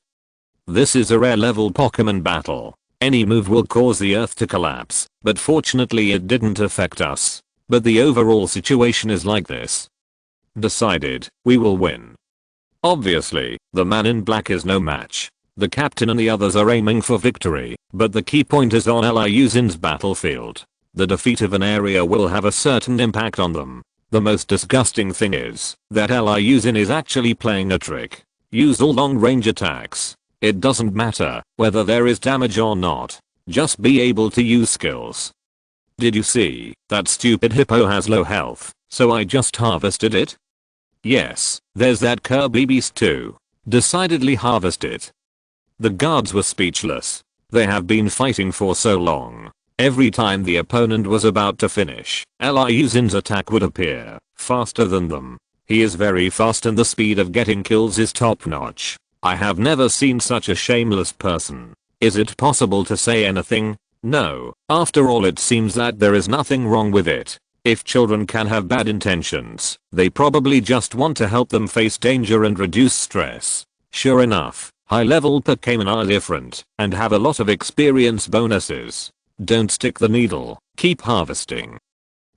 This is a rare level Pokemon battle. Any move will cause the earth to collapse, but fortunately it didn't affect us. But the overall situation is like this. Decided, we will win. Obviously, the man in black is no match. The captain and the others are aiming for victory, but the key point is on Liu Xin's battlefield. The defeat of an area will have a certain impact on them. The most disgusting thing is that Liu Xin is actually playing a trick. Use all long range attacks. It doesn't matter whether there is damage or not. Just be able to use skills. Did you see? That stupid hippo has low health, so I just harvested it? Yes, there's that Kirby beast too. Decidedly harvest it. The guards were speechless. They have been fighting for so long. Every time the opponent was about to finish, Liu Xin's attack would appear faster than them. He is very fast and the speed of getting kills is top notch. I have never seen such a shameless person. Is it possible to say anything? No. After all, it seems that there is nothing wrong with it. If children can have bad intentions, they probably just want to help them face danger and reduce stress. Sure enough, high-level Pokémon are different and have a lot of experience bonuses. Don't stick the needle, keep harvesting.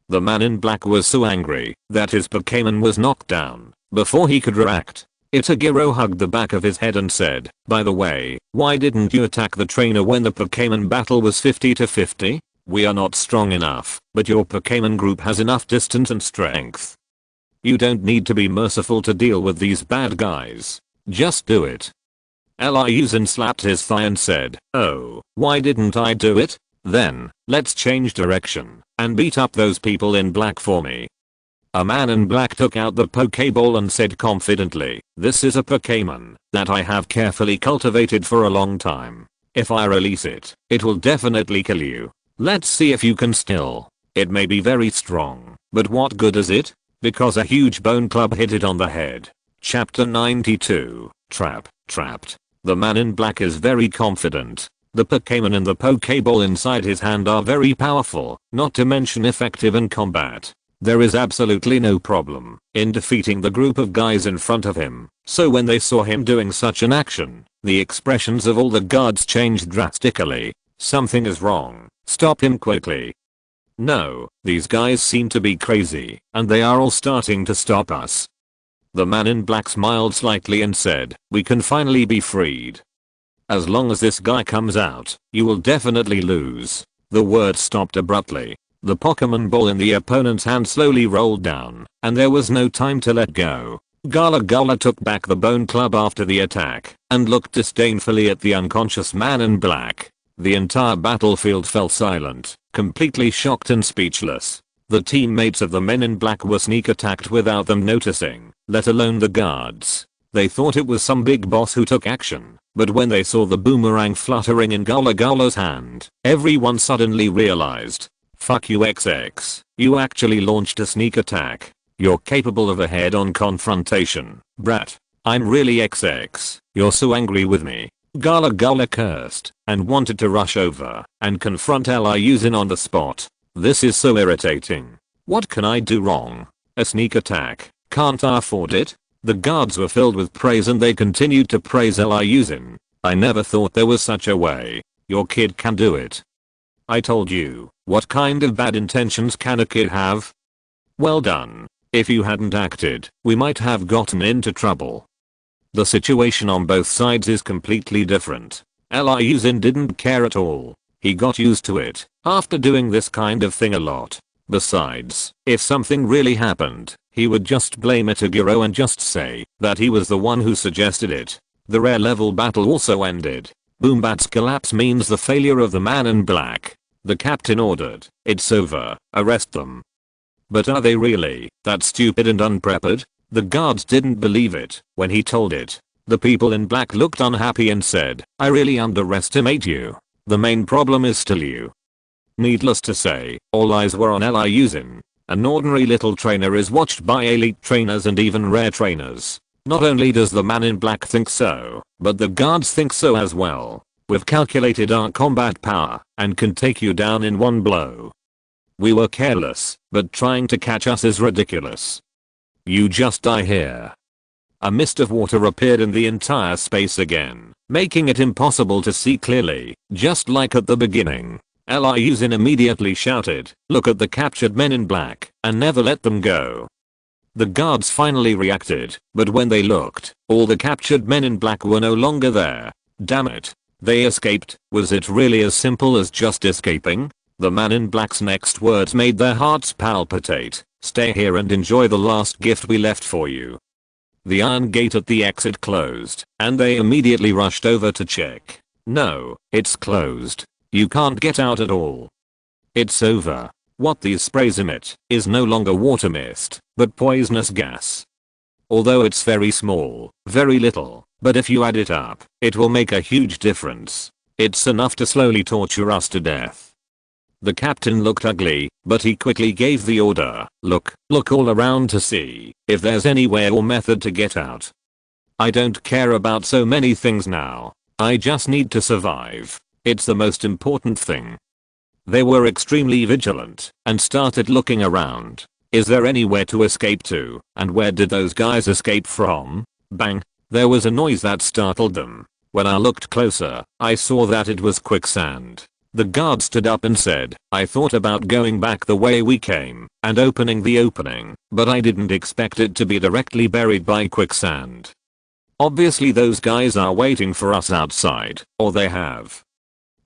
The man in black was so angry that his Pokémon was knocked down before he could react. Itagiro hugged the back of his head and said, by the way, why didn't you attack the trainer when the Pokémon battle was 50 to 50? We are not strong enough, but your Pokémon group has enough distance and strength. You don't need to be merciful to deal with these bad guys. Just do it. Liu Xin slapped his thigh and said, oh, why didn't I do it? Then, let's change direction and beat up those people in black for me. A man in black took out the Pokeball and said confidently, this is a Pokémon that I have carefully cultivated for a long time. If I release it, it will definitely kill you. Let's see if you can still. It may be very strong, but what good is it? Because a huge bone club hit it on the head. Chapter 92, Trapped. The man in black is very confident. The Pokémon and the Pokeball inside his hand are very powerful, not to mention effective in combat. There is absolutely no problem in defeating the group of guys in front of him, so when they saw him doing such an action, the expressions of all the guards changed drastically. Something is wrong, stop him quickly. No, these guys seem to be crazy, and they are all starting to stop us. The man in black smiled slightly and said, we can finally be freed. As long as this guy comes out, you will definitely lose. The word stopped abruptly. The Pokemon ball in the opponent's hand slowly rolled down, and there was no time to let go. Gala Gala took back the Bone Club after the attack, and looked disdainfully at the unconscious man in black. The entire battlefield fell silent, completely shocked and speechless. The teammates of the men in black were sneak attacked without them noticing, let alone the guards. They thought it was some big boss who took action, but when they saw the boomerang fluttering in Gala Gala's hand, everyone suddenly realized. Fuck you XX, you actually launched a sneak attack. You're capable of a head-on confrontation, brat. I'm really XX, you're so angry with me. Gala Gala cursed, and wanted to rush over, and confront Liu Xin on the spot. This is so irritating. What can I do wrong? A sneak attack, can't I afford it? The guards were filled with praise and they continued to praise Liu Xin. I never thought there was such a way. Your kid can do it. I told you, what kind of bad intentions can a kid have? Well done. If you hadn't acted, we might have gotten into trouble. The situation on both sides is completely different. Liu Xin didn't care at all. He got used to it, after doing this kind of thing a lot. Besides, if something really happened, he would just blame Itaguro and just say that he was the one who suggested it. The rare level battle also ended. Boombat's collapse means the failure of the man in black. The captain ordered, it's over, arrest them. But are they really that stupid and unprepared? The guards didn't believe it when he told it. The people in black looked unhappy and said, I really underestimate you. The main problem is still you. Needless to say, all eyes were on Liu Xin. An ordinary little trainer is watched by elite trainers and even rare trainers. Not only does the man in black think so, but the guards think so as well. We've calculated our combat power and can take you down in one blow. We were careless, but trying to catch us is ridiculous. You just die here. A mist of water appeared in the entire space again, making it impossible to see clearly, just like at the beginning. Liu Xin immediately shouted, look at the captured men in black, and never let them go. The guards finally reacted, but when they looked, all the captured men in black were no longer there. Damn it. They escaped. Was it really as simple as just escaping? The man in black's next words made their hearts palpitate. Stay here and enjoy the last gift we left for you. The iron gate at the exit closed, and they immediately rushed over to check. No, it's closed. You can't get out at all. It's over. What these sprays emit is no longer water mist, but poisonous gas. Although it's very small, very little, but if you add it up, it will make a huge difference. It's enough to slowly torture us to death. The captain looked ugly, but he quickly gave the order, look all around to see if there's any way or method to get out. I don't care about so many things now. I just need to survive. It's the most important thing. They were extremely vigilant and started looking around. Is there anywhere to escape to, and where did those guys escape from? Bang! There was a noise that startled them. When I looked closer, I saw that it was quicksand. The guard stood up and said, I thought about going back the way we came and opening the opening, but I didn't expect it to be directly buried by quicksand. Obviously those guys are waiting for us outside, or they have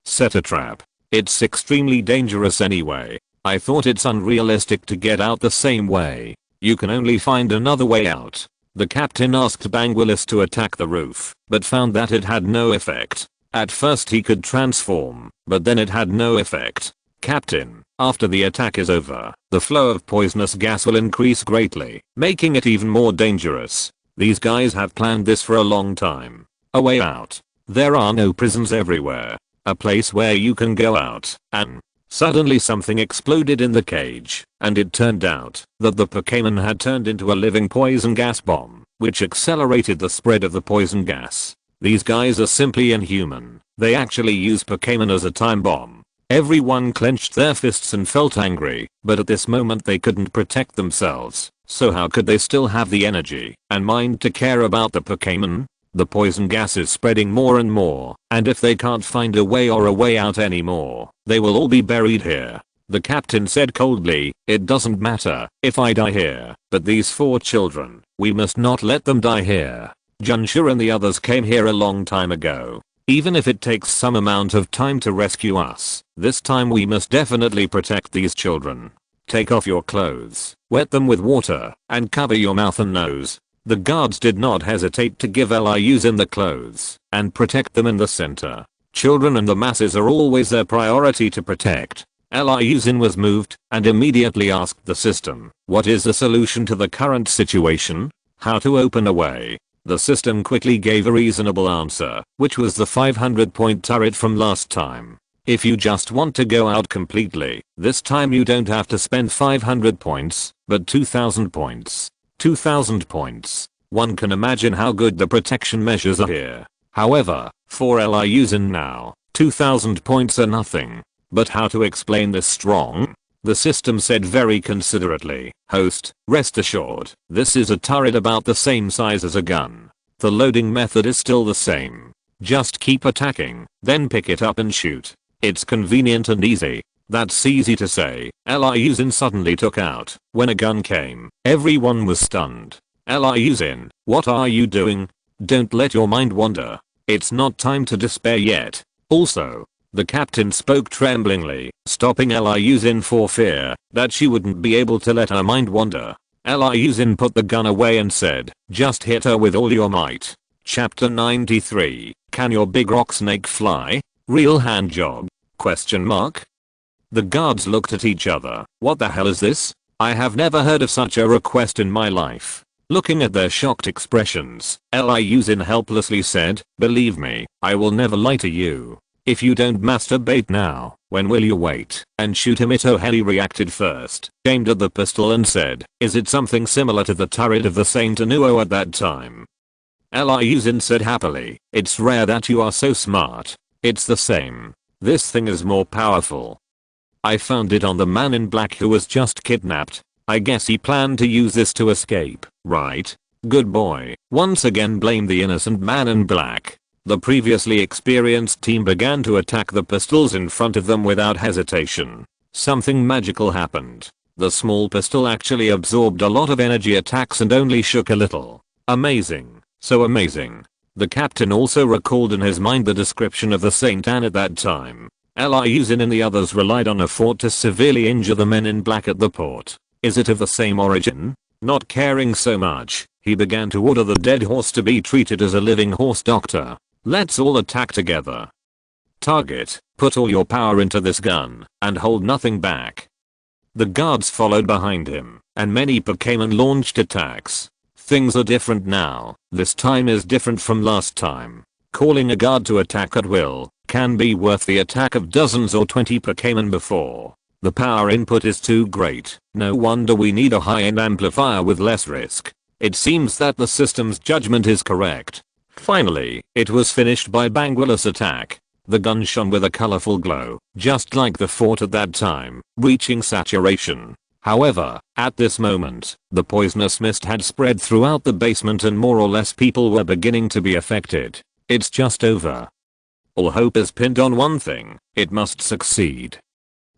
set a trap. It's extremely dangerous anyway. I thought it's unrealistic to get out the same way. You can only find another way out. The captain asked Banguilis to attack the roof, but found that it had no effect. At first he could transform, but then it had no effect. Captain, after the attack is over, the flow of poisonous gas will increase greatly, making it even more dangerous. These guys have planned this for a long time. A way out. There are no prisons everywhere. A place where you can go out, and suddenly something exploded in the cage, and it turned out that the Pokémon had turned into a living poison gas bomb, which accelerated the spread of the poison gas. These guys are simply inhuman. They actually use Pokémon as a time bomb. Everyone clenched their fists and felt angry, but at this moment they couldn't protect themselves, so how could they still have the energy and mind to care about the Pokémon? The poison gas is spreading more and more, and if they can't find a way or a way out anymore, they will all be buried here. The captain said coldly, "It doesn't matter if I die here, but these 4 children, we must not let them die here. Junsha and the others came here a long time ago. Even if it takes some amount of time to rescue us, this time we must definitely protect these children. Take off your clothes, wet them with water, and cover your mouth and nose." The guards did not hesitate to give Liu Xin the clothes and protect them in the center. Children and the masses are always their priority to protect. Liu Xin was moved and immediately asked the system, "What is the solution to the current situation? How to open a way?" The system quickly gave a reasonable answer, which was the 500-point turret from last time. If you just want to go out completely, this time you don't have to spend 500 points, but 2000 points. 2000 points. One can imagine how good the protection measures are here. However, for Liu Xin now, 2000 points are nothing. But how to explain this strong? The system said very considerately, "Host, rest assured, this is a turret about the same size as a gun. The loading method is still the same. Just keep attacking, then pick it up and shoot. It's convenient and easy." That's easy to say. Liu Xin suddenly took out. When a gun came, everyone was stunned. "Liu Xin, what are you doing? Don't let your mind wander. It's not time to despair yet. Also," the captain spoke tremblingly, stopping Liu Xin for fear that she wouldn't be able to let her mind wander. Liu Xin put the gun away and said, "Just hit her with all your might." Chapter 93. Can your big rock snake fly? Real hand job? Question mark. The guards looked at each other. What the hell is this? I have never heard of such a request in my life. Looking at their shocked expressions, Liu Xin helplessly said, "Believe me, I will never lie to you. If you don't masturbate now, when will you wait and shoot him?" Itohei reacted first, aimed at the pistol and said, "Is it something similar to the turret of the Saint Anuo at that time?" Liu Xin said happily, "It's rare that you are so smart. It's the same. This thing is more powerful. I found it on the man in black who was just kidnapped. I guess he planned to use this to escape, right? Good boy." Once again blame the innocent man in black. The previously experienced team began to attack the pistols in front of them without hesitation. Something magical happened. The small pistol actually absorbed a lot of energy attacks and only shook a little. Amazing. So amazing. The captain also recalled in his mind the description of the Saint Anne at that time. Liu Xin and the others relied on a fort to severely injure the men in black at the port. Is it of the same origin? Not caring so much, he began to order the dead horse to be treated as a living horse doctor. Let's all attack together. Target, put all your power into this gun, and hold nothing back. The guards followed behind him, and many Pokémon launched attacks. Things are different now. This time is different from last time. Calling a guard to attack at will can be worth the attack of dozens or 20 Pokémon before. The power input is too great. No wonder we need a high-end amplifier with less risk. It seems that the system's judgment is correct. Finally, it was finished by Banguilus attack. The gun shone with a colorful glow, just like the fort at that time, reaching saturation. However, at this moment, the poisonous mist had spread throughout the basement and more or less people were beginning to be affected. It's just over. All hope is pinned on one thing. It must succeed.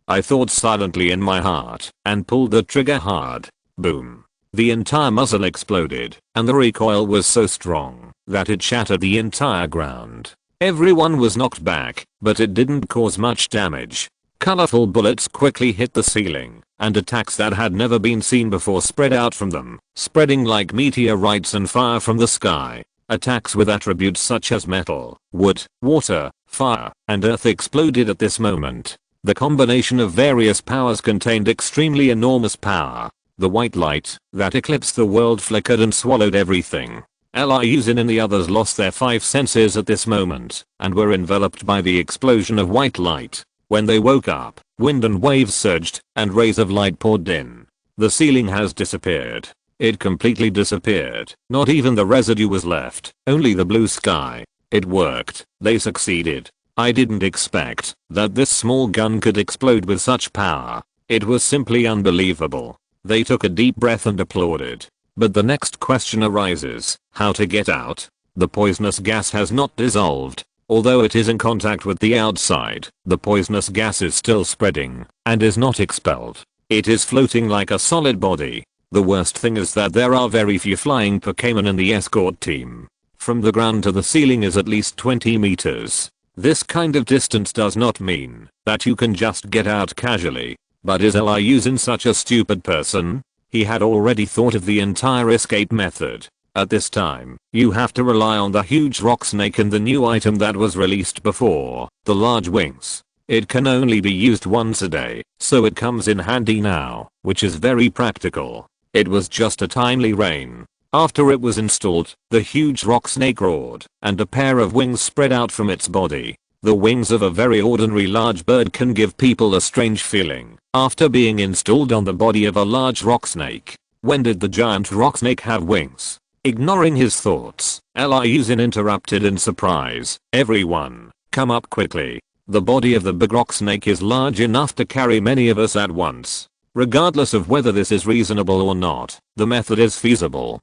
I thought silently in my heart and pulled the trigger hard. Boom. The entire muzzle exploded, and the recoil was so strong that it shattered the entire ground. Everyone was knocked back, but it didn't cause much damage. Colorful bullets quickly hit the ceiling, and attacks that had never been seen before spread out from them, spreading like meteorites and fire from the sky. Attacks with attributes such as metal, wood, water, fire, and earth exploded at this moment. The combination of various powers contained extremely enormous power. The white light that eclipsed the world flickered and swallowed everything. Liu Xin and the others lost their 5 senses at this moment, and were enveloped by the explosion of white light. When they woke up, wind and waves surged, and rays of light poured in. The ceiling has disappeared. It completely disappeared. Not even the residue was left, only the blue sky. It worked. They succeeded. I didn't expect that this small gun could explode with such power. It was simply unbelievable. They took a deep breath and applauded. But the next question arises, how to get out? The poisonous gas has not dissolved. Although it is in contact with the outside, the poisonous gas is still spreading and is not expelled. It is floating like a solid body. The worst thing is that there are very few flying Pokémon in the escort team. From the ground to the ceiling is at least 20 meters. This kind of distance does not mean that you can just get out casually. But is Liu Xin such a stupid person? He had already thought of the entire escape method. At this time, you have to rely on the huge rock snake and the new item that was released before, the large wings. It can only be used once a day, so it comes in handy now, which is very practical. It was just a timely rain. After it was installed, the huge rock snake roared, and a pair of wings spread out from its body. The wings of a very ordinary large bird can give people a strange feeling after being installed on the body of a large rock snake. When did the giant rock snake have wings? Ignoring his thoughts, Liu Xin interrupted in surprise. Everyone, come up quickly. The body of the big rock snake is large enough to carry many of us at once. Regardless of whether this is reasonable or not, the method is feasible.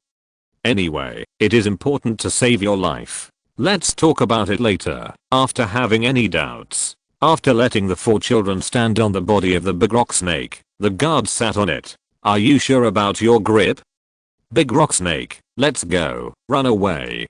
Anyway, it is important to save your life. Let's talk about it later, after having any doubts. After letting the 4 children stand on the body of the big rock snake, the guards sat on it. Are you sure about your grip? Big rock snake, let's go, run away.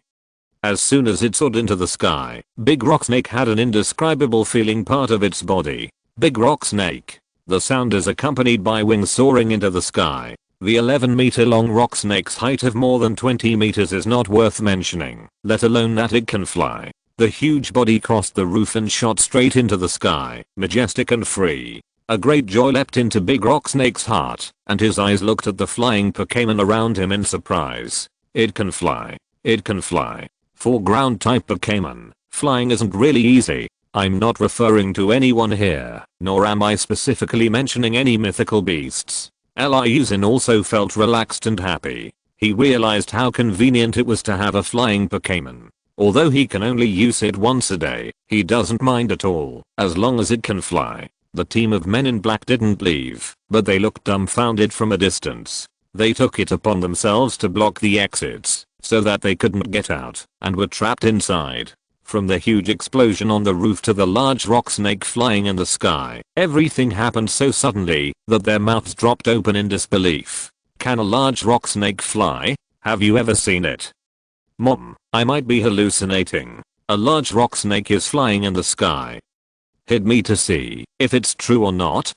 As soon as it soared into the sky, Big Rock Snake had an indescribable feeling part of its body. Big Rock Snake. The sound is accompanied by wings soaring into the sky. The 11-meter long rock snake's height of more than 20 meters is not worth mentioning, let alone that it can fly. The huge body crossed the roof and shot straight into the sky, majestic and free. A great joy leapt into Big Rock Snake's heart, and his eyes looked at the flying Pokémon around him in surprise. It can fly. It can fly. For ground-type Pokémon, flying isn't really easy. I'm not referring to anyone here, nor am I specifically mentioning any mythical beasts. Liu Xin also felt relaxed and happy. He realized how convenient it was to have a flying Pokémon. Although he can only use it once a day, he doesn't mind at all, as long as it can fly. The team of men in black didn't leave, but they looked dumbfounded from a distance. They took it upon themselves to block the exits, so that they couldn't get out, and were trapped inside. From the huge explosion on the roof to the large rock snake flying in the sky, everything happened so suddenly that their mouths dropped open in disbelief. Can a large rock snake fly? Have you ever seen it? Mom, I might be hallucinating. A large rock snake is flying in the sky. Hit me to see if it's true or not.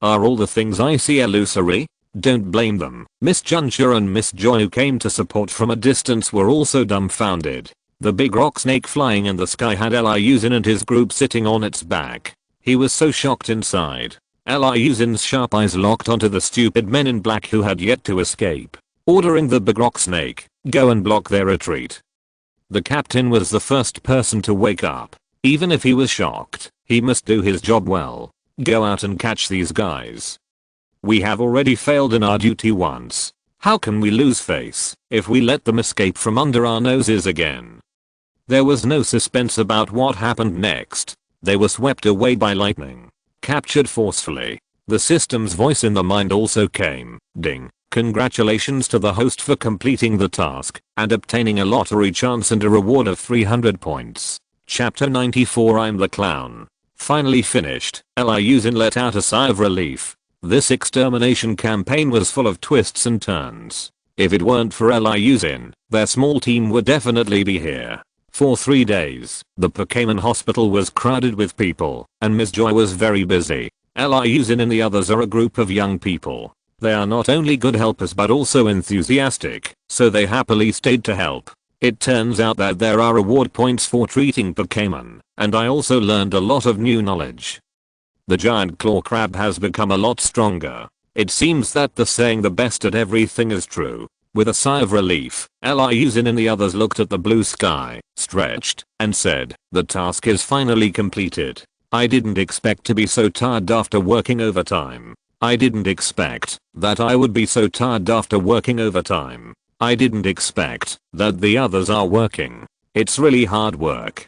Are all the things I see illusory? Don't blame them. Miss Juncha and Miss Joy, who came to support from a distance, were also dumbfounded. The big rock snake flying in the sky had Liu Xin and his group sitting on its back. He was so shocked inside. Liu Xin's sharp eyes locked onto the stupid men in black who had yet to escape, ordering the big rock snake, go and block their retreat. The captain was the first person to wake up. Even if he was shocked, he must do his job well. Go out and catch these guys. We have already failed in our duty once. How can we lose face if we let them escape from under our noses again? There was no suspense about what happened next. They were swept away by lightning. Captured forcefully. The system's voice in the mind also came. Ding. Congratulations to the host for completing the task and obtaining a lottery chance and a reward of 300 points. Chapter 94 I'm the Clown. Finally finished. Liu Xin let out a sigh of relief. This extermination campaign was full of twists and turns. If it weren't for Liu Xin, their small team would definitely be here. For 3 days, the Pokémon hospital was crowded with people, and Miss Joy was very busy. Liu Xin and the others are a group of young people. They are not only good helpers but also enthusiastic, so they happily stayed to help. It turns out that there are reward points for treating Pokémon, and I also learned a lot of new knowledge. The giant claw crab has become a lot stronger. It seems that the saying the best at everything is true. With a sigh of relief, Liu Xin and the others looked at the blue sky, stretched, and said, the task is finally completed. I didn't expect to be so tired after working overtime. I didn't expect that I would be so tired after working overtime. I didn't expect that the others are working. It's really hard work.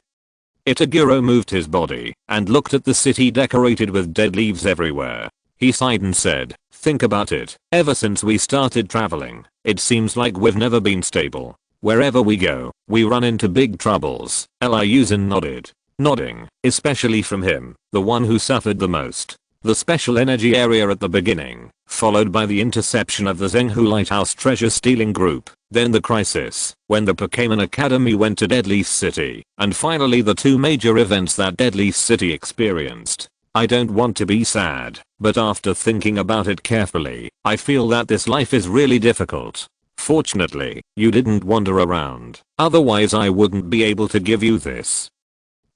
Itaguro moved his body and looked at the city decorated with dead leaves everywhere. He sighed and said, think about it. Ever since we started traveling, it seems like we've never been stable. Wherever we go, we run into big troubles. Liu Xin nodded. Nodding, especially from him, the one who suffered the most. The special energy area at the beginning, followed by the interception of the Zhenghu Lighthouse treasure stealing group, then the crisis, when the Pokémon Academy went to Deadleaf City, and finally the two major events that Deadleaf City experienced. I don't want to be sad, but after thinking about it carefully, I feel that this life is really difficult. Fortunately, you didn't wander around, otherwise I wouldn't be able to give you this.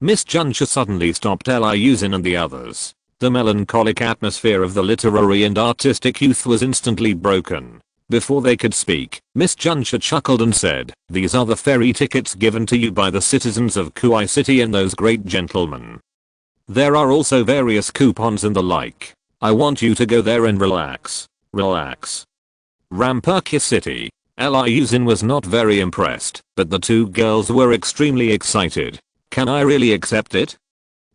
Miss Juncha suddenly stopped Liu Xin and the others. The melancholic atmosphere of the literary and artistic youth was instantly broken. Before they could speak, Miss Juncha chuckled and said, "These are the ferry tickets given to you by the citizens of Kuai City and those great gentlemen. There are also various coupons and the like. I want you to go there and relax. Relax." Ramperkia City. Liu Xin was not very impressed, but the two girls were extremely excited. Can I really accept it?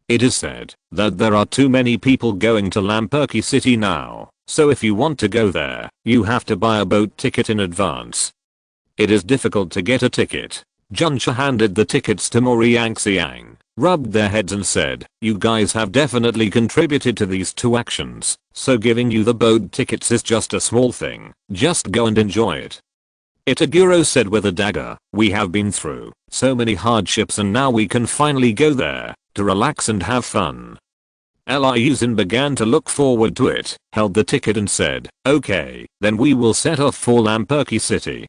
It is said that there are too many people going to Lamperky City now, so if you want to go there, you have to buy a boat ticket in advance. It is difficult to get a ticket. Juncha handed the tickets to Mori Xiang, rubbed their heads and said, "You guys have definitely contributed to these two actions, so giving you the boat tickets is just a small thing, just go and enjoy it." Itaguro said with a dagger, "We have been through so many hardships and now we can finally go there, to relax and have fun." Liu Xin began to look forward to it, held the ticket and said, "Okay, then we will set off for Lamperky City."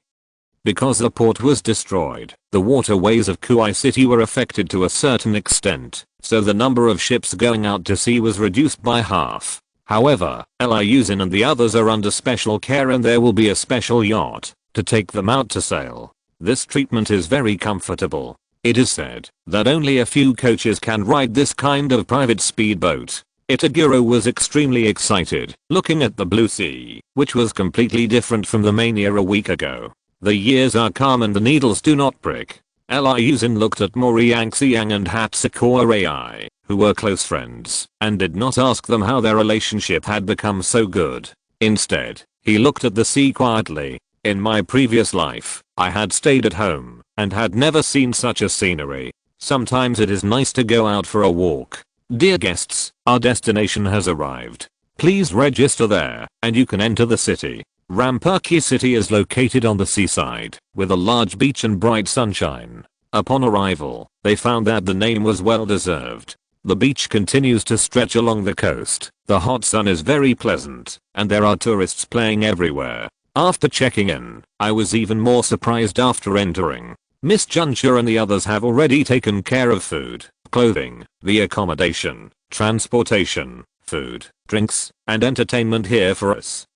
Because the port was destroyed, the waterways of Kuai City were affected to a certain extent, so the number of ships going out to sea was reduced by half. However, Liu Xin and the others are under special care and there will be a special yacht to take them out to sail. This treatment is very comfortable. It is said that only a few coaches can ride this kind of private speedboat. Itaguro was extremely excited, looking at the blue sea, which was completely different from the mania a week ago. The years are calm and the needles do not prick. Liu Xin looked at Mori Xiang and Hatsukura Ai, who were close friends, and did not ask them how their relationship had become so good. Instead, he looked at the sea quietly. In my previous life, I had stayed at home and had never seen such a scenery. Sometimes it is nice to go out for a walk. Dear guests, our destination has arrived. Please register there and you can enter the city. Ramperky City is located on the seaside, with a large beach and bright sunshine. Upon arrival, they found that the name was well deserved. The beach continues to stretch along the coast, the hot sun is very pleasant, and there are tourists playing everywhere. After checking in, I was even more surprised after entering. Miss Juncha and the others have already taken care of food, clothing, the accommodation, transportation, food, drinks, and entertainment here for us.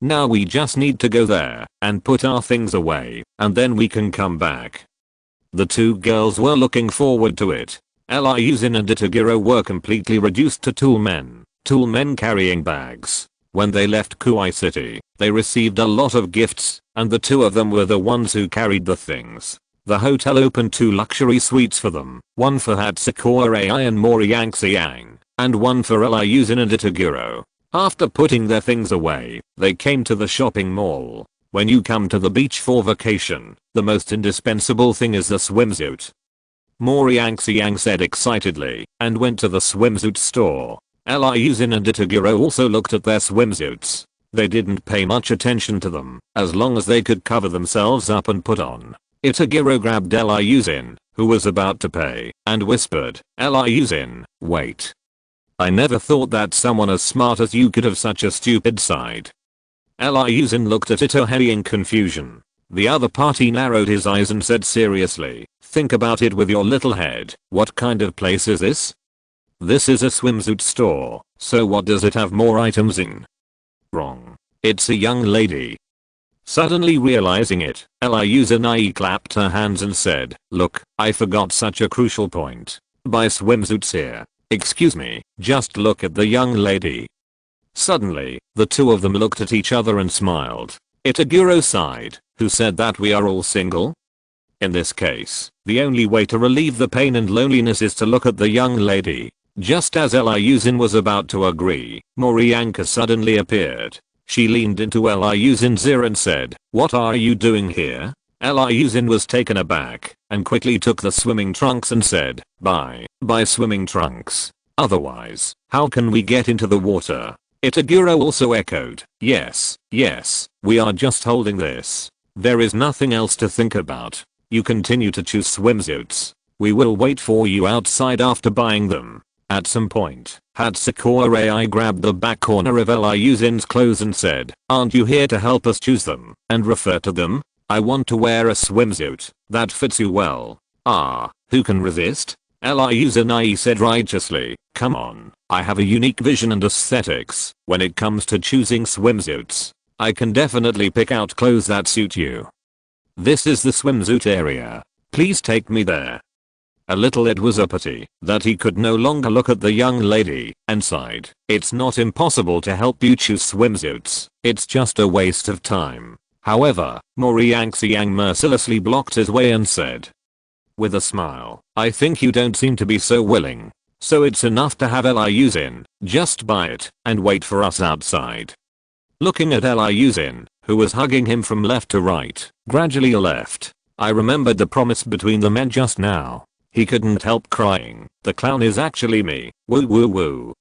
Now we just need to go there and put our things away, and then we can come back. The two girls were looking forward to it. Liu Xin and Itaguro were completely reduced to tool men carrying bags. When they left Kuai City, they received a lot of gifts, and the two of them were the ones who carried the things. The hotel opened 2 luxury suites for them, one for Hatsukura Ai and Mori Xiang, and one for Liu Xin and Itaguro. After putting their things away, they came to the shopping mall. When you come to the beach for vacation, the most indispensable thing is the swimsuit. Mori Xiang said excitedly, and went to the swimsuit store. Liu Xin and Itaguro also looked at their swimsuits. They didn't pay much attention to them, as long as they could cover themselves up and put on. Itaguro grabbed Liu Xin, who was about to pay, and whispered, "Liu Xin, wait. I never thought that someone as smart as you could have such a stupid side." Liu Xin looked at Itohei in confusion. The other party narrowed his eyes and said seriously, "Think about it with your little head. What kind of place is this?" "This is a swimsuit store, so what does it have more items in?" "Wrong. It's a young lady." Suddenly realizing it, Liu Xin clapped her hands and said, "Look, I forgot such a crucial point. Buy swimsuits here. Excuse me, just look at the young lady." Suddenly, the two of them looked at each other and smiled. Itaguro sighed, "Who said that we are all single?" In this case, the only way to relieve the pain and loneliness is to look at the young lady. Just as Liu Xin was about to agree, Morianka suddenly appeared. She leaned into Liu Xin's ear and said, "What are you doing here?" Liu Xin was taken aback and quickly took the swimming trunks and said, bye swimming trunks. Otherwise, how can we get into the water? Itaguro also echoed, yes, we are just holding this. There is nothing else to think about. You continue to choose swimsuits. We will wait for you outside after buying them. At some point, Hatsukura AI grabbed the back corner of Liu Xin's clothes and said, aren't you here to help us choose them and refer to them? I want to wear a swimsuit that fits you well. Ah, who can resist? Liu Xin said righteously, come on, I have a unique vision and aesthetics when it comes to choosing swimsuits. I can definitely pick out clothes that suit you. This is the swimsuit area. Please take me there. A little it was a pity that he could no longer look at the young lady and sighed. It's not impossible to help you choose swimsuits. It's just a waste of time. However, Moriangxiang mercilessly blocked his way and said, with a smile, I think you don't seem to be so willing. So it's enough to have Liu Xin. Just buy it and wait for us outside. Looking at Liu Xin, who was hugging him from left to right, gradually left. I remembered the promise between the men just now. He couldn't help crying. The clown is actually me. Woo woo woo.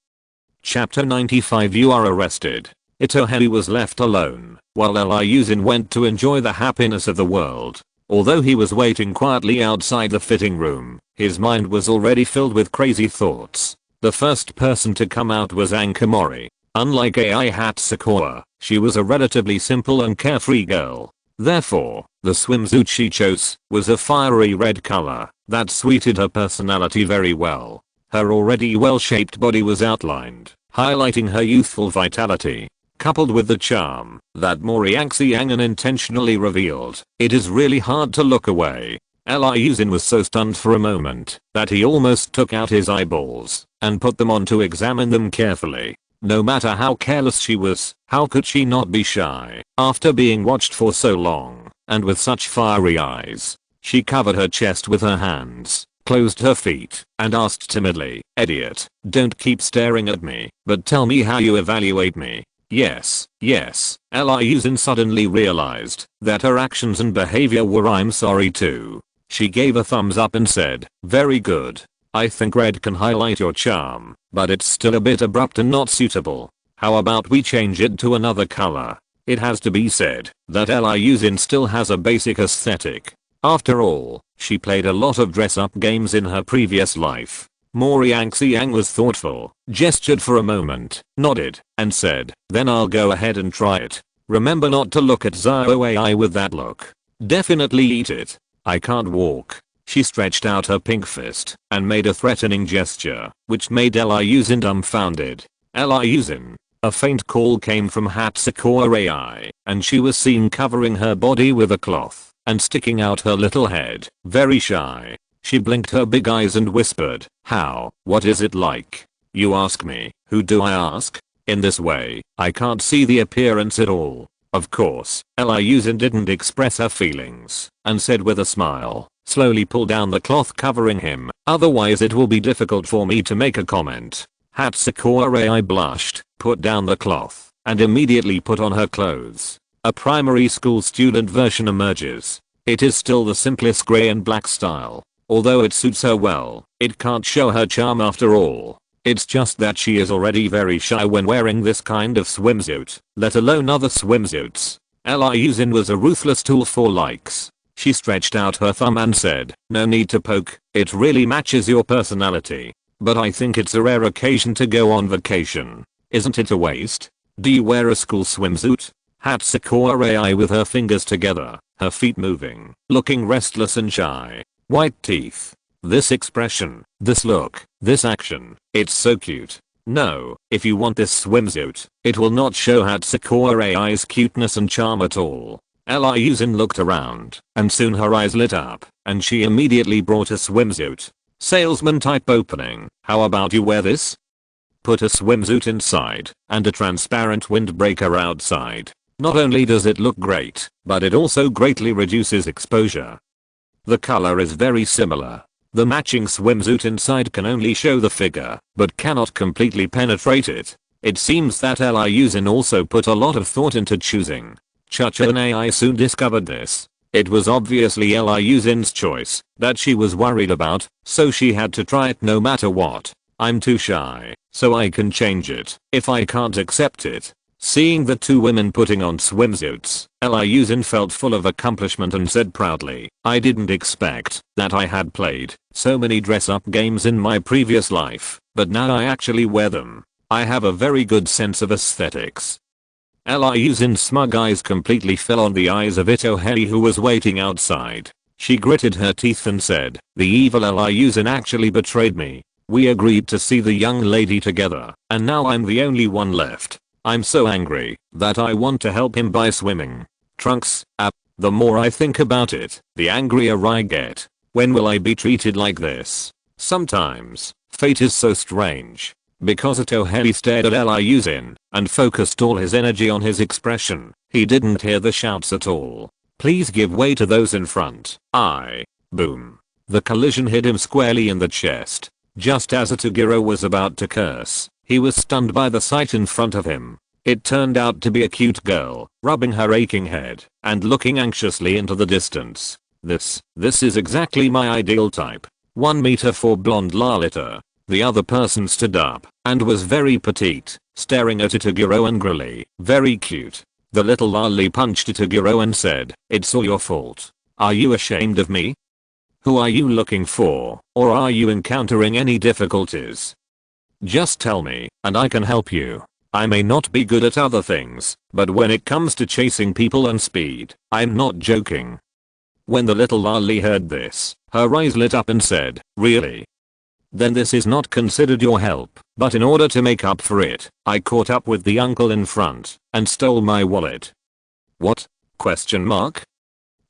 Chapter 95. You are arrested. Itohei was left alone while Liu Xin went to enjoy the happiness of the world. Although he was waiting quietly outside the fitting room, his mind was already filled with crazy thoughts. The first person to come out was Ankamori. Unlike AI Hatsukura, she was a relatively simple and carefree girl. Therefore, the swimsuit she chose was a fiery red color that suited her personality very well. Her already well-shaped body was outlined, highlighting her youthful vitality. Coupled with the charm that Moriangxiang unintentionally revealed, it is really hard to look away. Liu Xin was so stunned for a moment that he almost took out his eyeballs and put them on to examine them carefully. No matter how careless she was, how could she not be shy after being watched for so long and with such fiery eyes? She covered her chest with her hands, closed her feet, and asked timidly, idiot, don't keep staring at me, but tell me how you evaluate me. Yes. Liu Xin suddenly realized that her actions and behavior were I'm sorry too. She gave a thumbs up and said, very good. I think red can highlight your charm, but it's still a bit abrupt and not suitable. How about we change it to another color? It has to be said that Liu Xin still has a basic aesthetic. After all, she played a lot of dress-up games in her previous life. Moriangxiang was thoughtful, gestured for a moment, nodded, and said, then I'll go ahead and try it. Remember not to look at Zhao AI with that look. Definitely eat it. I can't walk. She stretched out her pink fist and made a threatening gesture, which made Liu Xin dumbfounded. Liu Xin. A faint call came from Hatsukura AI, and she was seen covering her body with a cloth and sticking out her little head, very shy. She blinked her big eyes and whispered, how, what is it like? You ask me, who do I ask? In this way, I can't see the appearance at all. Of course, Liu Xin didn't express her feelings and said with a smile, slowly pull down the cloth covering him, otherwise it will be difficult for me to make a comment. Hatsukura AI blushed, put down the cloth, and immediately put on her clothes. A primary school student version emerges. It is still the simplest grey and black style. Although it suits her well, it can't show her charm after all. It's just that she is already very shy when wearing this kind of swimsuit, let alone other swimsuits. Liu Xin was a ruthless tool for likes. She stretched out her thumb and said, no need to poke, it really matches your personality. But I think it's a rare occasion to go on vacation. Isn't it a waste? Do you wear a school swimsuit? Hatsukura AI with her fingers together, her feet moving, looking restless and shy. White teeth. This expression, this look, this action, it's so cute. No, if you want this swimsuit, it will not show Hatsukura AI's cuteness and charm at all. Liu Xin looked around, and soon her eyes lit up, and she immediately brought a swimsuit. Salesman type opening, how about you wear this? Put a swimsuit inside, and a transparent windbreaker outside. Not only does it look great, but it also greatly reduces exposure. The color is very similar. The matching swimsuit inside can only show the figure, but cannot completely penetrate it. It seems that Liu Xin also put a lot of thought into choosing. Chuchun AI soon discovered this. It was obviously Liu Xin's choice that she was worried about, so she had to try it no matter what. I'm too shy, so I can change it if I can't accept it. Seeing the two women putting on swimsuits, Liu Xin felt full of accomplishment and said proudly, I didn't expect that I had played so many dress-up games in my previous life, but now I actually wear them. I have a very good sense of aesthetics. Liu Xin's smug eyes completely fell on the eyes of Itohei, who was waiting outside. She gritted her teeth and said, the evil Liu Xin actually betrayed me. We agreed to see the young lady together, and now I'm the only one left. I'm so angry that I want to help him buy swimming trunks. The more I think about it, the angrier I get. When will I be treated like this? Sometimes, fate is so strange. Because Itohei stared at Liu Xin and focused all his energy on his expression, he didn't hear the shouts at all. Please give way to those in front. Boom. The collision hit him squarely in the chest. Just as Itaguro was about to curse, he was stunned by the sight in front of him. It turned out to be a cute girl, rubbing her aching head and looking anxiously into the distance. This is exactly my ideal type. 1 meter for blonde Lalita. The other person stood up and was very petite, staring at Itaguro angrily. Very cute. The little loli punched Itaguro and said, it's all your fault. Are you ashamed of me? Who are you looking for, or are you encountering any difficulties? Just tell me, and I can help you. I may not be good at other things, but when it comes to chasing people and speed, I'm not joking. When the little loli heard this, her eyes lit up and said, really? Then this is not considered your help, but in order to make up for it, I caught up with the uncle in front and stole my wallet. What? Question mark?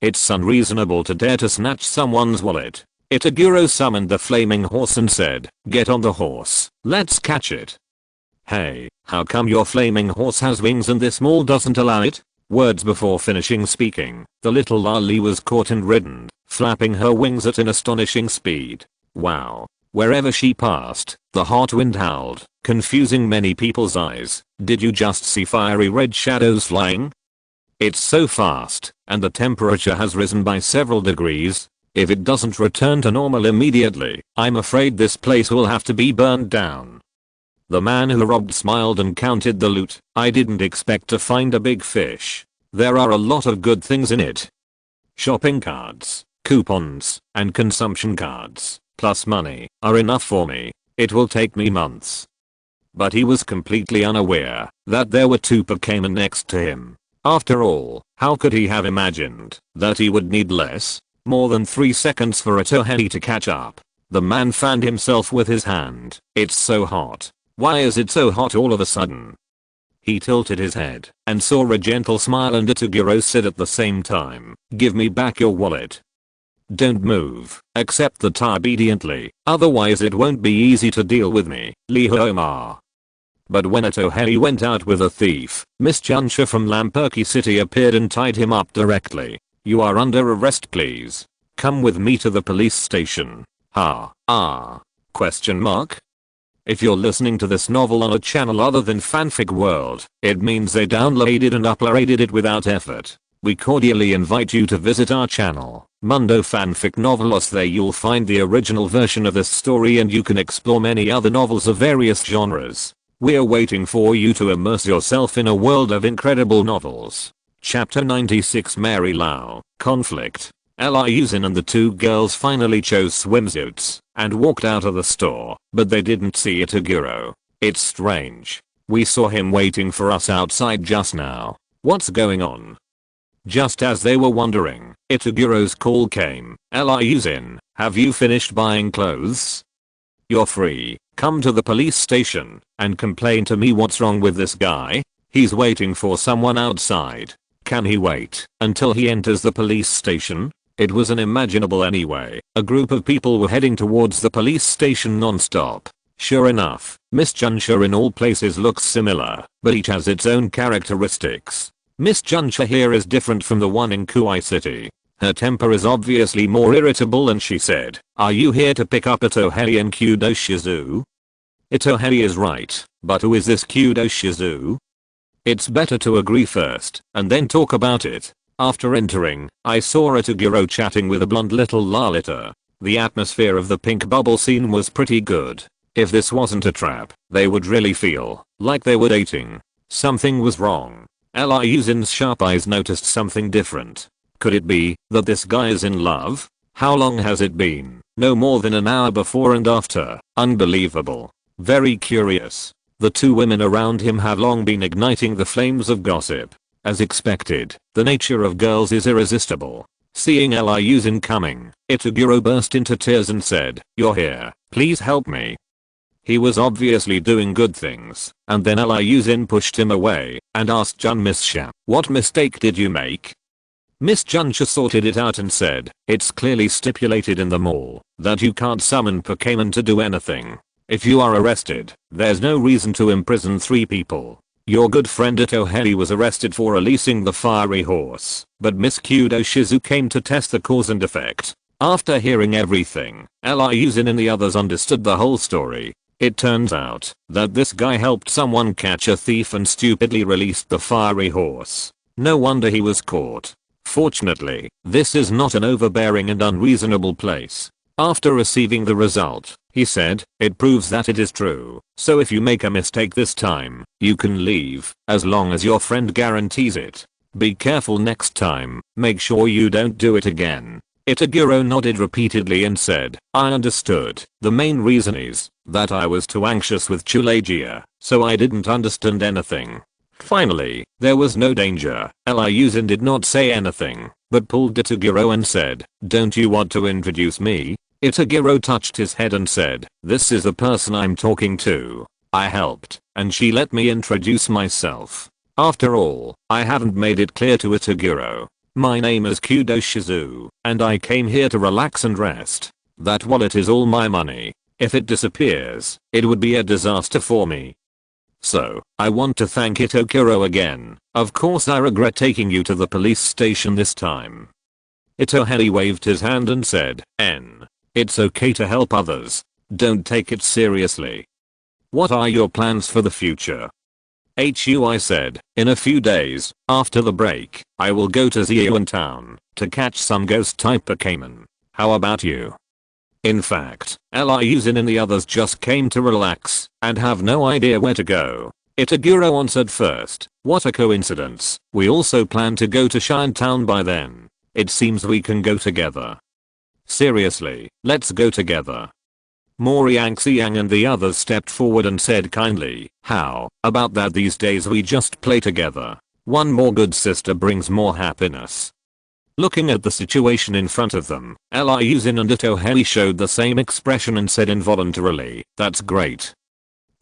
It's unreasonable to dare to snatch someone's wallet. Itaguro summoned the flaming horse and said, get on the horse, let's catch it. Hey, how come your flaming horse has wings and this mall doesn't allow it? Words before finishing speaking, the little loli was caught and ridden, flapping her wings at an astonishing speed. Wow. Wherever she passed, the hot wind howled, confusing many people's eyes. Did you just see fiery red shadows flying? It's so fast, and the temperature has risen by several degrees. If it doesn't return to normal immediately, I'm afraid this place will have to be burned down. The man who robbed smiled and counted the loot. I didn't expect to find a big fish. There are a lot of good things in it. Shopping cards, coupons, and consumption cards, plus money, are enough for me. It will take me months. But he was completely unaware that there were 2 Pokémon next to him. After all, how could he have imagined that he would need more than 3 seconds for Itohei to catch up? The man fanned himself with his hand. It's so hot. Why is it so hot all of a sudden? He tilted his head and saw a gentle smile, and Itaguro said at the same time, give me back your wallet. Don't move, accept the tie obediently, otherwise it won't be easy to deal with me, Lihoma. But when Itohei went out with a thief, Miss Junsha from Lamperky City appeared and tied him up directly. You are under arrest, please. Come with me to the police station. Question mark? If you're listening to this novel on a channel other than Fanfic World, it means they downloaded and uploaded it without effort. We cordially invite you to visit our channel, Mundo Fanfic Novelos. There you'll find the original version of this story, and you can explore many other novels of various genres. We're waiting for you to immerse yourself in a world of incredible novels. Chapter 96, Mary Lau, Conflict. Liu Xin and the 2 girls finally chose swimsuits and walked out of the store, but they didn't see Itaguro. It's strange. We saw him waiting for us outside just now. What's going on? Just as they were wondering, Itaguro's call came. Liu Xin, have you finished buying clothes? You're free. Come to the police station and complain to me. What's wrong with this guy? He's waiting for someone outside. Can he wait until he enters the police station? It was unimaginable anyway. A group of people were heading towards the police station non-stop. Sure enough, Miss Junsha in all places looks similar, but each has its own characteristics. Miss Junsha here is different from the one in Kuai City. Her temper is obviously more irritable, and she said, are you here to pick up Itohei and Kudo Shizu? Itohei is right, but who is this Kudo Shizu? It's better to agree first and then talk about it. After entering, I saw a Toguro chatting with a blonde little Lalita. The atmosphere of the pink bubble scene was pretty good. If this wasn't a trap, they would really feel like they were dating. Something was wrong. Liu Xin's sharp eyes noticed something different. Could it be that this guy is in love? How long has it been? No more than an hour before and after. Unbelievable. Very curious. The two women around him have long been igniting the flames of gossip. As expected, the nature of girls is irresistible. Seeing Liu Xin coming, Itaguro burst into tears and said, "You're here. Please help me." He was obviously doing good things, and then Liu Xin pushed him away and asked Jun Miss Sha, "What mistake did you make?" Miss Junsha sorted it out and said, "It's clearly stipulated in the mall that you can't summon Pokémon to do anything. If you are arrested, there's no reason to imprison 3 people. Your good friend Itohei was arrested for releasing the fiery horse, but Miss Kudo Shizu came to test the cause and effect." After hearing everything, Liu Xin and the others understood the whole story. It turns out that this guy helped someone catch a thief and stupidly released the fiery horse. No wonder he was caught. Fortunately, this is not an overbearing and unreasonable place. After receiving the result, he said, "It proves that it is true. So if you make a mistake this time, you can leave, as long as your friend guarantees it. Be careful next time, make sure you don't do it again." Itaguro nodded repeatedly and said, "I understood. The main reason is that I was too anxious with Chulagia, so I didn't understand anything." Finally, there was no danger. Liu Xin did not say anything, but pulled Itaguro and said, "Don't you want to introduce me?" Itaguro touched his head and said, "This is the person I'm talking to. I helped, and she let me introduce myself. After all, I haven't made it clear to Itaguro. My name is Kudo Shizu, and I came here to relax and rest. That wallet is all my money. If it disappears, it would be a disaster for me. So, I want to thank Itaguro again. Of course I regret taking you to the police station this time." Itohei waved his hand and said, It's okay to help others. Don't take it seriously. What are your plans for the future?" I said, "In a few days, after the break, I will go to Xian Town to catch some ghost-type Pokémon. How about you?" In fact, Liu Xin and the others just came to relax and have no idea where to go. Itaguro answered first, "What a coincidence. We also plan to go to Xian Town by then. It seems we can go together." "Seriously, let's go together." Moriang and the others stepped forward and said kindly, "How about that these days we just play together? One more good sister brings more happiness." Looking at the situation in front of them, Liu Xin and Itohei showed the same expression and said involuntarily, "That's great."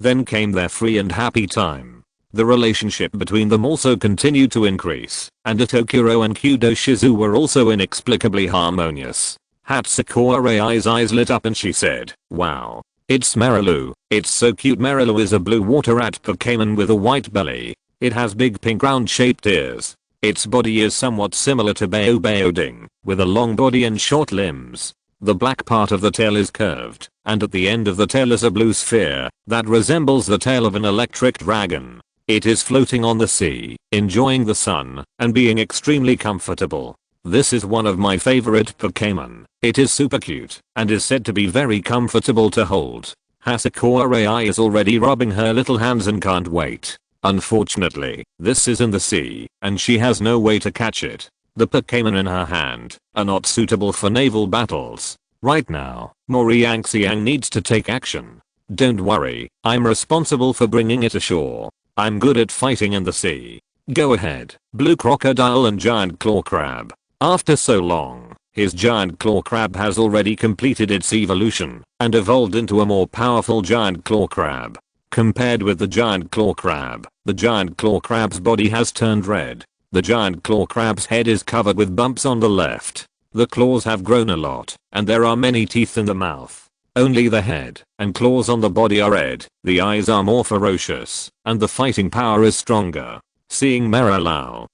Then came their free and happy time. The relationship between them also continued to increase, and Itokuro and Kudo Shizu were also inexplicably harmonious. Hatsukore's eyes lit up and she said, "Wow. It's Marilu. It's so cute." Marilu is a blue water rat Pokémon with a white belly. It has big pink round shaped ears. Its body is somewhat similar to Baoding, with a long body and short limbs. The black part of the tail is curved, and at the end of the tail is a blue sphere that resembles the tail of an electric dragon. It is floating on the sea, enjoying the sun, and being extremely comfortable. This is one of my favorite Pokémon. It is super cute, and is said to be very comfortable to hold. Hasakura is already rubbing her little hands and can't wait. Unfortunately, this is in the sea, and she has no way to catch it. The Pokémon in her hand are not suitable for naval battles. Right now, Moriang needs to take action. Don't worry, I'm responsible for bringing it ashore. I'm good at fighting in the sea. Go ahead, Blue Crocodile and Giant Claw Crab. After so long, his giant claw crab has already completed its evolution and evolved into a more powerful giant claw crab. Compared with the giant claw crab, the giant claw crab's body has turned red. The giant claw crab's head is covered with bumps on the left. The claws have grown a lot, and there are many teeth in the mouth. Only the head and claws on the body are red. The eyes are more ferocious, and the fighting power is stronger. Seeing Marilau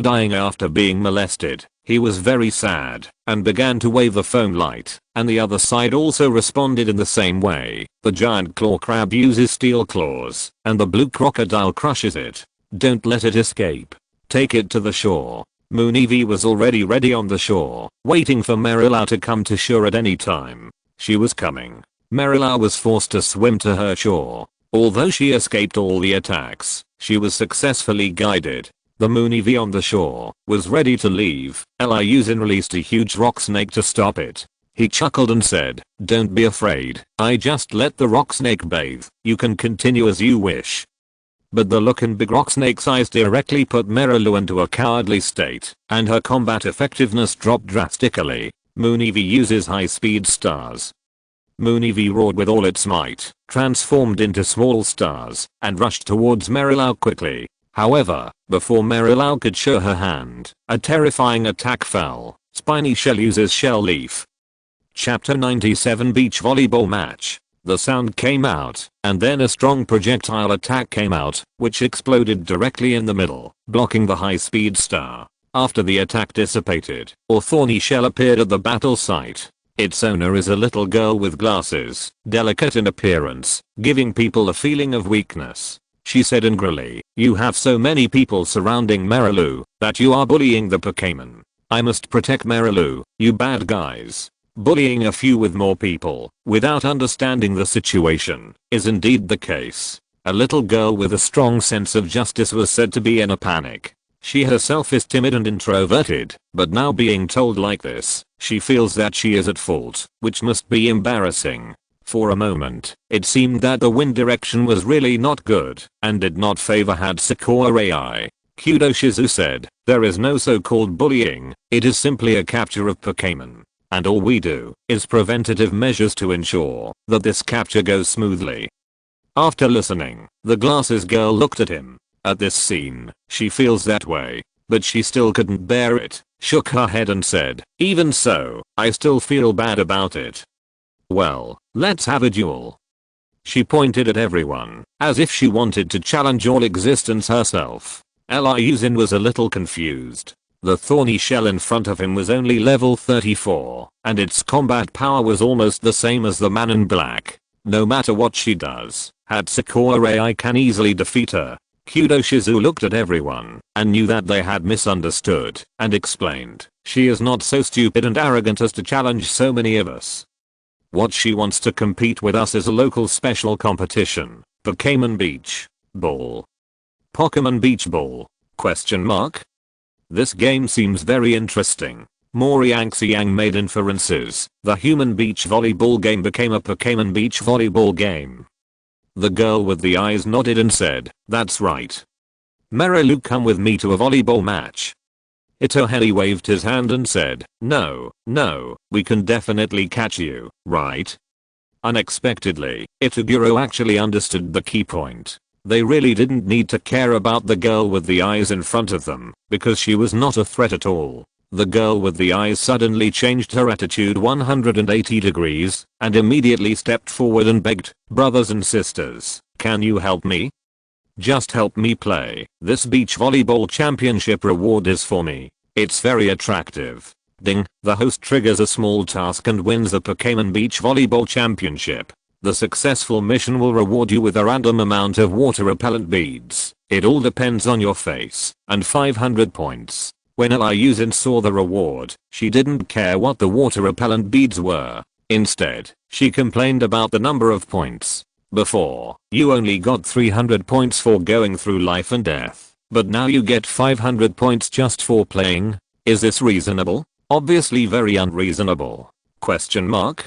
dying after being molested, he was very sad and began to wave the phone light, and the other side also responded in the same way. The giant claw crab uses steel claws, and the blue crocodile crushes it. Don't let it escape. Take it to the shore. Moon Evie was already ready on the shore, waiting for Marilau to come to shore at any time. She was coming. Marilau was forced to swim to her shore. Although she escaped all the attacks, she was successfully guided. The Moon Evie on the shore was ready to leave. Liu Xin released a huge rock snake to stop it. He chuckled and said, "Don't be afraid, I just let the rock snake bathe. You can continue as you wish." But the look in Big Rock Snake's eyes directly put Marilau into a cowardly state, and her combat effectiveness dropped drastically. Moon Evie uses high-speed stars. Moon Evie roared with all its might, transformed into small stars, and rushed towards Marilau quickly. However, before Marilau could show her hand, a terrifying attack fell. Spiny Shell uses Shell Leaf. Chapter 97 Beach Volleyball Match. The sound came out, and then a strong projectile attack came out, which exploded directly in the middle, blocking the high-speed star. After the attack dissipated, a thorny shell appeared at the battle site. Its owner is a little girl with glasses, delicate in appearance, giving people a feeling of weakness. She said angrily, "You have so many people surrounding Marilau that you are bullying the Pokémon. I must protect Marilau, you bad guys." Bullying a few with more people, without understanding the situation, is indeed the case. A little girl with a strong sense of justice was said to be in a panic. She herself is timid and introverted, but now being told like this, she feels that she is at fault, which must be embarrassing. For a moment, it seemed that the wind direction was really not good, and did not favor Hatsukura AI. Kudo Shizu said, "There is no so-called bullying, it is simply a capture of Pokémon. And all we do is preventative measures to ensure that this capture goes smoothly." After listening, the glasses girl looked at him. At this scene, she feels that way, but she still couldn't bear it, shook her head and said, "Even so, I still feel bad about it. Well, let's have a duel." She pointed at everyone, as if she wanted to challenge all existence herself. Liu Xin was a little confused. The thorny shell in front of him was only level 34, and its combat power was almost the same as the man in black. No matter what she does, Hatsukura AI can easily defeat her. Kudo Shizu looked at everyone, and knew that they had misunderstood, and explained, "She is not so stupid and arrogant as to challenge so many of us. What she wants to compete with us is a local special competition, Pokémon Beach Ball." Pokémon Beach Ball? Question mark? This game seems very interesting. Moriang Xiang made inferences. The human beach volleyball game became a Pokémon beach volleyball game. The girl with the eyes nodded and said, "That's right. Marilau, come with me to a volleyball match." Itohei waved his hand and said, No, we can definitely catch you, right?" Unexpectedly, Itaguro actually understood the key point. They really didn't need to care about the girl with the eyes in front of them, because she was not a threat at all. The girl with the eyes suddenly changed her attitude 180 degrees, and immediately stepped forward and begged, "Brothers and sisters, can you help me? Just help me play. This beach volleyball championship reward is for me. It's very attractive." Ding, the host triggers a small task and wins the Pokémon Beach Volleyball Championship. The successful mission will reward you with a random amount of water repellent beads. It all depends on your face, and 500 points. When Liu Xin saw the reward, she didn't care what the water repellent beads were. Instead, she complained about the number of points. Before, you only got 300 points for going through life and death, but now you get 500 points just for playing. Is this reasonable? Obviously very unreasonable. Question mark?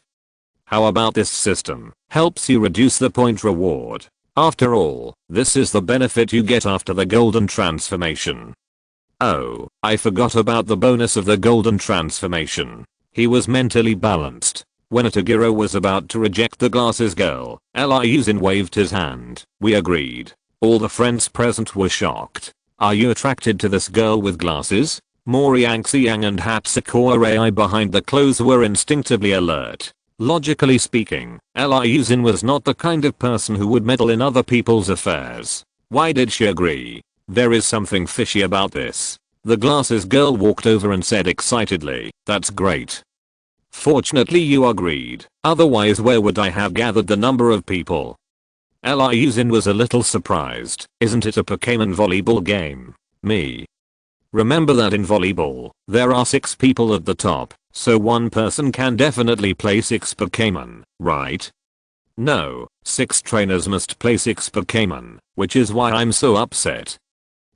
How about this system? Helps you reduce the point reward. After all, this is the benefit you get after the golden transformation. Oh, I forgot about the bonus of the golden transformation. He was mentally balanced. When Itaguro was about to reject the glasses girl, Liu Xin waved his hand. We agreed. All the friends present were shocked. Are you attracted to this girl with glasses? Moriang Xiang and Hatsukura AI behind the clothes were instinctively alert. Logically speaking, Liu Xin was not the kind of person who would meddle in other people's affairs. Why did she agree? There is something fishy about this. The glasses girl walked over and said excitedly, "That's great. Fortunately you agreed, otherwise where would I have gathered the number of people?" Liu Xin was a little surprised. Isn't it a Pokémon volleyball game? Me. Remember that in volleyball, there are 6 people at the top, so one person can definitely play 6 Pokémon, right? No, 6 trainers must play 6 Pokémon, which is why I'm so upset.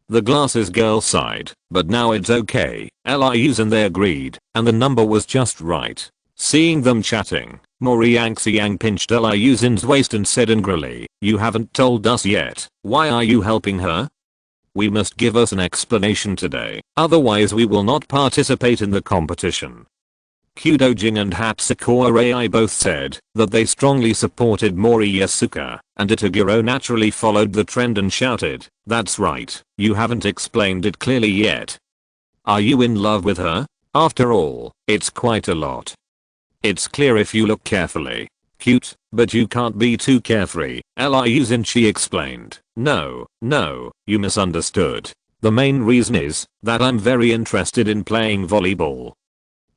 The glasses girl sighed, but now it's okay, Liu Xin they agreed, and the number was just right. Seeing them chatting, Mori Yang pinched Liu Xin's waist and said angrily, "You haven't told us yet, why are you helping her? We must give us an explanation today, otherwise we will not participate in the competition." Kudojing and Hatsukura Rai both said that they strongly supported Mori Yasuka, and Itaguro naturally followed the trend and shouted, "That's right, you haven't explained it clearly yet. Are you in love with her? After all, it's quite a lot." "It's clear if you look carefully. Cute, but you can't be too carefree," Liu Xin she explained. No, you misunderstood. The main reason is that I'm very interested in playing volleyball."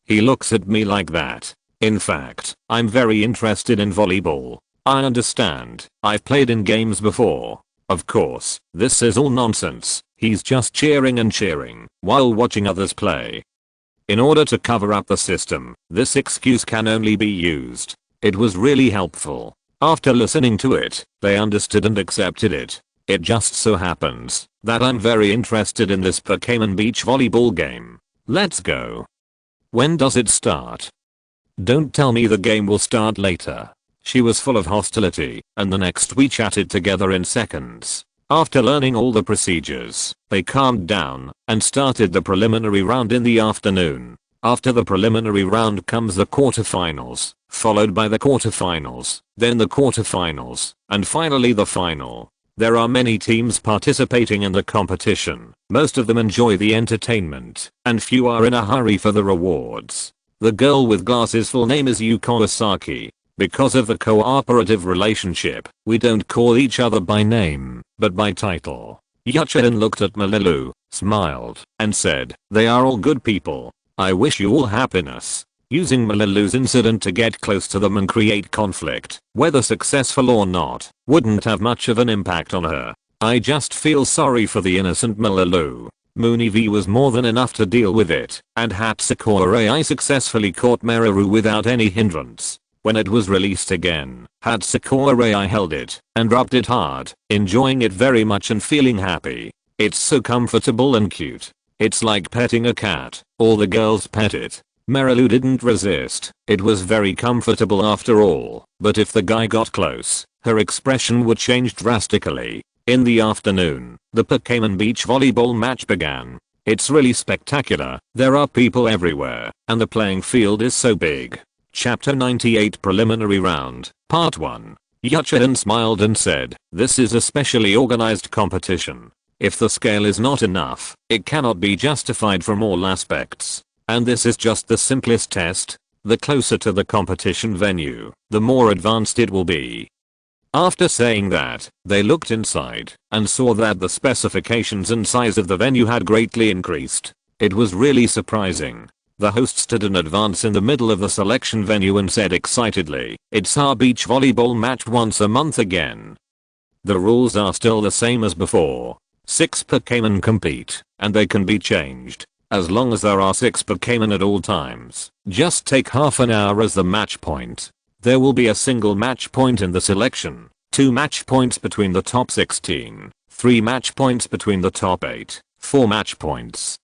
He looks at me like that. "In fact, I'm very interested in volleyball. I understand. I've played in games before." Of course, this is all nonsense. He's just cheering and cheering while watching others play. In order to cover up the system, this excuse can only be used. It was really helpful. After listening to it, they understood and accepted it. It just so happens that I'm very interested in this Pokémon beach volleyball game. Let's go. When does it start? Don't tell me the game will start later. She was full of hostility, and the next we chatted together in seconds. After learning all the procedures, they calmed down and started the preliminary round in the afternoon. After the preliminary round comes the quarterfinals, followed by the quarterfinals, then the quarterfinals, and finally the final. There are many teams participating in the competition. Most of them enjoy the entertainment, and few are in a hurry for the rewards. The girl with glasses' full name is Yuko Asaki. Because of the cooperative relationship, we don't call each other by name, but by title. Yuchiden looked at Malilu, smiled, and said, "They are all good people. I wish you all happiness." Using Malilu's incident to get close to them and create conflict, whether successful or not, wouldn't have much of an impact on her. I just feel sorry for the innocent Malilu. Mooney V was more than enough to deal with it, and Hatsukura I successfully caught Meru without any hindrance. When it was released again, Hatsukura I held it and rubbed it hard, enjoying it very much and feeling happy. It's so comfortable and cute. It's like petting a cat. All the girls pet it. Meru didn't resist. It was very comfortable after all, but if the guy got close, her expression would change drastically. In the afternoon, the Pokémon beach volleyball match began. It's really spectacular. There are people everywhere, and the playing field is so big. Chapter 98 Preliminary Round, Part 1. Yuchiden smiled and said, "This is a specially organized competition. If the scale is not enough, it cannot be justified from all aspects. And this is just the simplest test. The closer to the competition venue, the more advanced it will be." After saying that, they looked inside and saw that the specifications and size of the venue had greatly increased. It was really surprising. The host stood in advance in the middle of the selection venue and said excitedly, "It's our beach volleyball match once a month again. The rules are still the same as before. 6 Pokémon compete, and they can be changed. As long as there are 6 Pokémon at all times, just take half an hour as the match point. There will be a single match point in the selection, 2 match points between the top 16, 3 match points between the top 8, 4 match points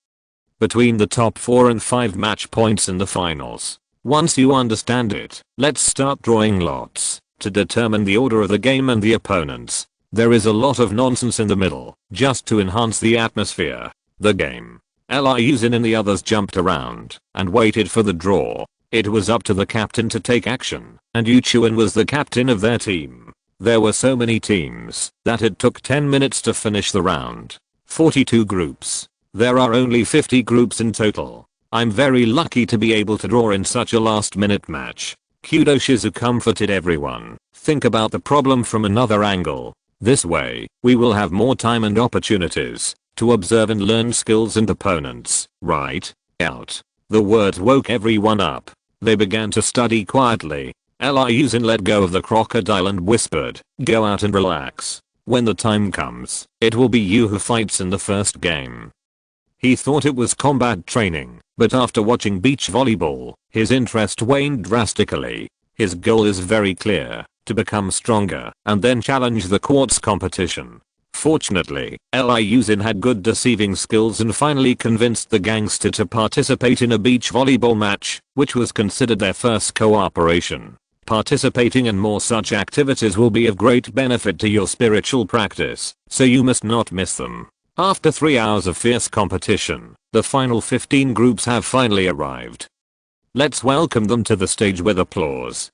between the top 4 and 5 match points in the finals. Once you understand it, let's start drawing lots to determine the order of the game and the opponents. There is a lot of nonsense in the middle, just to enhance the atmosphere. The game." Liu Xin and the others jumped around and waited for the draw. It was up to the captain to take action, and Yuchiden was the captain of their team. There were so many teams that it took 10 minutes to finish the round. 42 groups. There are only 50 groups in total. I'm very lucky to be able to draw in such a last-minute match. Kudo Shizu comforted everyone. Think about the problem from another angle. This way, we will have more time and opportunities to observe and learn skills and opponents, right? Out. The words woke everyone up. They began to study quietly. Liu Xin let go of the crocodile and whispered, "Go out and relax. When the time comes, it will be you who fights in the first game." He thought it was combat training, but after watching beach volleyball, his interest waned drastically. His goal is very clear, to become stronger and then challenge the quartz competition. Fortunately, Liu Xin had good deceiving skills and finally convinced the gangster to participate in a beach volleyball match, which was considered their first cooperation. Participating in more such activities will be of great benefit to your spiritual practice, so you must not miss them. After 3 hours of fierce competition, the final 15 groups have finally arrived. Let's welcome them to the stage with applause.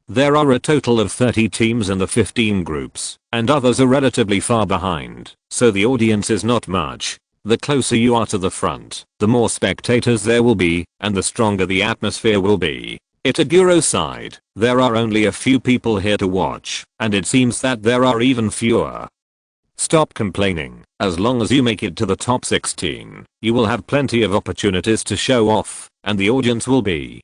There are a total of 30 teams in the 15 groups, and others are relatively far behind, so the audience is not much. The closer you are to the front, the more spectators there will be, and the stronger the atmosphere will be. Itaguro side, there are only a few people here to watch, and it seems that there are even fewer. Stop complaining. As long as you make it to the top 16, you will have plenty of opportunities to show off, and the audience will be.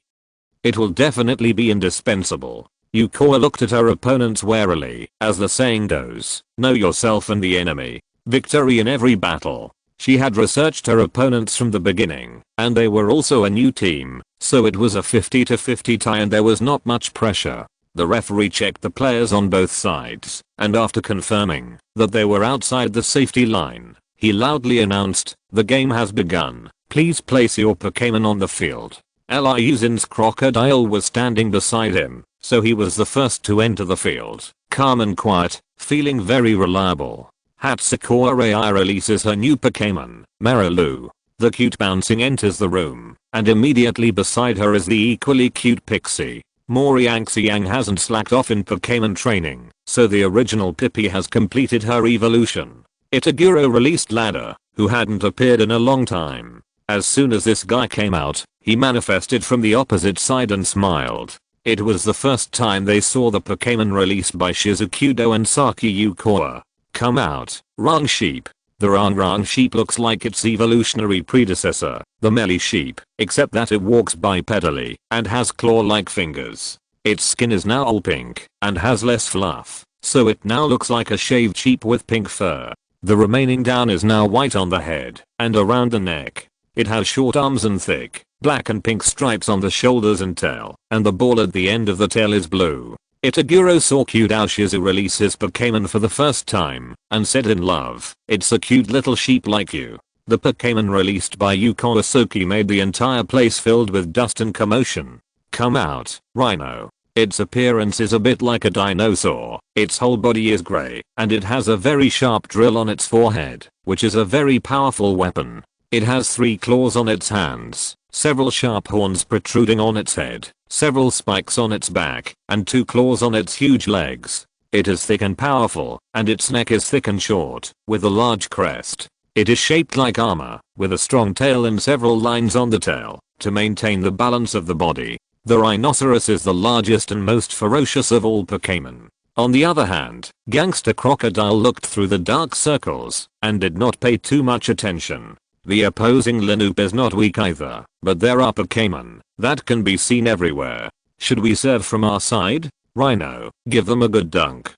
It will definitely be indispensable. Yukoi looked at her opponents warily, as the saying goes, know yourself and the enemy. Victory in every battle. She had researched her opponents from the beginning, and they were also a new team, so it was a 50-50 tie and there was not much pressure. The referee checked the players on both sides, and after confirming that they were outside the safety line, he loudly announced, the game has begun. Please place your Pokémon on the field. Liu Xin's crocodile was standing beside him, so he was the first to enter the field, calm and quiet, feeling very reliable. Hatsukura Ai releases her new Pokémon, Marilu. The cute bouncing enters the room, and immediately beside her is the equally cute Pixie. Moriangxiang hasn't slacked off in Pokémon training, so the original Pippi has completed her evolution. Itaguro released Ladder, who hadn't appeared in a long time. As soon as this guy came out, he manifested from the opposite side and smiled. It was the first time they saw the Pokémon released by Shizukudo and Saki Yukoi. Come out, Rang Sheep. The Rang Sheep looks like its evolutionary predecessor, the Melee Sheep, except that it walks bipedally and has claw-like fingers. Its skin is now all pink and has less fluff, so it now looks like a shaved sheep with pink fur. The remaining down is now white on the head and around the neck. It has short arms and thick, black and pink stripes on the shoulders and tail, and the ball at the end of the tail is blue. Itaguro saw cute Shizu release his Pokémon for the first time, and said in love, it's a cute little sheep like you. The Pokémon released by Yukoi Asoki made the entire place filled with dust and commotion. Come out, Rhino. Its appearance is a bit like a dinosaur, its whole body is grey, and it has a very sharp drill on its forehead, which is a very powerful weapon. It has 3 claws on its hands, several sharp horns protruding on its head, several spikes on its back, and 2 claws on its huge legs. It is thick and powerful, and its neck is thick and short, with a large crest. It is shaped like armor, with a strong tail and several lines on the tail, to maintain the balance of the body. The rhinoceros is the largest and most ferocious of all Pokémon. On the other hand, Gangster Crocodile looked through the dark circles, and did not pay too much attention. The opposing Linoop is not weak either, but there are Pokémon that can be seen everywhere. Should we serve from our side? Rhino, give them a good dunk.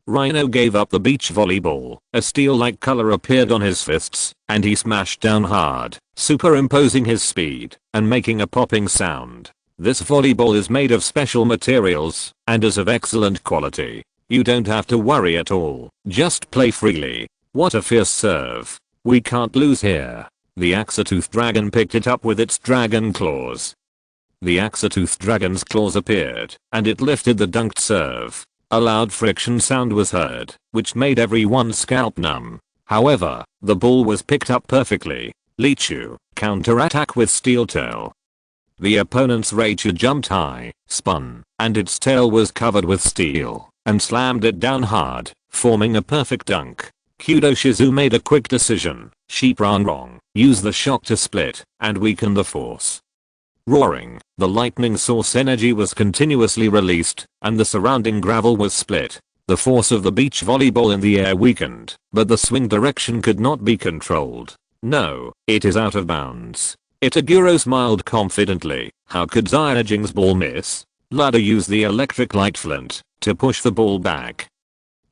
Rhino gave up the beach volleyball. A steel-like color appeared on his fists, and he smashed down hard, superimposing his speed and making a popping sound. This volleyball is made of special materials and is of excellent quality. You don't have to worry at all. Just play freely. What a fierce serve. We can't lose here. The Axatooth dragon picked it up with its dragon claws. The Axatooth dragon's claws appeared, and it lifted the dunked serve. A loud friction sound was heard, which made everyone's scalp numb. However, the ball was picked up perfectly. Lichu, counterattack with steel tail. The opponent's Raichu jumped high, spun, and its tail was covered with steel, and slammed it down hard, forming a perfect dunk. Kudo Shizu made a quick decision. Sheep wrong. Use the shock to split and weaken the force. Roaring, the lightning source energy was continuously released, and the surrounding gravel was split. The force of the beach volleyball in the air weakened, but the swing direction could not be controlled. No, it is out of bounds. Itaguro smiled confidently. How could Zyajing's ball miss? Ladder used the electric light flint to push the ball back.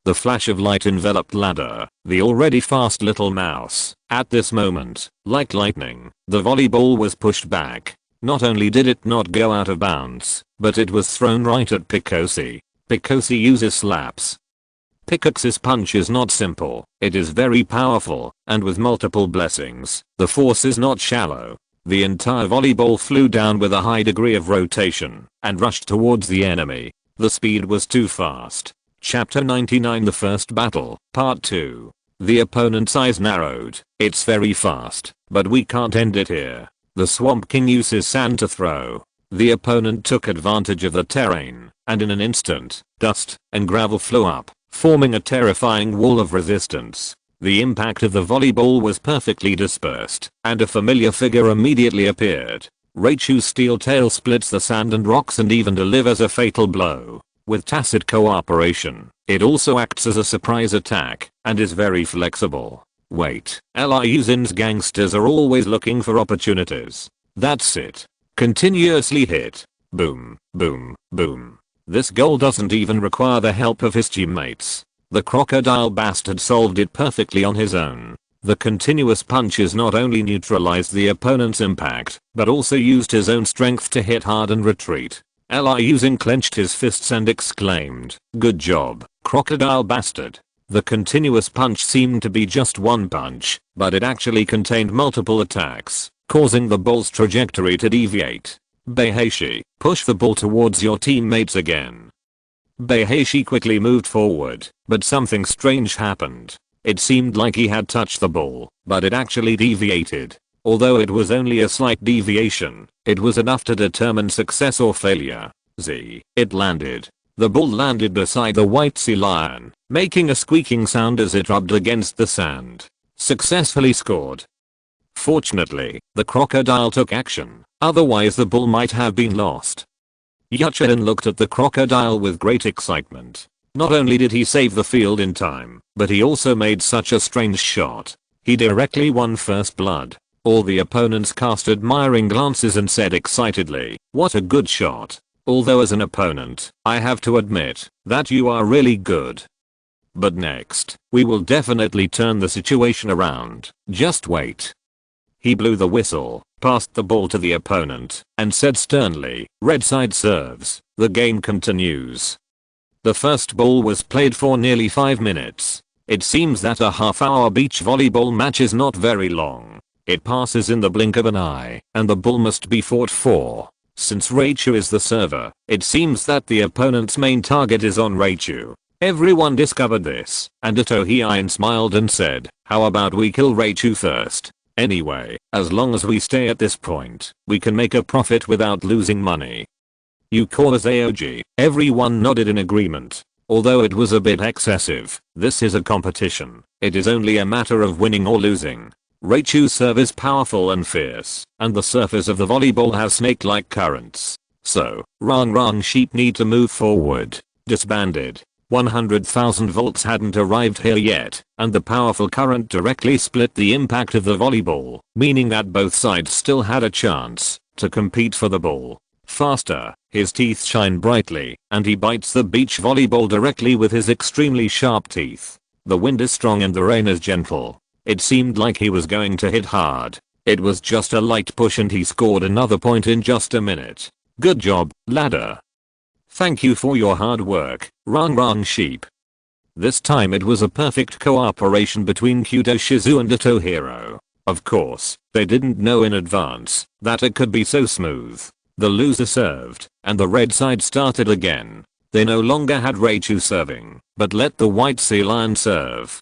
The flash of light enveloped Ladder, the already fast little mouse. At this moment, like lightning, the volleyball was pushed back. Not only did it not go out of bounds, but it was thrown right at Picossi. Picossi uses slaps. Picoxi's punch is not simple, it is very powerful, and with multiple blessings, the force is not shallow. The entire volleyball flew down with a high degree of rotation, and rushed towards the enemy. The speed was too fast. Chapter 99 The First Battle, Part 2. The opponent's eyes narrowed. It's very fast, but we can't end it here. The Swamp King uses sand to throw. The opponent took advantage of the terrain, and in an instant, dust and gravel flew up, forming a terrifying wall of resistance. The impact of the volleyball was perfectly dispersed, and a familiar figure immediately appeared. Raichu's steel tail splits the sand and rocks and even delivers a fatal blow. With tacit cooperation, it also acts as a surprise attack, and is very flexible. Wait, Liu Xin's gangsters are always looking for opportunities. That's it. Continuously hit. Boom, boom, boom. This goal doesn't even require the help of his teammates. The crocodile bastard solved it perfectly on his own. The continuous punches not only neutralized the opponent's impact, but also used his own strength to hit hard and retreat. Liu Xin clenched his fists and exclaimed, "Good job, crocodile bastard." The continuous punch seemed to be just one punch, but it actually contained multiple attacks, causing the ball's trajectory to deviate. Beiheishi, push the ball towards your teammates again. Beiheishi quickly moved forward, but something strange happened. It seemed like he had touched the ball, but it actually deviated. Although it was only a slight deviation, it was enough to determine success or failure. It landed. The ball landed beside the white sea lion, making a squeaking sound as it rubbed against the sand. Successfully scored. Fortunately, the crocodile took action, otherwise the ball might have been lost. Yuchen looked at the crocodile with great excitement. Not only did he save the field in time, but he also made such a strange shot. He directly won first blood. All the opponents cast admiring glances and said excitedly, "What a good shot." Although as an opponent, I have to admit that you are really good. But next, we will definitely turn the situation around. Just wait. He blew the whistle, passed the ball to the opponent, and said sternly, "Red side serves, the game continues." The first ball was played for nearly 5 minutes. It seems that a half-hour beach volleyball match is not very long. It passes in the blink of an eye, and the ball must be fought for. Since Raichu is the server, it seems that the opponent's main target is on Raichu. Everyone discovered this, and Itohian smiled and said, "How about we kill Raichu first? Anyway, as long as we stay at this point, we can make a profit without losing money." You call us AOG. Everyone nodded in agreement. Although it was a bit excessive, this is a competition. It is only a matter of winning or losing. Raichu's serve is powerful and fierce, and the surface of the volleyball has snake-like currents. So, Rang sheep need to move forward. Disbanded. 100,000 volts hadn't arrived here yet, and the powerful current directly split the impact of the volleyball, meaning that both sides still had a chance to compete for the ball. Faster, his teeth shine brightly, and he bites the beach volleyball directly with his extremely sharp teeth. The wind is strong and the rain is gentle. It seemed like he was going to hit hard. It was just a light push and he scored another point in just a minute. Good job, Ladder. Thank you for your hard work, Rang sheep. This time it was a perfect cooperation between Kudo Shizu and Itohiro. Of course, they didn't know in advance that it could be so smooth. The loser served, and the red side started again. They no longer had Raichu serving, but let the white sea lion serve.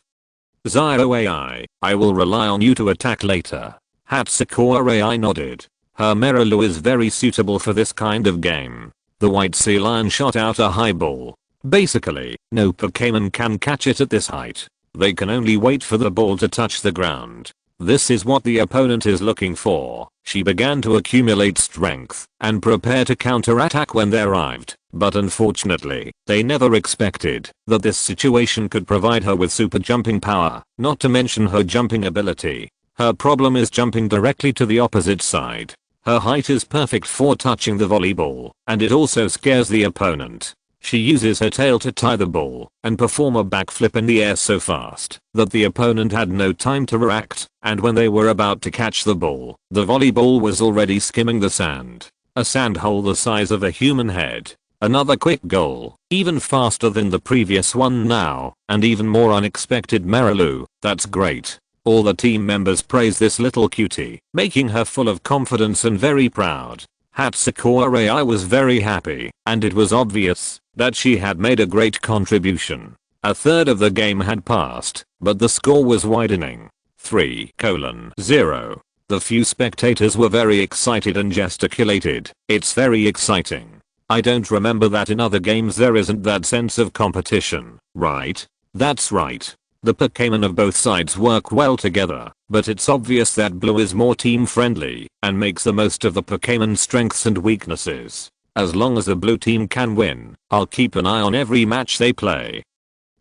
Zio AI, I will rely on you to attack later. Hatsukura AI nodded. Her Merilu is very suitable for this kind of game. The white sea lion shot out a high ball. Basically, no Pokémon can catch it at this height. They can only wait for the ball to touch the ground. This is what the opponent is looking for. She began to accumulate strength and prepare to counterattack when they arrived, but unfortunately, they never expected that this situation could provide her with super jumping power, not to mention her jumping ability. Her problem is jumping directly to the opposite side. Her height is perfect for touching the volleyball, and it also scares the opponent. She uses her tail to tie the ball and perform a backflip in the air so fast that the opponent had no time to react, and when they were about to catch the ball, the volleyball was already skimming the sand. A sand hole the size of a human head. Another quick goal, even faster than the previous one now, and even more unexpected. Marilu, that's great. All the team members praise this little cutie, making her full of confidence and very proud. Hatsukore, I was very happy, and it was obvious that she had made a great contribution. A third of the game had passed, but the score was widening. 3:0. The few spectators were very excited and gesticulated. It's very exciting. I don't remember that in other games there isn't that sense of competition, right? That's right. The Pokémon of both sides work well together, but it's obvious that Blue is more team friendly and makes the most of the Pokémon's strengths and weaknesses. As long as the blue team can win, I'll keep an eye on every match they play.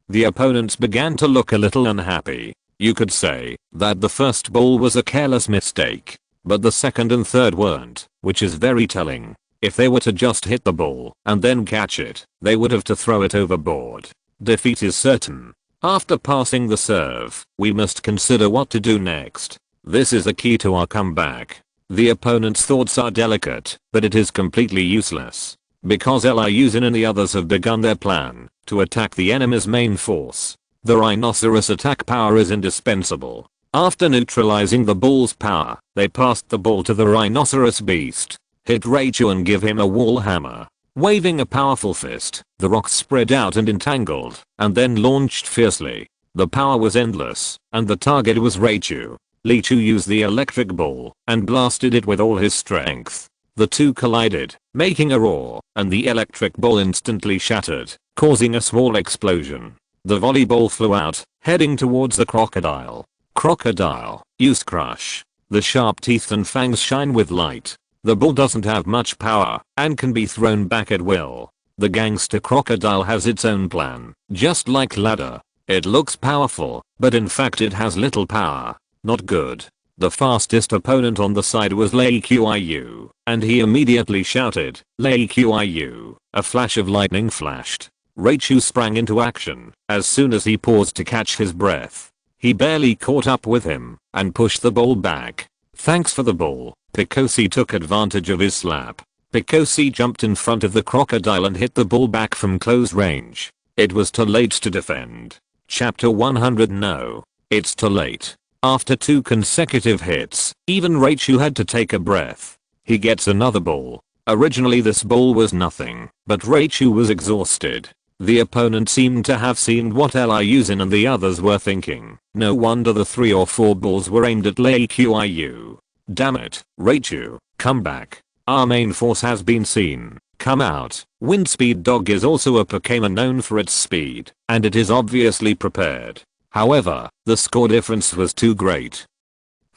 The opponents began to look a little unhappy. You could say that the first ball was a careless mistake, but the second and third weren't, which is very telling. If they were to just hit the ball and then catch it, they would have to throw it overboard. Defeat is certain. After passing the serve, we must consider what to do next. This is the key to our comeback. The opponent's thoughts are delicate, but it is completely useless. Because Liu Xin and the others have begun their plan to attack the enemy's main force. The rhinoceros attack power is indispensable. After neutralizing the bull's power, they passed the ball to the rhinoceros beast, hit Raichu and give him a wall hammer. Waving a powerful fist, the rocks spread out and entangled, and then launched fiercely. The power was endless, and the target was Raichu. Raichu used the electric ball and blasted it with all his strength. The two collided, making a roar, and the electric ball instantly shattered, causing a small explosion. The volleyball flew out, heading towards the crocodile. Crocodile, use crush. The sharp teeth and fangs shine with light. The ball doesn't have much power and can be thrown back at will. The gangster crocodile has its own plan, just like ladder. It looks powerful, but in fact it has little power. Not good. The fastest opponent on the side was Liu, and he immediately shouted, Liu. A flash of lightning flashed. Raichu sprang into action as soon as he paused to catch his breath. He barely caught up with him and pushed the ball back. Thanks for the ball. Picossi took advantage of his slap. Picossi jumped in front of the crocodile and hit the ball back from close range. It was too late to defend. Chapter 100. No. It's too late. After 2 consecutive hits, even Raichu had to take a breath. He gets another ball. Originally this ball was nothing, but Raichu was exhausted. The opponent seemed to have seen what Liu Xin and the others were thinking. No wonder the 3 or 4 balls were aimed at Liu. Damn it, Raichu, come back. Our main force has been seen. Come out. Windspeed Dog is also a Pokémon known for its speed, and it is obviously prepared. However, the score difference was too great.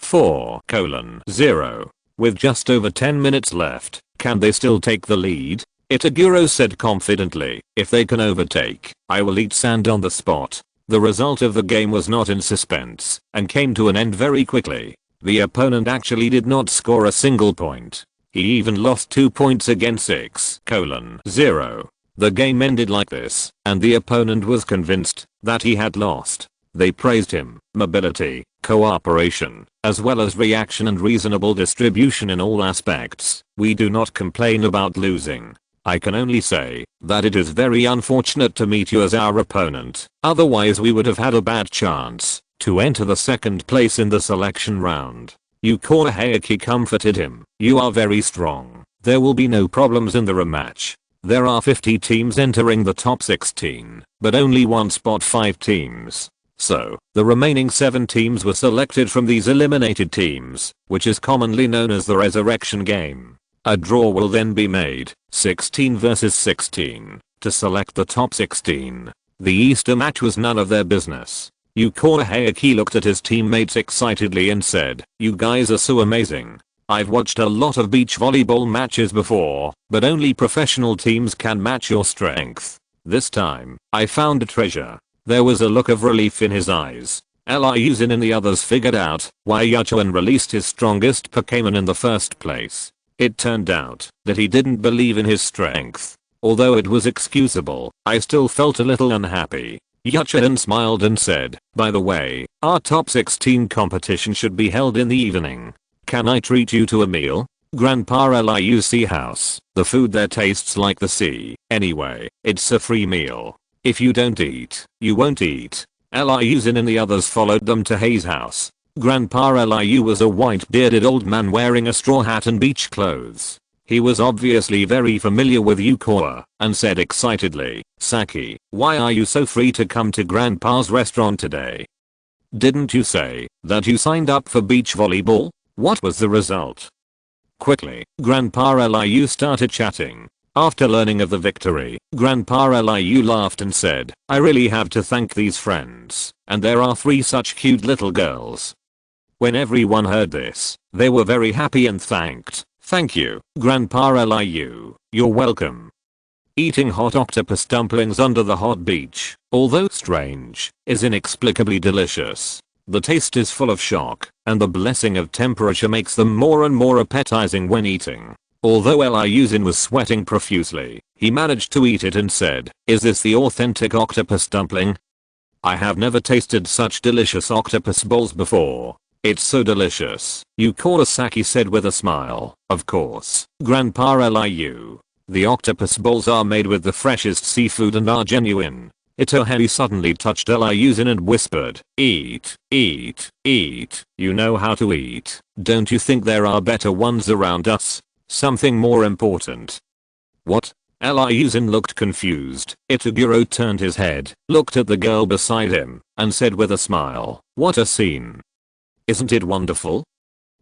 4:0. With just over 10 minutes left, can they still take the lead? Itaguro said confidently, if they can overtake, I will eat sand on the spot. The result of the game was not in suspense, and came to an end very quickly. The opponent actually did not score a single point. He even lost 2 points against 6:0. The game ended like this, and the opponent was convinced that he had lost. They praised him, mobility, cooperation, as well as reaction and reasonable distribution in all aspects. We do not complain about losing. I can only say that it is very unfortunate to meet you as our opponent, otherwise we would have had a bad chance to enter the second place in the selection round. Yukora Hayaki comforted him. You are very strong. There will be no problems in the rematch. There are 50 teams entering the top 16, but only one spot 5 teams. So, the remaining 7 teams were selected from these eliminated teams, which is commonly known as the resurrection game. A draw will then be made, 16 versus 16, to select the top 16. The Easter match was none of their business. Yukora Hayaki looked at his teammates excitedly and said, you guys are so amazing. I've watched a lot of beach volleyball matches before, but only professional teams can match your strength. This time, I found a treasure. There was a look of relief in his eyes. Liu Xin and the others figured out why Yachuan released his strongest Pokémon in the first place. It turned out that he didn't believe in his strength. Although it was excusable, I still felt a little unhappy. Yuchiden smiled and said, by the way, our top 16 competition should be held in the evening. Can I treat you to a meal? Grandpa Liu house. The food there tastes like the sea. Anyway, it's a free meal. If you don't eat, you won't eat. Liu Xin and the others followed them to Hei's house. Grandpa Liu was a white bearded old man wearing a straw hat and beach clothes. He was obviously very familiar with Yukora and said excitedly, Saki, why are you so free to come to Grandpa's restaurant today? Didn't you say that you signed up for beach volleyball? What was the result? Quickly, Grandpa Liu started chatting. After learning of the victory, Grandpa Liu laughed and said, I really have to thank these friends, and there are 3 such cute little girls. When everyone heard this, they were very happy and thanked. Thank you, Grandpa Liu. You're welcome. Eating hot octopus dumplings under the hot beach, although strange, is inexplicably delicious. The taste is full of shock, and the blessing of temperature makes them more and more appetizing when eating. Although Liu Xin was sweating profusely, he managed to eat it and said, is this the authentic octopus dumpling? I have never tasted such delicious octopus balls before. It's so delicious, Yukora Saki said with a smile. Of course, Grandpa Liu. The octopus balls are made with the freshest seafood and are genuine. Itohei suddenly touched Liu Xin and whispered, eat, eat, eat. You know how to eat. Don't you think there are better ones around us? Something more important. What? Liu Xin looked confused. Itaguro turned his head, looked at the girl beside him, and said with a smile, what a scene. Isn't it wonderful?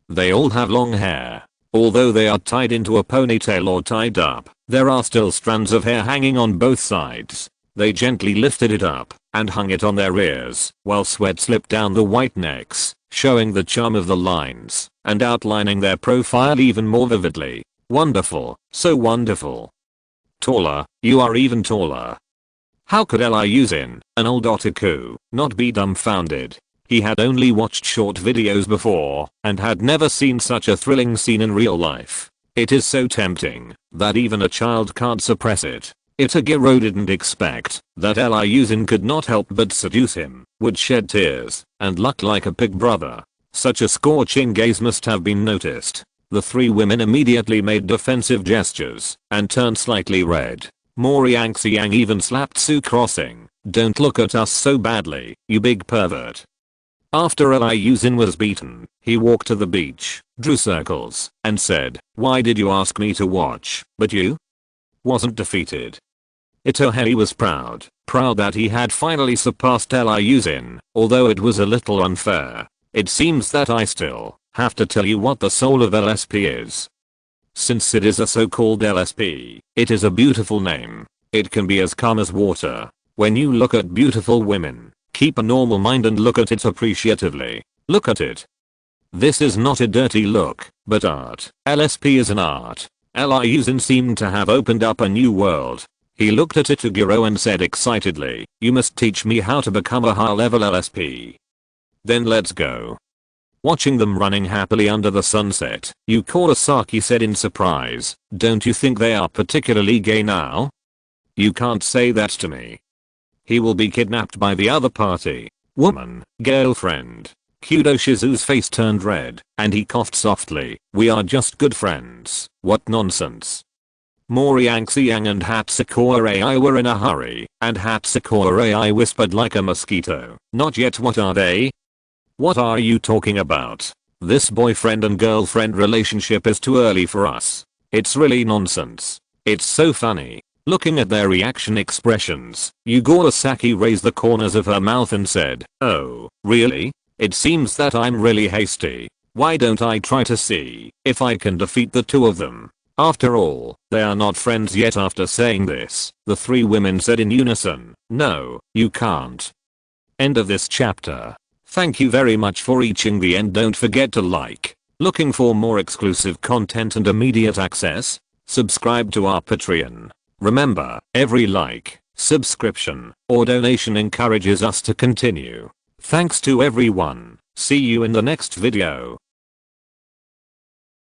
They all have long hair. Although they are tied into a ponytail or tied up, there are still strands of hair hanging on both sides. They gently lifted it up and hung it on their ears, while sweat slipped down the white necks, showing the charm of the lines and outlining their profile even more vividly. Wonderful, so wonderful. Taller, you are even taller. How could Liu Xin, an old otaku, not be dumbfounded? He had only watched short videos before and had never seen such a thrilling scene in real life. It is so tempting that even a child can't suppress it. Itaguro didn't expect that Liu Xin could not help but seduce him, would shed tears, and look like a big brother. Such a scorching gaze must have been noticed. The 3 women immediately made defensive gestures and turned slightly red. Moriang Xiang even slapped Su crossing. Don't look at us so badly, you big pervert. After Liu Xin was beaten, he walked to the beach, drew circles, and said, why did you ask me to watch, but you? Wasn't defeated. Itohei was proud that he had finally surpassed Liu Xin, although it was a little unfair. It seems that I still have to tell you what the soul of LSP is. Since it is a so-called LSP, it is a beautiful name. It can be as calm as water. When you look at beautiful women, keep a normal mind and look at it appreciatively. Look at it. This is not a dirty look, but art. LSP is an art. Liu Xin seemed to have opened up a new world. He looked at Itaguro and said excitedly, you must teach me how to become a high-level LSP. Then let's go. Watching them running happily under the sunset, Yukora Saki said in surprise, don't you think they are particularly gay now? You can't say that to me. He will be kidnapped by the other party. Woman, girlfriend. Kudo Shizu's face turned red, and he coughed softly. We are just good friends. What nonsense. Moriang Xiang and Hatsukura AI were in a hurry, and Hatsukura AI whispered like a mosquito. Not yet, what are they? What are you talking about? This boyfriend and girlfriend relationship is too early for us. It's really nonsense. It's so funny. Looking at their reaction expressions, Yukora Saki raised the corners of her mouth and said, oh, really? It seems that I'm really hasty. Why don't I try to see if I can defeat the 2 of them? After all, they are not friends yet. After saying this, the 3 women said in unison, no, you can't. End of this chapter. Thank you very much for reaching the end. Don't forget to like. Looking for more exclusive content and immediate access? Subscribe to our Patreon. Remember, every like, subscription, or donation encourages us to continue. Thanks to everyone. See you in the next video.